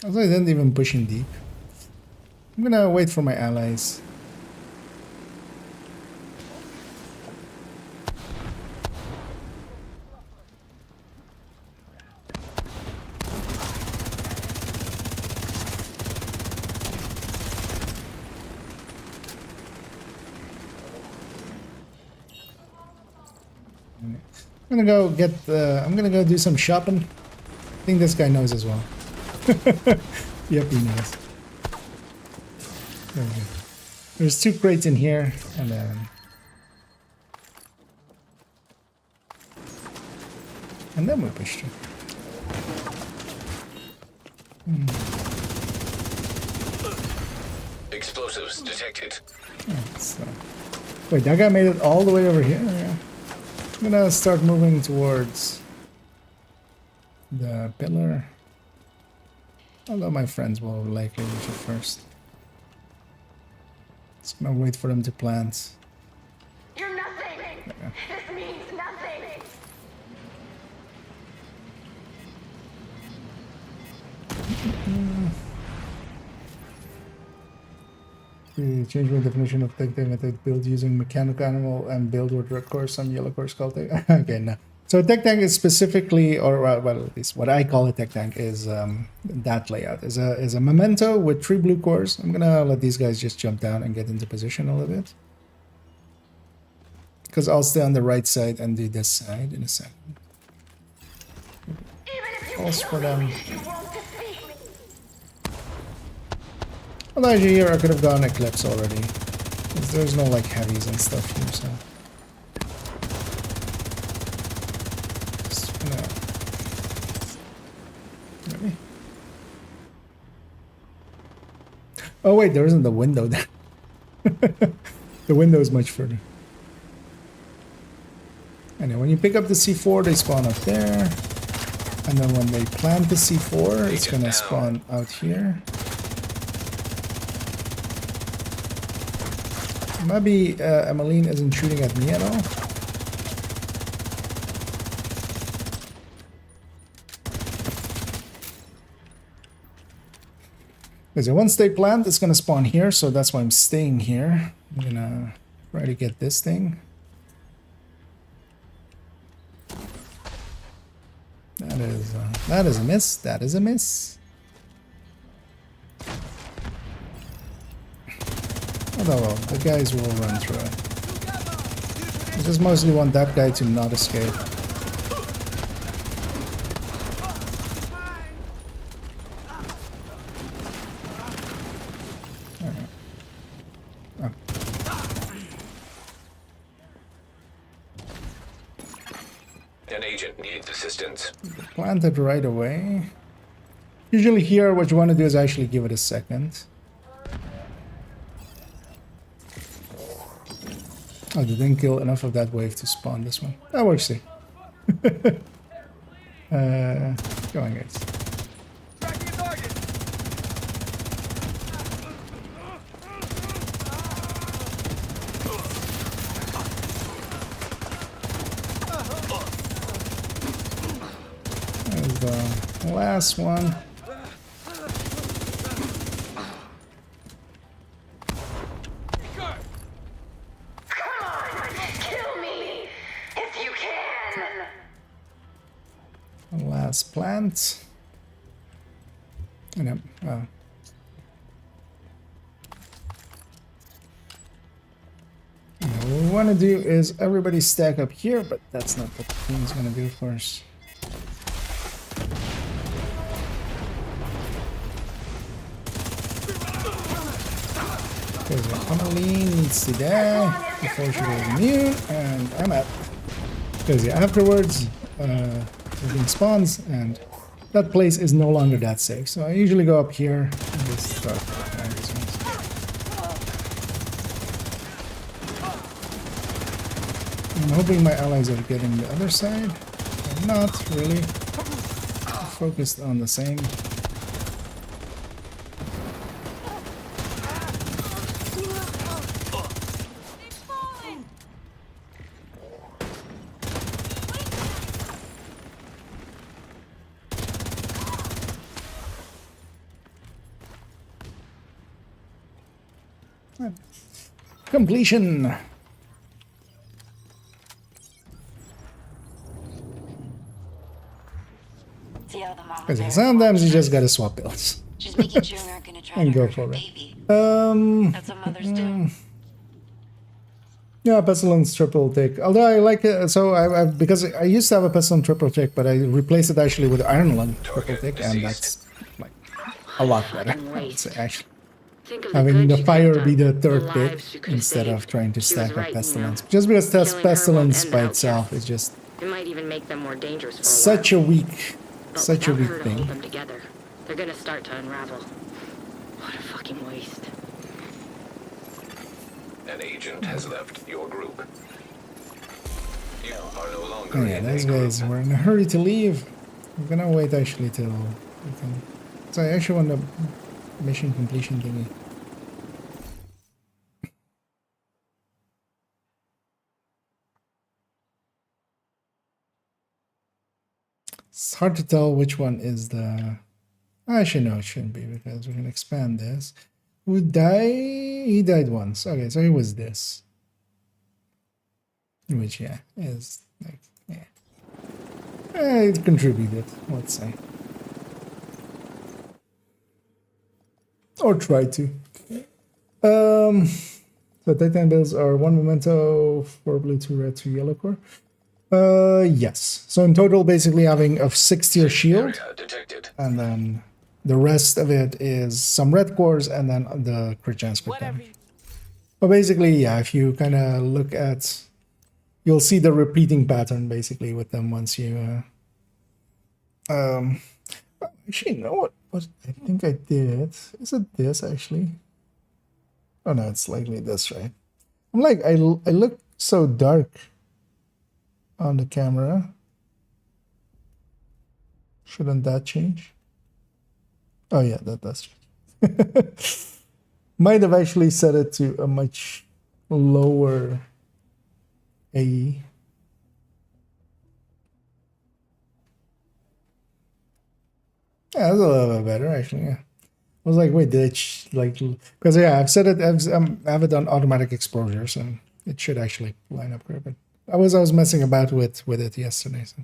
Also, I didn't even push him deep. I'm gonna wait for my allies. I'm gonna go get I'm gonna go do some shopping. I think this guy knows as well. Yep, he knows. There we go. There's 2 crates in here, and then we push through. Explosives detected. Wait, that guy made it all the way over here? Yeah. I'm gonna start moving towards the pillar. Although my friends will likely reach it first. Just gonna wait for them to plant. You're nothing! This means nothing! We changed my definition of tech method build using mechanical animal and build with red core, some yellow core skull tech. Okay, no. So tech tank is specifically, or well, at least what I call a tech tank is that layout. Is a memento with 3 blue cores. I'm gonna let these guys just jump down and get into position a little bit. Because I'll stay on the right side and do this side in a second. Pulse for them. Although actually here I could have gone Eclipse already. Because there's no like heavies and stuff here, so. Just gonna... Really? Oh wait, there isn't the window there. The window is much further. Anyway, when you pick up the C4, they spawn up there. And then when they plant the C4, it's gonna spawn out here. Maybe Emmeline isn't shooting at me at all. Because once they plant, it's gonna spawn here, so that's why I'm staying here. I'm gonna try to get this thing. That is a miss. That is a miss. Although, well, the guys will run through it. I just mostly want that guy to not escape. An agent needs assistance. Plant it right away. Usually here, what you want to do is actually give it a second. Oh, they didn't kill enough of that wave to spawn this one. That works too. Go on, guys. There's the last one. Last plant. And what we want to do is everybody stack up here, but that's not what the thing's going to do for us. Because Emmeline needs to die before she goes immune, and I'm out. Because afterwards, everything spawns, and that place is no longer that safe. So I usually go up here and just start firing these ones. I'm hoping my allies are getting the other side. They're not really. I'm focused on the same. Completion. Because sometimes you just gotta swap builds. Just making sure we aren't gonna try And to go hurt her for it. baby. That's what mothers do. Yeah, pestilence triple tick. Although I like it, so I because I used to have a pestilence triple tick, but I replaced it actually with iron lung triple tick, and that's like a lot better. I would say actually. Having the fire be the third pick instead of trying to stack up pestilence. Just because that's pestilence by itself is just It might even make them more dangerous for a while. such a weak Hold thing. them together. They're gonna start to unravel. What a fucking waste. An agent has left your group. You are no longer Oh yeah, in those a group. guys were in a hurry to leave. I'm gonna wait actually till we can. So I actually want the mission completion thingy. It's hard to tell which one is the... Actually, no, it shouldn't be because we can expand this. Who died? He died once. Okay, so it was this. Which, yeah, is like, yeah. It contributed, let's say. Or tried to. So Titan builds are 1 memento, 4 blue, 2 red, 2 yellow core. Yes. So in total, basically having a 6-tier shield, and then the rest of it is some red cores, and then the crit chance crit damage. But basically, yeah, if you kind of look at, you'll see the repeating pattern basically with them once you. Actually, you know what I think I did? Is it this actually? Oh no, it's likely this, right? I'm like, I look so dark on the camera. Shouldn't that change? Oh yeah, that does change. Might have actually set it to a much lower AE. Yeah, that's a little bit better actually. Yeah, I was like, wait, did it like? Because yeah, I've set it. I have it on automatic exposure, so it should actually line up great. But I was messing about with it yesterday. So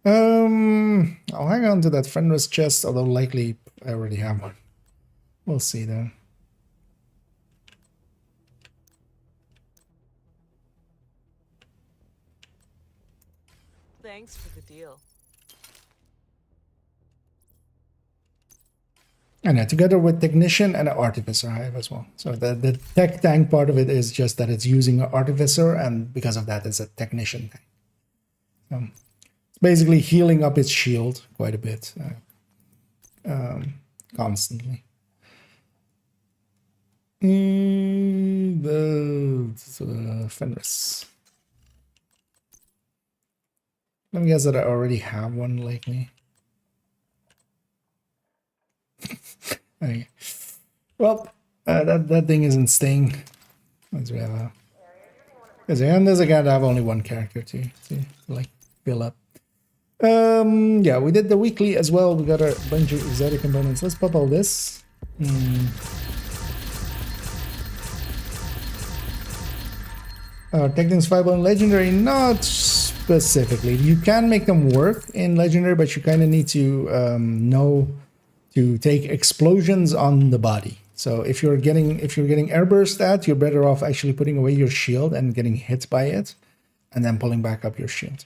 I'll hang on to that Fenris chest, although likely I already have one. We'll see though. Thanks for the deal. And together with Technician and an Artificer I have as well. So the tech tank part of it is just that it's using an Artificer, and because of that it's a Technician tank. So it's basically healing up its shield quite a bit, constantly. The Fenris. Let me guess that I already have one lately. Okay. Well, that thing isn't staying. As we have a, because there's a guy to have only one character to like fill up. Yeah, we did the weekly as well. We got a bunch of exotic components. Let's pop all this. Techniques viable in legendary, not specifically. You can make them work in legendary, but you kind of need to know to take explosions on the body. So if you're getting airburst at, you're better off actually putting away your shield and getting hit by it, and then pulling back up your shield.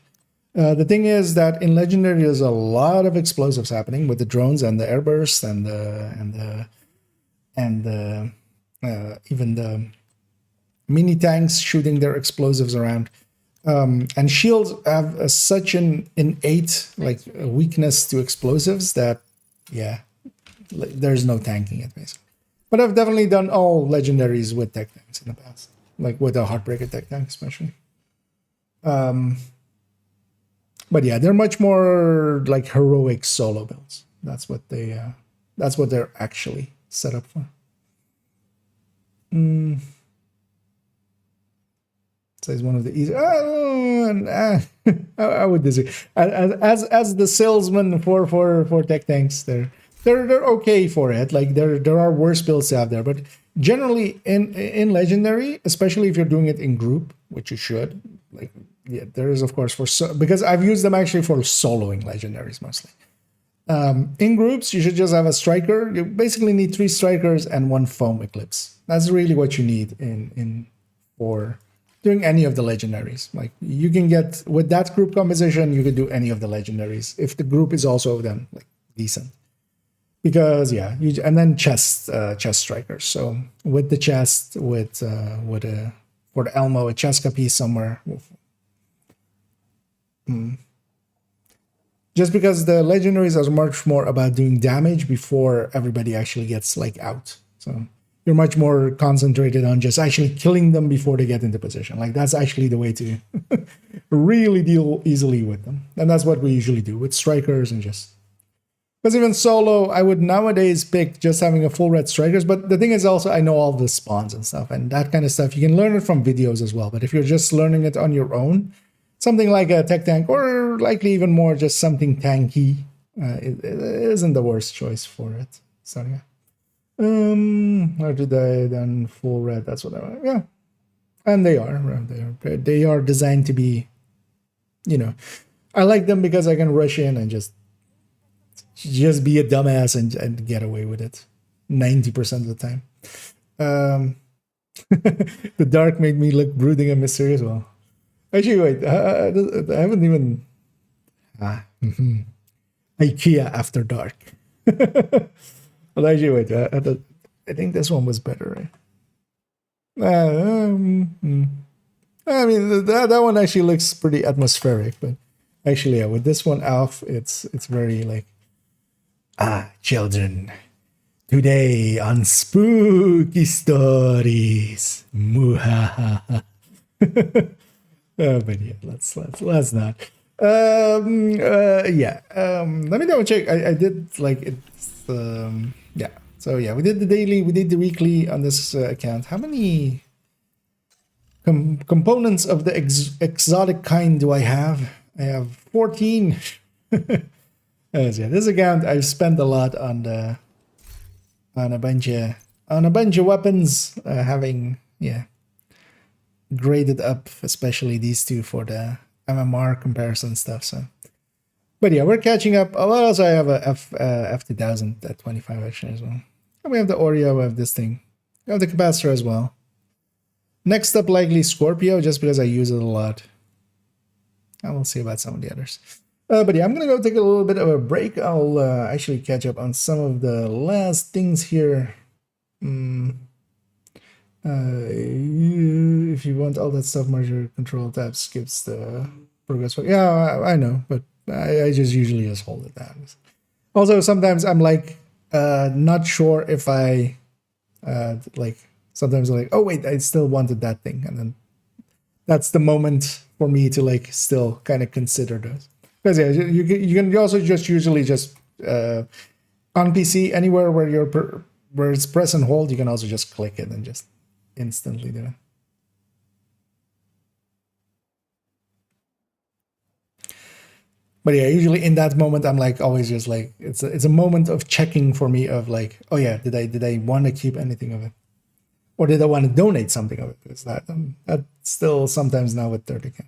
The thing is that in legendary, there's a lot of explosives happening with the drones and the airburst and even the mini tanks shooting their explosives around. And shields have such an innate weakness to explosives that, yeah, there's no tanking it basically. But I've definitely done all legendaries with tech tanks in the past, like with a Heartbreaker tech tank especially. But yeah, they're much more like heroic solo builds. That's what they're actually set up for. So it's one of the easy. I would disagree. As the salesman for tech tanks, they're okay for it. Like there are worse builds to have there, but generally in legendary, especially if you're doing it in group, which you should. Like yeah, there is of course because I've used them actually for soloing legendaries mostly. In groups, you should just have a striker. You basically need 3 strikers and 1 foam eclipse. That's really what you need for doing any of the legendaries. Like you can get with that group composition, you could do any of the legendaries if the group is also then like decent. Because yeah, and then chest strikers. So with the chest, for the Elmo, a Cheska piece somewhere. Just because the legendaries are much more about doing damage before everybody actually gets like out. So you're much more concentrated on just actually killing them before they get into position. Like that's actually the way to really deal easily with them. And that's what we usually do with strikers and just... Because even solo, I would nowadays pick just having a full red strikers. But the thing is also, I know all the spawns and stuff and that kind of stuff. You can learn it from videos as well. But if you're just learning it on your own, something like a tech tank or likely even more just something tanky, it isn't the worst choice for it. So yeah. Or did I then full red? That's what I want. Yeah. And they are designed to be, you know, I like them because I can rush in and just be a dumbass and get away with it 90% of the time. The dark made me look brooding and mysterious. Well, actually, wait, I haven't even IKEA after dark. Well, actually, wait, I think this one was better. I mean, that one actually looks pretty atmospheric, but actually, yeah, with this one off, it's very like, children, today on spooky stories. Muhahaha. But yeah, let's not. Yeah. Let me double check. I did like it's yeah. So yeah, we did the daily, we did the weekly on this account. How many components of the exotic kind do I have? I have 14. Yeah, this account I've spent a lot on a bunch of weapons, having graded up, especially these two for the MMR comparison stuff. So But yeah, we're catching up. Oh, also, I have a F2000 at 25 action as well. And we have the Oreo, we have this thing. We have the capacitor as well. Next up, likely Scorpio, just because I use it a lot. I will see about some of the others. But yeah, I'm going to go take a little bit of a break. I'll actually catch up on some of the last things here. If you want all that stuff, merger control tab skips the progress. Yeah, I know, but I just usually just hold it down. Also, sometimes I'm like not sure if I like. Sometimes I'm like, oh wait, I still wanted that thing, and then that's the moment for me to like still kind of consider those. Because yeah, you can also just usually just on PC anywhere where where it's press and hold, you can also just click it and just instantly do it. But yeah, usually in that moment, I'm like always just like it's a moment of checking for me of like, oh yeah, did I want to keep anything of it, or did I want to donate something of it? Because that's still sometimes now with 30K.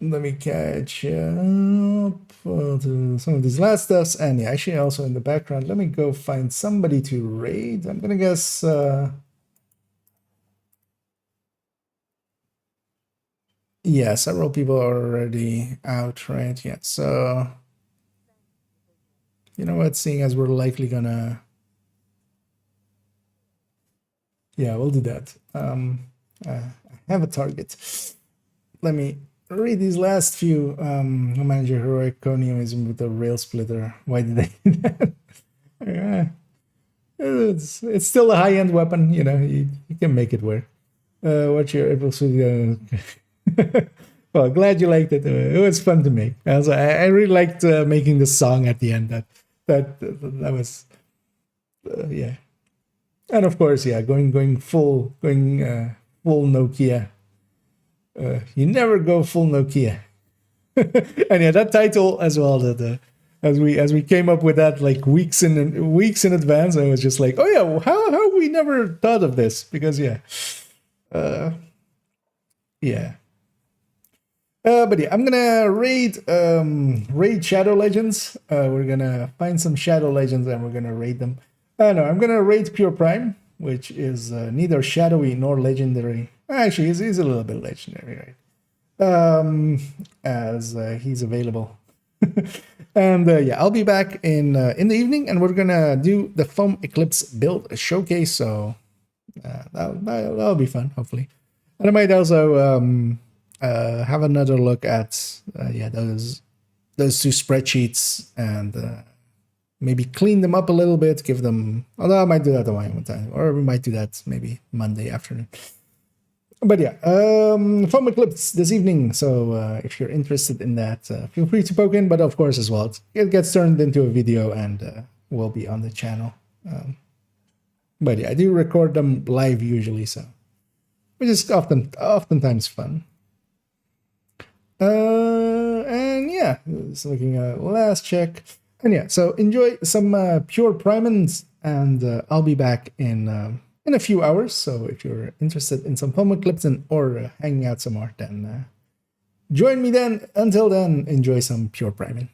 Let me catch up to some of these last stuffs, and yeah, actually also in the background, let me go find somebody to raid. I'm gonna guess. Yeah, several people are already out, right? Yeah, so you know what? Seeing as we're likely gonna, yeah, we'll do that. I have a target. Let me read these last few. Manager heroic conium is with the rail splitter. Why did they do that? Yeah. It's still a high-end weapon, you know. You can make it work. What's your April suit? Well, glad you liked it. It was fun to make. Also, I really liked making the song at the end. That was yeah. And of course, yeah, going full Nokia. You never go full Nokia. And yeah, that title as well. That as we came up with that like weeks in advance, I was just like, oh yeah, well, how we never thought of this? Because yeah, yeah. But yeah, I'm gonna raid Shadow Legends. We're gonna find some Shadow Legends and we're gonna raid them. No, I'm gonna raid Pure Prime, which is neither shadowy nor legendary. Actually, he's a little bit legendary, right? As he's available. And yeah, I'll be back in the evening, and we're gonna do the Foam Eclipse build showcase. So that'll be fun, hopefully. And I might also have another look at yeah, those two spreadsheets and maybe clean them up a little bit, give them, although I might do that at one time, or we might do that maybe Monday afternoon. But yeah, Foam Eclipse this evening, so if you're interested in that, feel free to poke in, but of course as well, it gets turned into a video and will be on the channel. But yeah, I do record them live usually, so which is oftentimes fun. And yeah, just looking at last check. And yeah, so enjoy some Pure Primans, and I'll be back in a few hours. So if you're interested in some Foam Eclipse or hanging out some more, then join me then. Until then, enjoy some Pure Priming.